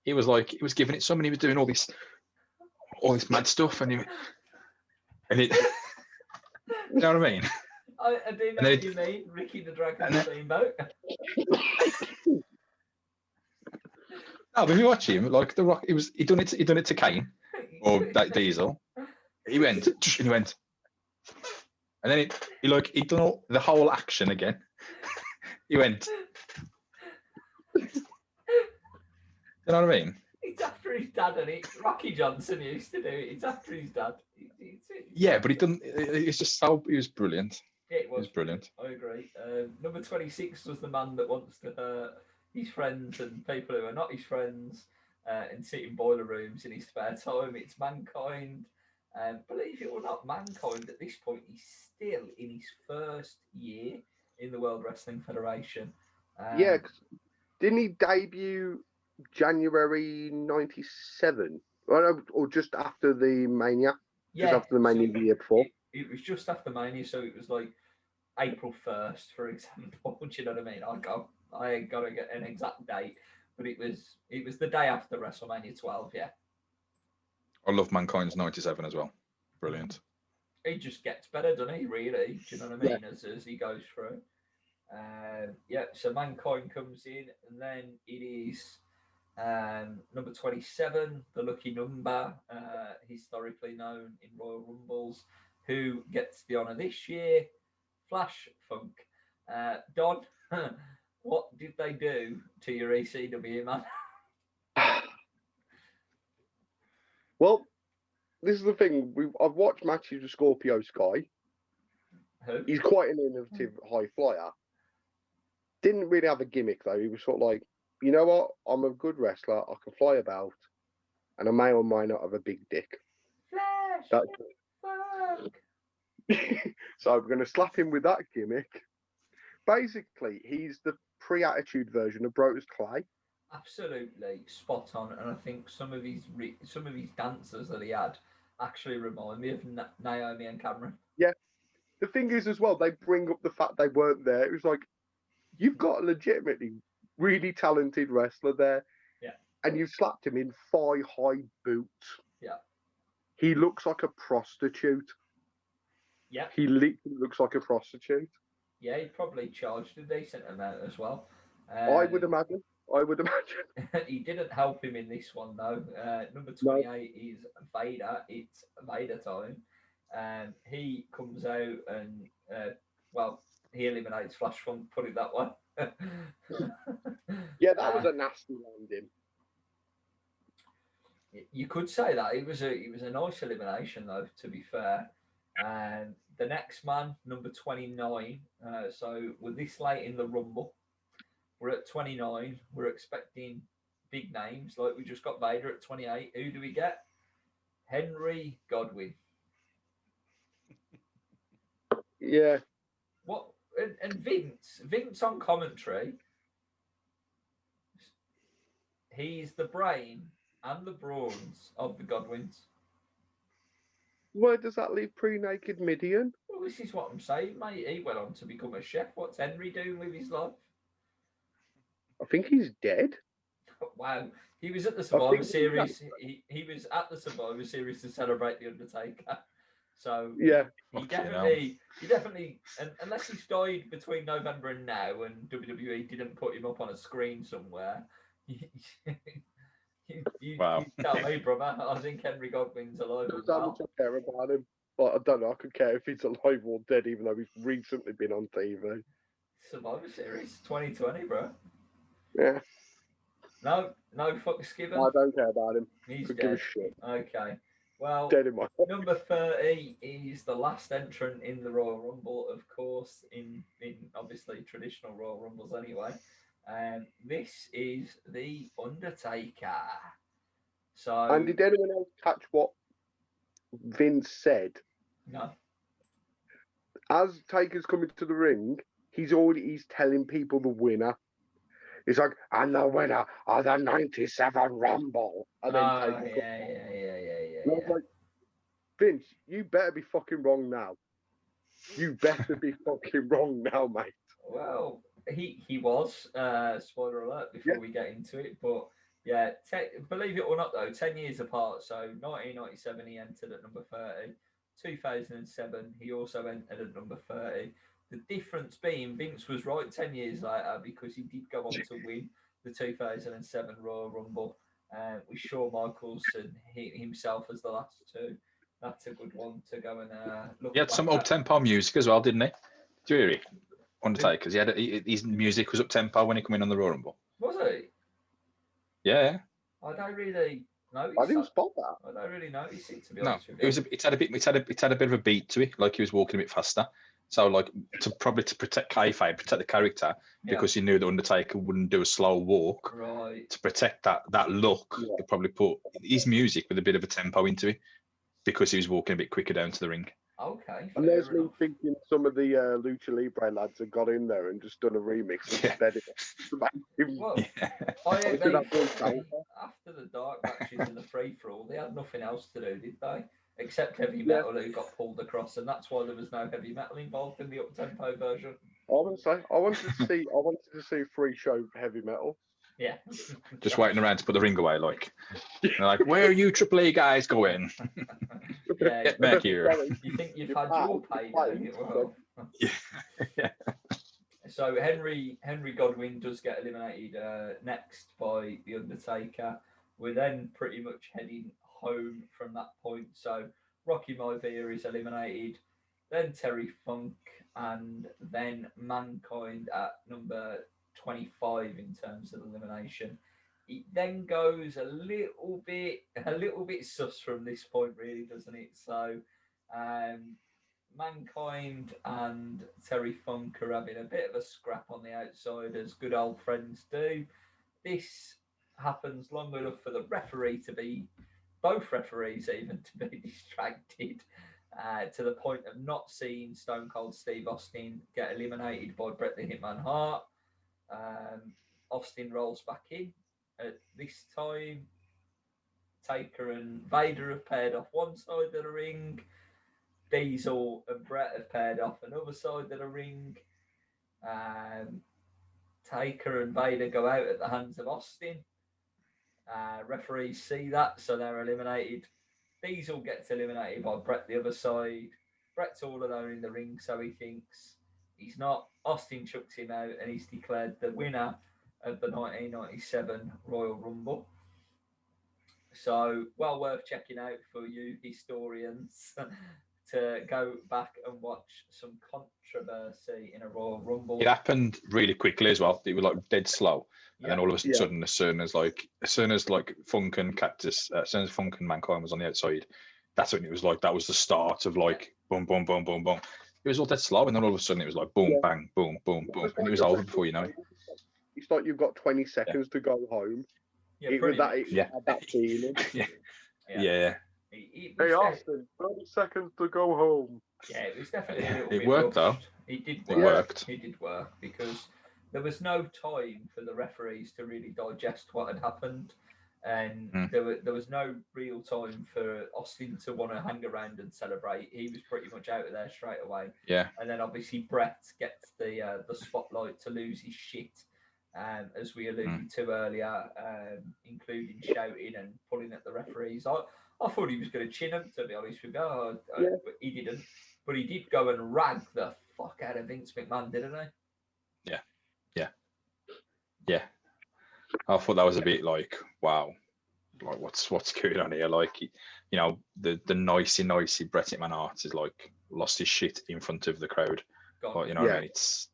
He was giving it some, and he was doing all this mad stuff, and you know what I mean? I do know what you mean, Ricky the Dragon Steamboat. No, but if you watch him, like The Rock, he done it to Kane or that Diesel. He went, and then he done the whole action again. He went. You know what I mean? It's after his dad, and Rocky Johnson used to do it. It's after his dad. Yeah, but he didn't. It's just so. He was brilliant. Yeah, it was brilliant. I agree. Number 26 was the man that wants to hurt his friends and people who are not his friends and sit in boiler rooms in his spare time. It's Mankind. Believe it or not, Mankind at this point is still in his first year in the World Wrestling Federation. Yeah, didn't he debut January '97, or just after the Mania? Yeah, just after the Mania the year before. It was just after Mania, so it was like April 1st, for example. Do you know what I mean? I ain't got to get an exact date, but it was the day after WrestleMania 12. Yeah. I love Mankind's '97 as well. Brilliant. He just gets better, doesn't he? Really? Do you know what I mean? Yeah. As he goes through. So Mankind comes in, and then it is number 27, the lucky number, historically known in Royal Rumbles, who gets the honour this year, Flash Funk. Don, what did they do to your ECW, man? Well, this is the thing. I've watched matches with Scorpio Sky. Who? He's quite an innovative high flyer. Didn't really have a gimmick, though. He was sort of like, you know what? I'm a good wrestler. I can fly about. And I may or may not have a big dick. Flash! So I'm going to slap him with that gimmick. Basically, he's the pre-attitude version of Brodus Clay. Absolutely spot on, and I think some of his dancers that he had actually remind me of Naomi and Cameron. Yeah, the thing is as well, they bring up the fact they weren't there. It was like, you've got a legitimately really talented wrestler there, and you've slapped him in thigh-high boots. Yeah, he looks like a prostitute. Yeah, he literally looks like a prostitute. Yeah, he probably charged a decent amount as well. I would imagine. He didn't help him in this one though. Number 28 is Vader. It's Vader time. He comes out and, well, he eliminates Flash Funk, put it that way. Yeah, that was a nasty landing. You could say that it was a nice elimination, though. To be fair, and the next man, number 29. So we're this late in the Rumble. We're at 29. We're expecting big names like we just got Vader at 28. Who do we get? Henry Godwin. Yeah. What? And Vince on commentary. He's the brain and the brawns of the Godwins. Where does that leave pre-naked Midian? Well, this is what I'm saying, mate. He went on to become a chef. What's Henry doing with his life? I think he's dead. Wow. He was at the Survivor Series. He was at the Survivor Series to celebrate the Undertaker. So yeah, he definitely, unless he's died between November and now, and WWE didn't put him up on a screen somewhere. You tell me, brother. I think Henry Godwin's alive. That's how much I care about him. But I don't know. I could care if he's alive or dead, even though he's recently been on TV. Survivor Series 2020, bro. Yeah. No fucks given. I don't care about him. He's Could dead. give a shit. Okay. Well, dead in my number 30 is the last entrant in the Royal Rumble, of course, in obviously traditional Royal Rumbles anyway. This is the Undertaker. So. And did anyone else catch what Vince said? No. As Taker's coming to the ring, he's telling people the winner. He's like, and the winner of the 97 Rumble. And then Taker yeah. And I was like, Vince, you better be fucking wrong now. You better be fucking wrong now, mate. Well, he was, spoiler alert before we get into it, but yeah, believe it or not though, 10 years apart, so 1997 he entered at number 30, 2007 he also entered at number 30. The difference being Vince was right 10 years later because he did go on to win the 2007 Royal Rumble with Shawn Michaels and himself as the last two. That's a good one to go and look. He had some up-tempo music as well, didn't he? Do you hear it? Undertaker's. His music was up-tempo when he came in on the Royal Rumble. Was he? Yeah. I don't really notice. I didn't spot that. I don't really notice it, to be honest with you. It had a bit of a beat to it, like he was walking a bit faster. So, like, to protect kayfabe, protect the character, because he knew the Undertaker wouldn't do a slow walk. Right. To protect that look, he probably put his music with a bit of a tempo into it, because he was walking a bit quicker down to the ring. Okay. And there's me thinking some of the Lucha Libre lads have got in there and just done a remix instead. Well, after the dark matches and the free-for-all, they had nothing else to do, did they? Except heavy metal who got pulled across, and that's why there was no heavy metal involved in the up-tempo version. Honestly, I wanted to see free show heavy metal. Yeah. Just waiting around to put the ring away, like, like, where are you Triple A guys going? Get back here. You think you've had your pay, don't you? Well. Yeah. So Henry Godwin does get eliminated next by the Undertaker. We're then pretty much heading home from that point. So Rocky Maivia is eliminated, then Terry Funk, and then Mankind at number 25 in terms of elimination. It then goes a little bit sus from this point, really, doesn't it? So Mankind and Terry Funk are having a bit of a scrap on the outside, as good old friends do. This happens long enough for the referee to be, both referees even, to be distracted to the point of not seeing Stone Cold Steve Austin get eliminated by Bret the Hitman Hart. Austin rolls back in. At this time, Taker and Vader have paired off one side of the ring. Diesel and Bret have paired off another side of the ring. Taker and Vader go out at the hands of Austin. Referees see that, so they're eliminated. Diesel gets eliminated by Bret the other side. Bret's all alone in the ring, so he thinks he's not. Austin chucks him out, and he's declared the winner of the 1997 Royal Rumble. So, well worth checking out for you historians to go back and watch some controversy in a Royal Rumble. It happened really quickly as well. It was like dead slow, and then all of a sudden, as soon as Funk and Cactus, as soon as Funk and Mankind was on the outside, that's when it was like that was the start of like boom, boom, boom, boom, boom. It was all dead slow, and then all of a sudden it was like boom, bang, boom, boom, boom, and it was over before you know it. It's like you've got 20 seconds to go home. Yeah, It was that feeling. Yeah. Hey, Austin, 30 seconds to go home. Yeah, it was definitely a little It bit worked rushed. though. It did It work. worked. It did work because there was no time for the referees to really digest what had happened, and there was no real time for Austin to want to hang around and celebrate. He was pretty much out of there straight away. Yeah. And then obviously Bret gets the spotlight to lose his shit, as we alluded to earlier, including shouting and pulling at the referees. I thought he was going to chin him, to be honest with you. But he didn't. But he did go and rag the fuck out of Vince McMahon, didn't he? Yeah. I thought that was a bit like, wow, like what's going on here? Like, you know, the nicey Bret McMahon Hart is like lost his shit in front of the crowd. Like, you know what I mean? It's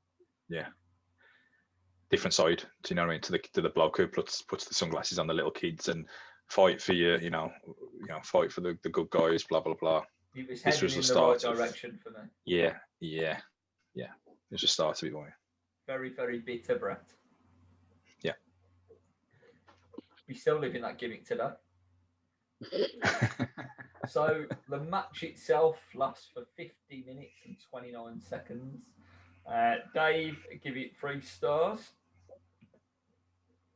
different side. Do you know what I mean? To the bloke who puts the sunglasses on the little kids and fight for you know, fight for the good guys, blah blah blah. This was the start right direction for me. Yeah. It was the start of it, boy. Very, very bitter, Bret. Yeah. We still live in that gimmick today. So the match itself lasts for 50 minutes and 29 seconds. Dave, give it 3 stars.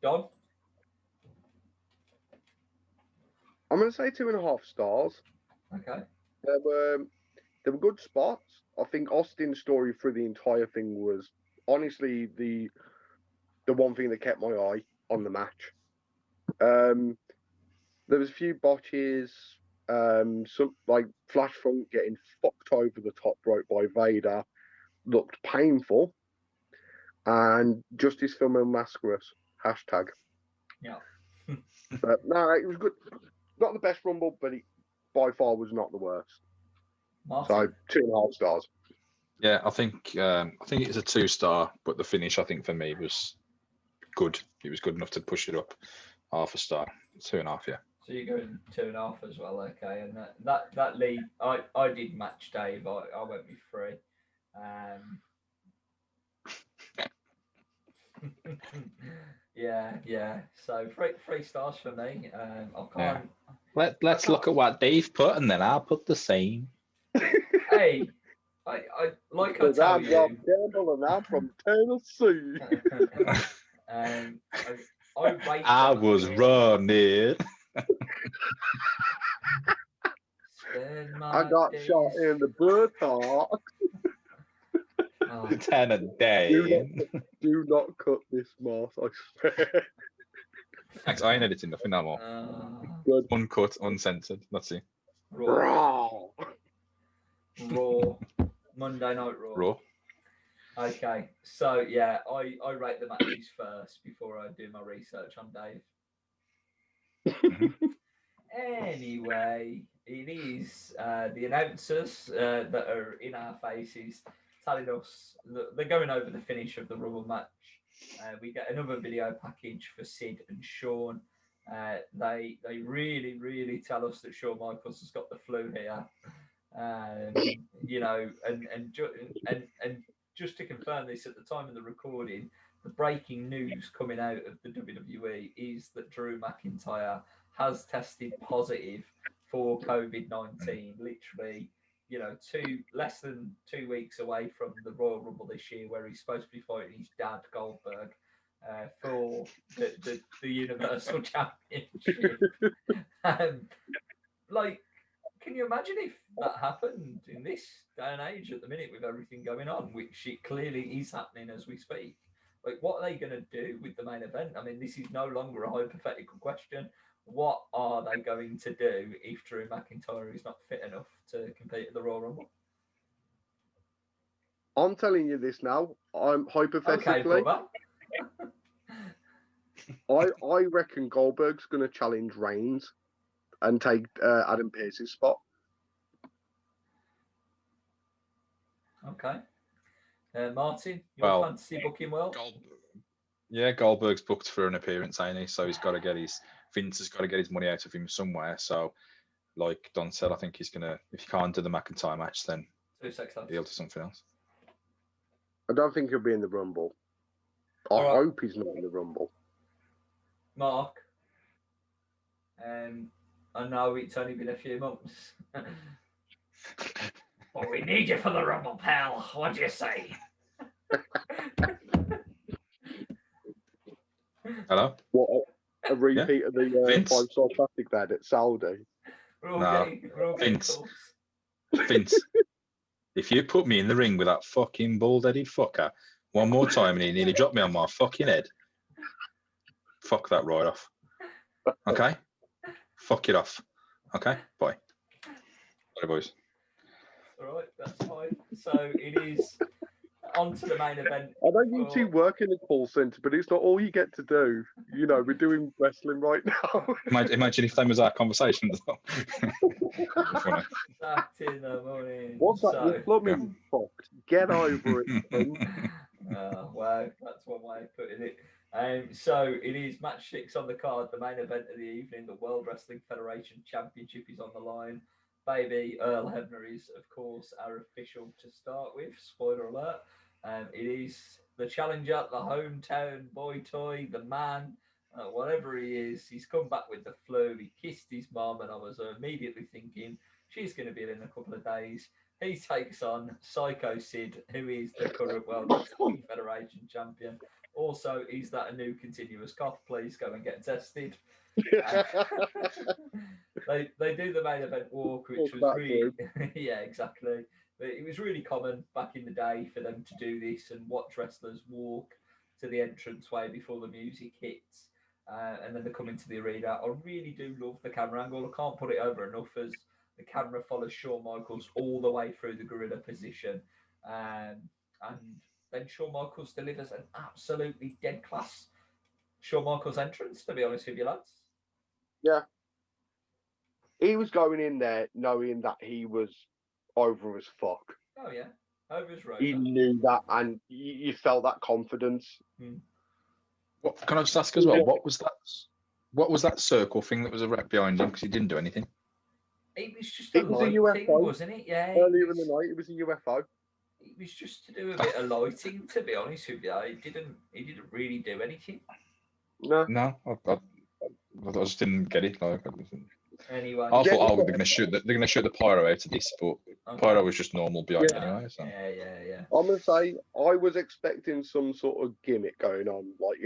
Don? I'm going to say 2.5 stars. Okay. There were good spots. I think Austin's story through the entire thing was honestly the one thing that kept my eye on the match. There was a few botches, some like Flash Funk getting fucked over the top rope by Vader looked painful, and Justice for Mascaras #. Yeah. But no, it was good. Not the best Rumble, but it by far was not the worst. Martin. So 2.5 stars. Yeah, I think it's a 2-star, but the finish I think for me was good. It was good enough to push it up 0.5 star, 2.5. Yeah. So you're going 2.5 as well, okay? And that lead, I did match Dave. I went with 3. Yeah. So 3 stars for me. I can't. Yeah. Let's look at what Dave put, and then I'll put the same. Hey, I like I tell you. Rob Campbell and I'm from Tennessee. I was running. I got shot in the buttock. Lieutenant Dave. Do not cut this, Moss, I swear. Thanks, I ain't editing nothing no more. Good. Uncut, uncensored. Let's see. Raw. Monday Night Raw. Okay, so yeah, I rate the matches first before I do my research on Dave. Anyway, it is the announcers that are in our faces telling us that they're going over the finish of the Rumble match. We get another video package for Sid and Shawn. They really, really tell us that Shawn Michaels has got the flu here. You know, and just to confirm this, at the time of the recording, the breaking news coming out of the WWE is that Drew McIntyre has tested positive for COVID-19. Literally, you know, less than 2 weeks away from the Royal Rumble this year, where he's supposed to be fighting his dad Goldberg for the Universal Championship. Like, can you imagine if that happened in this day and age at the minute with everything going on, which it clearly is happening as we speak? Like, what are they going to do with the main event? I mean, this is no longer a hypothetical question. What are they going to do if Drew McIntyre is not fit enough to compete at the Royal Rumble? I'm telling you this now. I'm hypothetically. Okay, I reckon Goldberg's going to challenge Reigns and take Adam Pearce's spot. Okay. Martin, your Well, fantasy booking world? Yeah, Goldberg's booked for an appearance, ain't he? So he's got to get Vince has got to get his money out of him somewhere. So, like Don said, I think he's gonna, if he can't do the McIntyre match, then he'll do something else. I don't think he'll be in the Rumble. I hope he's not in the Rumble. Mark, I know it's only been a few months. But we need you for the Rumble, pal. What do you say? Hello? What, a repeat of the 5-star plastic bed at Saudi? Vince, if you put me in the ring with that fucking bald-headed fucker one more time and he nearly dropped me on my fucking head, fuck that right off. Okay? Fuck it off. Okay? Bye. Bye, boys. All right, that's fine. So it is on to the main event. I know you two work in a call centre, but it's not all you get to do. You know, we're doing wrestling right now. Imagine if that was our conversation as well. Back in the morning. What's that? You're plumbing fucked. Get over it. Wow, that's one way of putting it. So it is match 6 on the card, the main event of the evening. The World Wrestling Federation Championship is on the line. Baby Earl Hebner is, of course, our official to start with. Spoiler alert. It is the challenger, the hometown boy toy, the man, whatever he is. He's come back with the flu. He kissed his mum, and I was immediately thinking she's going to be in a couple of days. He takes on Sycho Sid, who is the current World Wrestling Federation champion. Also, is that a new continuous cough? Please go and get tested. They do the main event walk, which was really yeah, exactly. But it was really common back in the day for them to do this and watch wrestlers walk to the entranceway before the music hits, and then they come into the arena. I really do love the camera angle. I can't put it over enough as the camera follows Shawn Michaels all the way through the gorilla position, and then Shawn Michaels delivers an absolutely dead class Shawn Michaels entrance, to be honest with you, lads. Yeah. He was going in there knowing that he was over as fuck. Oh, yeah. Over as road. He knew that, and you felt that confidence. What, can I just ask as well, what was that circle thing that was a wreck behind him? Because he didn't do anything. It was just a UFO thing, wasn't it? Yeah. Earlier in the night, it was a UFO. It was just to do a bit of lighting, to be honest with you. He didn't really do anything. No, I just didn't get it. Anyway, I thought, they're going to shoot the pyro out of this, but pyro was just normal behind anyway. So. Yeah. I'm gonna say I was expecting some sort of gimmick going on, like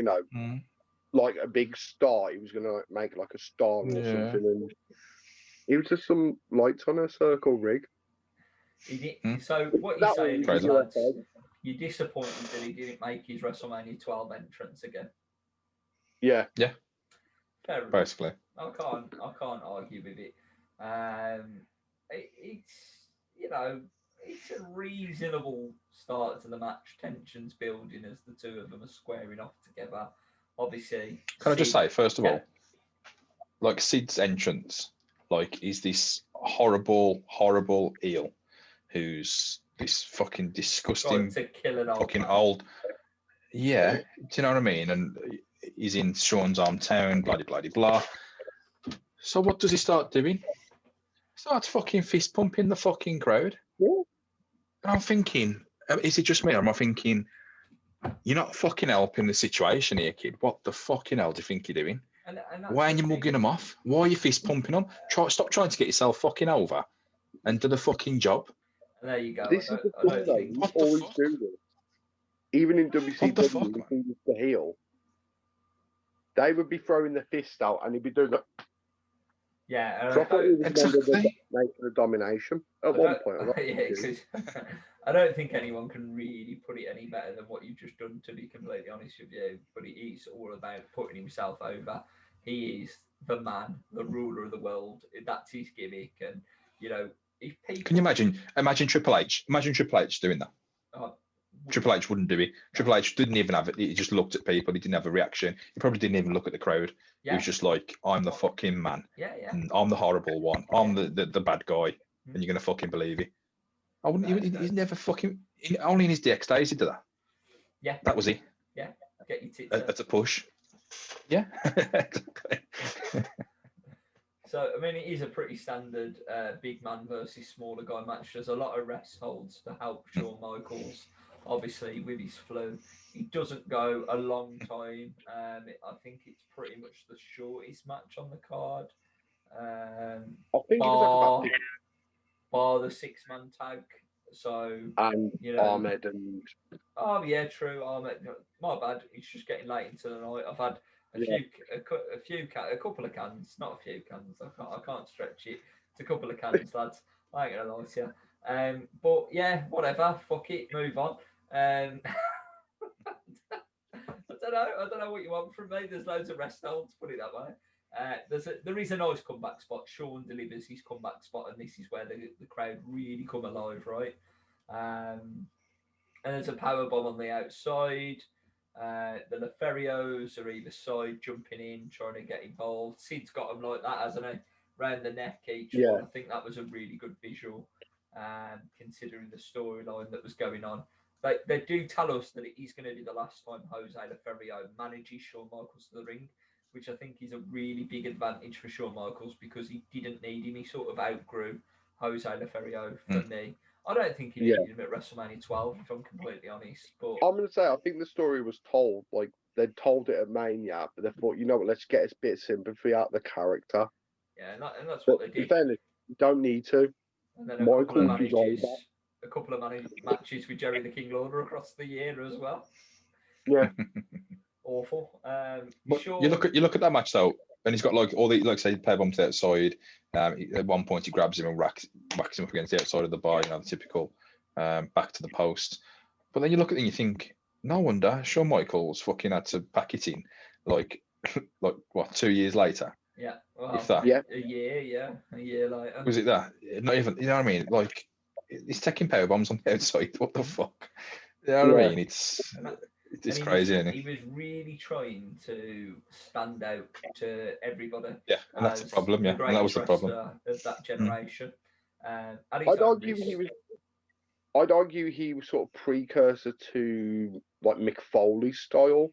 like a big star. He was gonna make like a star or something, and it was just some lights on a circle rig. So what you saying is, lads, you're disappointed that he didn't make his WrestleMania 12 entrance again? Yeah. Fair enough. Basically. I can't argue with it. It's it's a reasonable start to the match. Tensions building as the two of them are squaring off together. Obviously. Can I just say, first of all, like Sid's entrance, like, is this horrible eel who's this fucking disgusting fucking old. Yeah, do you know what I mean? And he's in Shawn's hometown, blah blah blah. So what does he start doing? He starts fucking fist pumping the fucking crowd. Yeah. And I'm thinking, is it just me, or am I thinking, you're not fucking helping the situation here, kid? What the fucking hell do you think you're doing? And why are you mugging them off? Why are you fist pumping them? Stop trying to get yourself fucking over and do the fucking job. And there you go. This is the thing, though. You always do this. Even in WCW, he used to heel. They would be throwing the fist out, and he'd be doing that. Yeah, so I thought he was exactly. The domination at one point. I don't think anyone can really put it any better than what you've just done, to be completely honest with you. But it's all about putting himself over. He is the man, the ruler of the world. That's his gimmick, and if people... Can you imagine Triple H? Imagine Triple H doing that. Triple H wouldn't do it. Triple H didn't even have it. He just looked at people. He didn't have a reaction. He probably didn't even look at the crowd. He was just like, I'm the fucking man. Yeah. And I'm the horrible one. I'm the bad guy. And you're going to fucking believe it. I wouldn't. He's never fucking. Only in his DX days he did that. Yeah. That was he. Yeah. Get your tits out. That's a push. Yeah. Exactly. So, I mean, it is a pretty standard big man versus smaller guy match. There's a lot of rest holds to help Shawn Michaels, obviously, with his flu. He doesn't go a long time. I think it's pretty much the shortest match on the card. I think it was like bar the 6-man tag. So, and you know, Ahmed and oh yeah, true. Ahmed, my bad. It's just getting late into the night. I've had a couple of cans, not a few cans. I can't stretch it. It's a couple of cans, lads. I ain't gonna lie to you. But yeah, whatever. Fuck it. Move on. I don't know what you want from me. There's loads of rest holds. Put it that way. There is a nice comeback spot. Shawn delivers his comeback spot, and this is where the crowd really come alive, right? And there's a power bomb on the outside. The Leferios are either side jumping in, trying to get involved. Sid's got them like that, hasn't he? Round the neck each one. I think that was a really good visual, considering the storyline that was going on. They do tell us that it is going to be the last time Jose Leferio manages Shawn Michaels to the ring, which I think is a really big advantage for Shawn Michaels because he didn't need him. He sort of outgrew Jose Leferio for me. I don't think he needed him at WrestleMania 12, if I'm completely honest. But I'm going to say, I think the story was told, like, they'd told it at Mania, but they thought, you know what, let's get a bit of sympathy out of the character. Yeah, and that's what they did. Fairness, you don't need to. And then a couple of matches with Jerry the King Lawler across the year as well. Yeah. Awful. Sure. You look at that match though, and he's got like all the, like say, pair bombs to the outside. At one point, he grabs him and whacks him up against the outside of the bar. You know, the typical back to the post. But then you look at it and you think, no wonder Shawn Michaels fucking had to pack it in, like what, 2 years later. Yeah, well, a year later. Was it that? Not even. You know what I mean? Like, he's taking power bombs on the outside. What the fuck? You know what I mean? It's crazy, isn't it? He was really trying to stand out to everybody. Yeah, and that's the problem. Yeah, and that was the problem of that generation. I'd argue he was sort of precursor to like Mick Foley's style.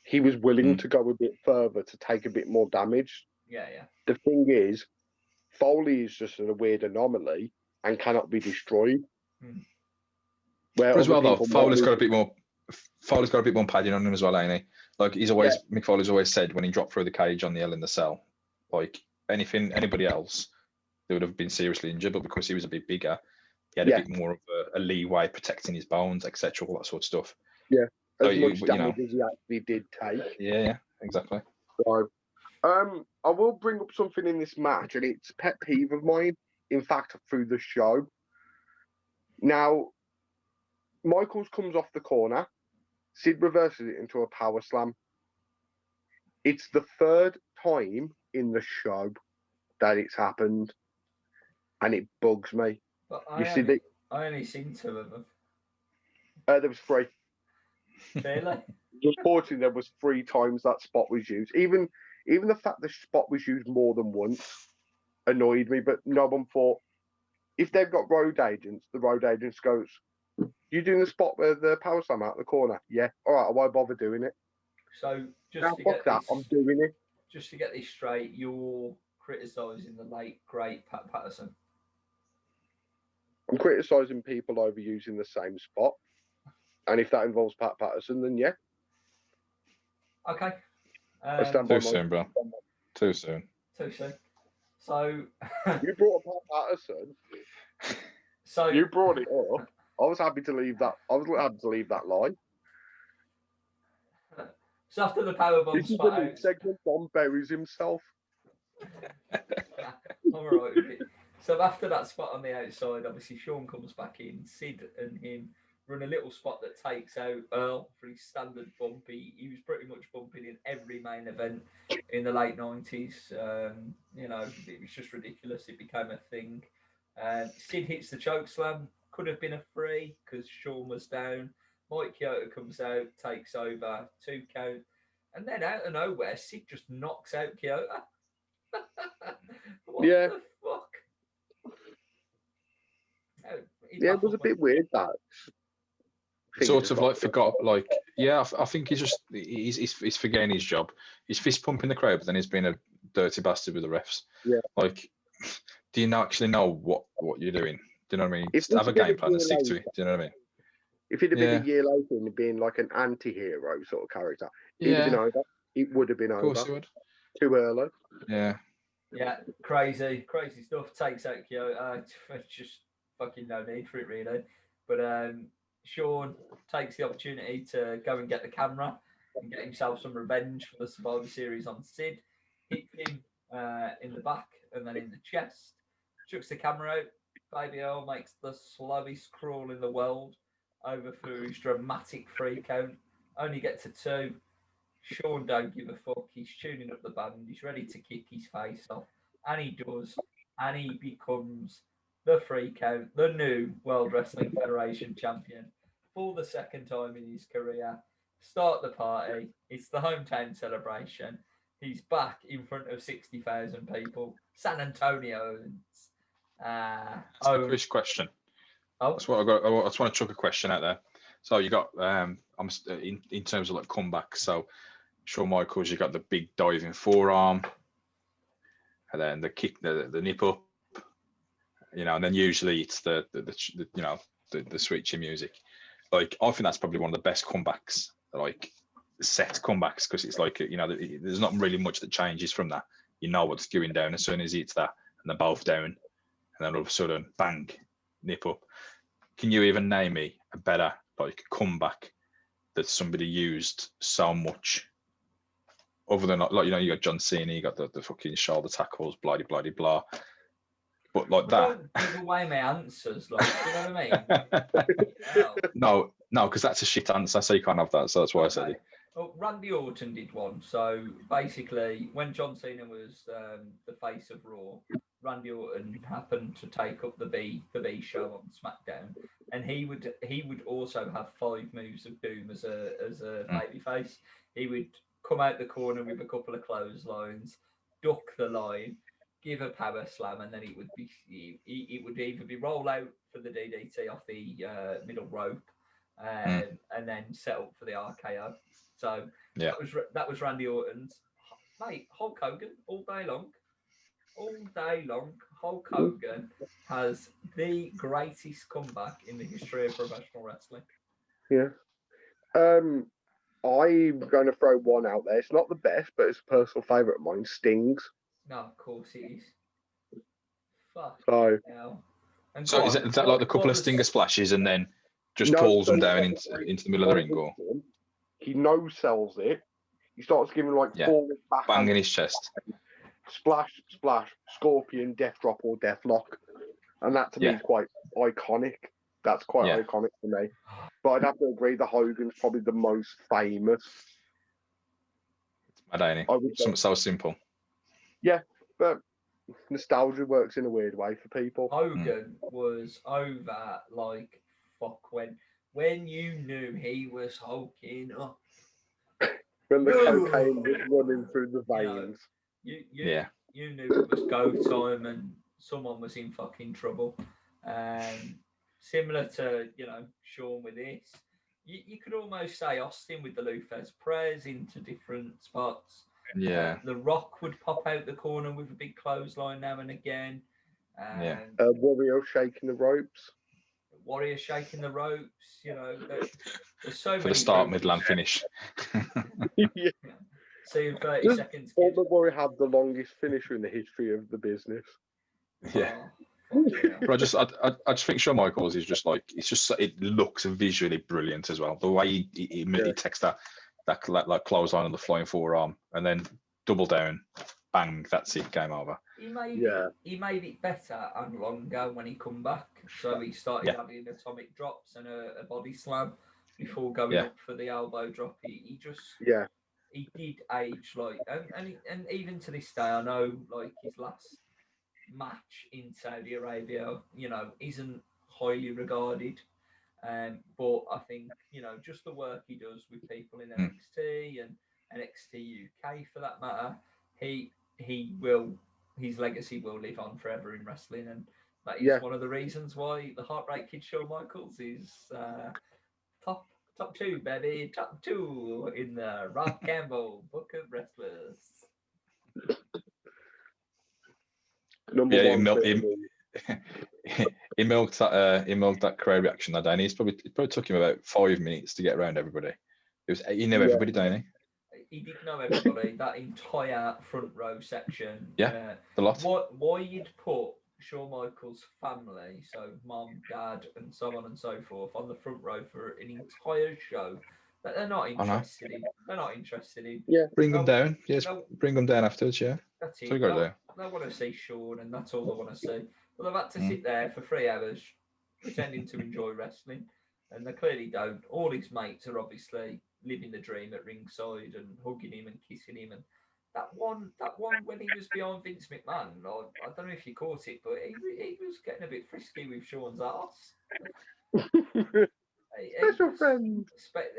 He was willing to go a bit further to take a bit more damage. Yeah. The thing is, Foley is just a weird anomaly and cannot be destroyed. But as well, though, Foley's got a bit more padding on him as well, ain't he? Like Mick Foley's always said when he dropped through the cage on the Hell in the Cell, like anybody else, they would have been seriously injured, but because he was a bit bigger, he had a bit more of a leeway protecting his bones, etc., all that sort of stuff. Yeah. As much damage as he actually did take. Yeah, exactly. So, I will bring up something in this match, and it's a pet peeve of mine, in fact, through the show. Now, Michaels comes off the corner. Sid reverses it into a power slam. It's the third time in the show that it's happened, and it bugs me. But I only seen 2 of them. There was 3. Really? Unfortunately, there was 3 times that spot was used. Even the fact the spot was used more than once annoyed me. But no one thought, if they've got road agents, the road agents goes, "You doing the spot where the power slam out of the corner?" Yeah. All right. I won't bother doing it. So I'm doing it. Just to get this straight, you're criticising the late great Pat Patterson. I'm criticising people overusing the same spot. And if that involves Pat Patterson, then yeah. Okay. Too soon, bro. Too soon. So you brought up Pat Patterson. So you brought it up. I was happy to leave that. I was happy to leave that line. So after the powerbomb this spot is the segment, Don buries himself. All right. So after that spot on the outside, obviously Shawn comes back in. Sid and him run a little spot that takes out Earl for his standard bump. He was pretty much bumping in every main event in the late 90s. You know, it was just ridiculous. It became a thing. Sid hits the choke slam. Could have been a 3 because Shawn was down. Mike Chioda comes out, takes over, 2 count. And then out of nowhere, Sid just knocks out Chioda. What the fuck? Yeah, it was a bit weird that. Sort of like forgot, like, yeah, I think he's forgetting his job. He's fist pumping the crowd, but then he's being a dirty bastard with the refs. Yeah. Like, do you actually know what you're doing? Do you know what I mean? If Just have a game plan and year stick to later- it. Do you know what I mean? If it had been Yeah. a year later and being like an anti-hero sort of character, it'd have Yeah, been over. It would have been of course over. he would. Too early. Yeah. Yeah, crazy stuff. Takes out Kyoto. It's just fucking no need for it, really. But Shawn takes the opportunity to go and get the camera and get himself some revenge for the Survivor Series on Sid. Hit him in the back and then in the chest. Chucks the camera out. Baby Earl makes the slowest crawl in the world over for his dramatic free count. Only get to 2. Shawn don't give a fuck. He's tuning up the band. He's ready to kick his face off. And he does. And he becomes the free count, the new World Wrestling Federation champion for the second time in his career. Start the party. It's the hometown celebration. He's back in front of 60,000 people. San Antonio. That's a Chris question. Oh, That's what I got. I just want to chuck a question out there. So you got in terms of like comebacks. So Shawn Michaels, you got the big diving forearm, and then the kick, the nip up, and then usually it's the sweet chin music. Like, I think that's probably one of the best comebacks, like set comebacks, because it's like, there's not really much that changes from that. You know what's going down as soon as he hits that, and they're both down, and then all of a sudden, bang, nip up. Can you even name me a better like comeback that somebody used so much? Other than like, you got John Cena, you got the fucking shoulder tackles, blah blah blah blah. But like that. Don't give away my answers, like, you know what I mean? No, because that's a shit answer, so you can't have that. So that's why I said it. Well, Randy Orton did one. So basically, when John Cena was the face of Raw, Randy Orton happened to take up the B show on SmackDown, and he would also have 5 moves of doom as a babyface. He would come out the corner with a couple of clotheslines, duck the line, give a power slam, and then it would either be roll out for the DDT off the middle rope, and then set up for the RKO. So that was Randy Orton's. Mate, Hulk Hogan all day long. Hulk Hogan has the greatest comeback in the history of professional wrestling. Yeah. I'm going to throw one out there. It's not the best, but it's a personal favourite of mine. Stings. No, of course it is. Fuck. So, so is that like the couple of Stinger splashes and then just pulls them down into the middle of the ring, or? He no-sells it. He starts giving like forward back, banging his chest. Splash, scorpion, death drop or death lock. And that to me is quite iconic. That's quite iconic for me. But I'd have to agree the Hogan's probably the most famous. It's mad, ain't it? Something so simple. Yeah, but nostalgia works in a weird way for people. Hogan was over like fuck when you knew he was hulking up. When the cocaine was running through the veins. You knew it was go time and someone was in fucking trouble. Similar to, Shawn with this. You could almost say Austin with the Lufez prayers into different spots. Yeah. The Rock would pop out the corner with a big clothesline now and again. Warrior shaking the ropes. Warrior shaking the ropes. There's so many. For the start, middle, and finish. Yeah. See in 30 seconds. All the Warrior had the longest finisher in the history of the business. Yeah. But I just think Shawn Michaels is just like, it looks visually brilliant as well. The way he takes that clothesline on the flying forearm and then double down, bang, that's it, game over. He made it better and longer when he come back. So he started having atomic drops and a body slam before going up for the elbow drop. He just he did age like, and even to this day, I know like his last match in Saudi Arabia, isn't highly regarded. But I think, just the work he does with people in NXT and NXT UK for that matter, his legacy will live on forever in wrestling. And That is one of the reasons why the heart rate kid Shawn Michaels is top two, baby, top two in the Rob Campbell Book of Wrestlers. Number Yeah, one. He milked that crowd reaction that day. And it probably took him about 5 minutes to get around everybody. He knew everybody, didn't he? He did know everybody. That entire front row section. Yeah, the lot. Why you'd put Shawn Michaels' family, so mum, dad, and so on and so forth, on the front row for an entire show that they're not interested in. They're not interested in. Yeah, bring them down. Yes, bring them down afterwards. Yeah, that's it. So they want to see Shawn, and that's all they want to see. But they've had to sit there for 3 hours pretending to enjoy wrestling, and they clearly don't. All his mates are obviously living the dream at ringside and hugging him and kissing him. And that one when he was behind Vince McMahon, I don't know if you caught it, but he was getting a bit frisky with Shawn's arse. Special friend.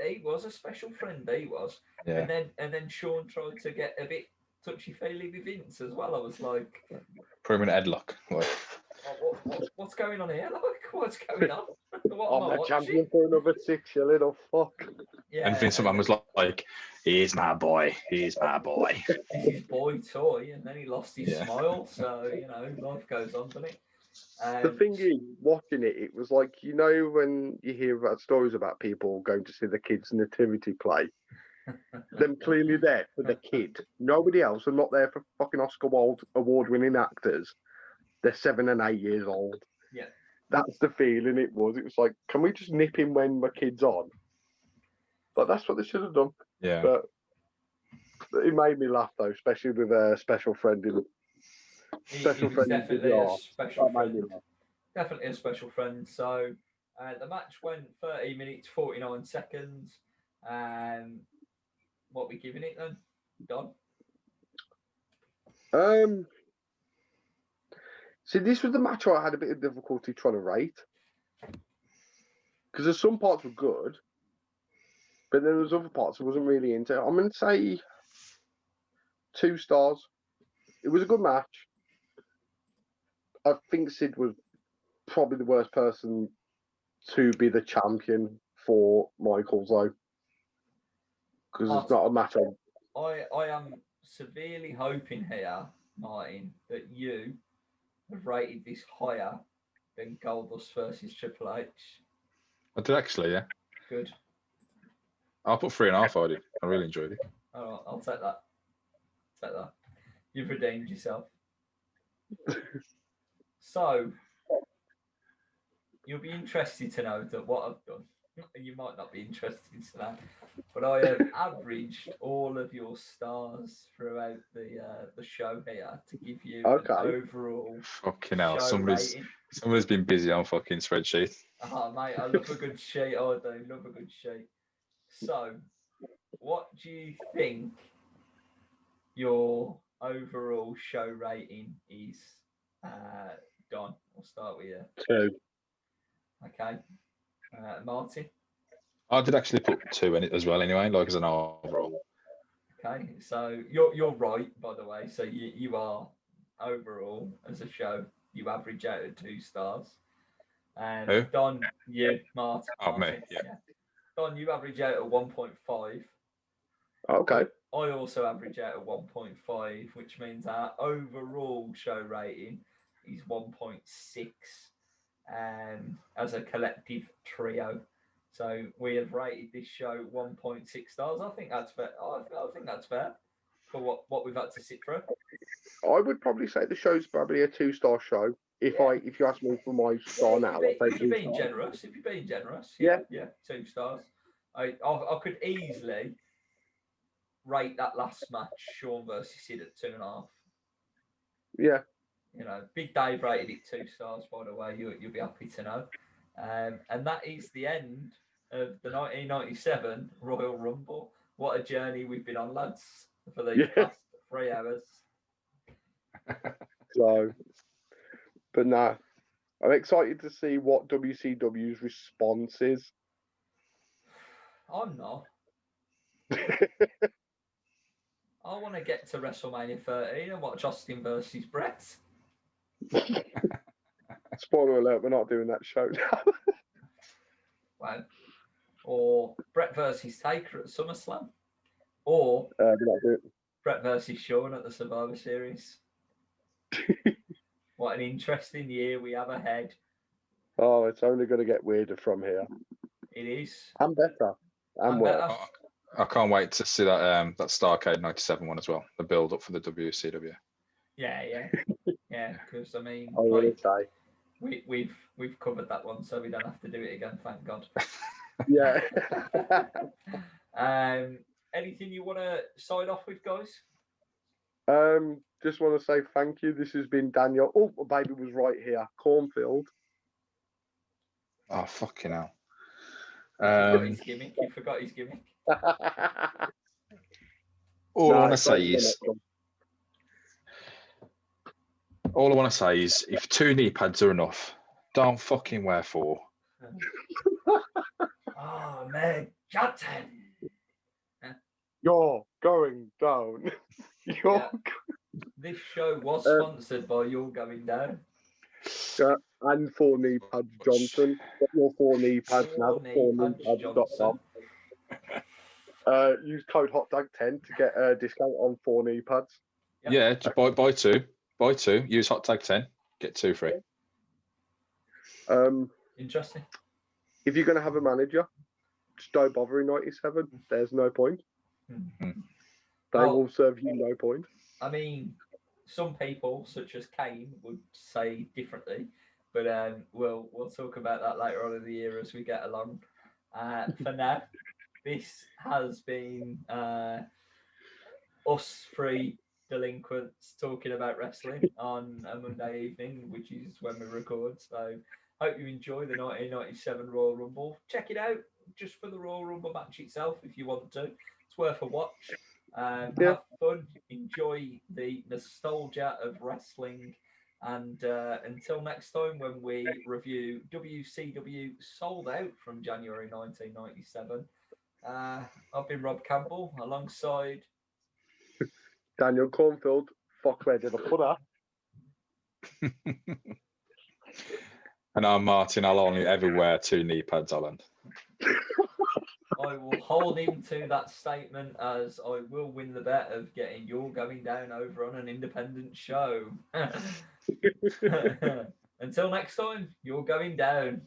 He was a special friend. He was. Yeah. And then Shawn tried to get a bit touchy-feely with Vince as well. I was like, put him in a headlock. Like, what's going on here? Like, what's going on? I'm the champion for another 6, you little fuck. Yeah, and Vince McMahon was like, he's my boy. He's my boy. He's his boy toy. And then he lost his smile. So, life goes on, doesn't it? The thing is, watching it was like, when you hear about stories about people going to see the kids' nativity play, them clearly there for the kid. Nobody else are not there for fucking Oscar Wilde award-winning actors. They're 7 and 8 years old. Yeah. That's the feeling it was. It was like, can we just nip him when my kid's on? But that's what they should have done. Yeah. But it made me laugh, though, especially with a special friend in Definitely a special friend. So the match went 30 minutes 49 seconds. What are we giving it then, Don? See, this was the match where I had a bit of difficulty trying to rate, because there's some parts were good, but then there's other parts I wasn't really into. I'm going to say 2 stars. It was a good match. I think Sid was probably the worst person to be the champion for Michaels, though, because it's not a match. I am severely hoping here, Martin, that you have rated this higher than Goldust versus Triple H. I did actually, yeah. Good. I'll put 3.5. I did. I really enjoyed it. All right, I'll take that. You've redeemed yourself. So, you'll be interested to know that what I've done, you might not be interested to know, but I have averaged all of your stars throughout the show here to give you an overall fucking hell. Somebody's been busy on fucking spreadsheet. Oh, mate, I love a good sheet. I do love a good sheet. So, what do you think your overall show rating is? Don, we'll start with you. 2. Okay. Martin? I did actually put 2 in it as well anyway, like as an overall. Okay, so you're right, by the way. So you are overall as a show, you average out at 2 stars. And who? Don, you, Martin. Oh, me, yeah. Don, you average out at 1.5. Okay. I also average out at 1.5, which means our overall show rating is 1.6 as a collective trio. So we have rated this show 1.6 stars. I think that's fair. I think that's fair for what we've had to sit through. I would probably say the show's probably a 2-star show. If you ask me for my star now, if you're being generous, yeah, 2 stars. I could easily rate that last match, Shawn versus Sid, at 2.5. Yeah. Big Dave rated it 2 stars, by the way. You'll be happy to know. And that is the end of the 1997 Royal Rumble. What a journey we've been on, lads, for these past 3 hours. So, but no, I'm excited to see what WCW's response is. I'm not. I want to get to WrestleMania 13 and watch Austin versus Bret. Spoiler alert, we're not doing that show now. Wow. Or Bret versus Taker at SummerSlam. Or We're not doing Bret versus Shawn at the Survivor Series. What an interesting year we have ahead. Oh, it's only going to get weirder from here. It is. And better. And worse. better. I can't wait to see that that Starcade '97 one as well. The build up for the WCW. Yeah. Because I mean, I will say. we've covered that one, so we don't have to do it again. Thank God. Yeah. Anything you want to sign off with, guys? Just want to say thank you. This has been Daniel. Oh, my baby was right here. Cornfield. Oh fucking hell! His gimmick. He forgot his gimmick. All I want to say is, if 2 knee pads are enough, don't fucking wear 4. Oh man, Johnson. You're going down. This show was sponsored by You're Going Down. And 4 knee pads, Johnson. Got your 4 knee pads now. 4 knee pads, Johnson. Use code HOTTAG10 to get a discount on 4 knee pads. Yep. Yeah, just buy 2. Buy 2. Use HOTTAG10. Get 2 free. Interesting. If you're going to have a manager, just don't bother in 97. There's no point. They will serve you no point. I mean, some people, such as Kane, would say differently, but we'll talk about that later on in the year as we get along. For now, this has been us 3 delinquents talking about wrestling on a Monday evening, which is when we record. So, hope you enjoy the 1997 Royal Rumble. Check it out just for the Royal Rumble match itself if you want to. It's worth a watch. Have fun, enjoy the nostalgia of wrestling, and until next time when we review WCW Sold Out from January 1997, I've been Rob Campbell alongside Daniel Cornfield. Fuck, where did I put her? And I'm Martin. I'll only ever wear 2 knee pads, Holland. I will hold him to that statement, as I will win the bet of getting You're Going Down over on an independent show. Until next time, You're Going Down.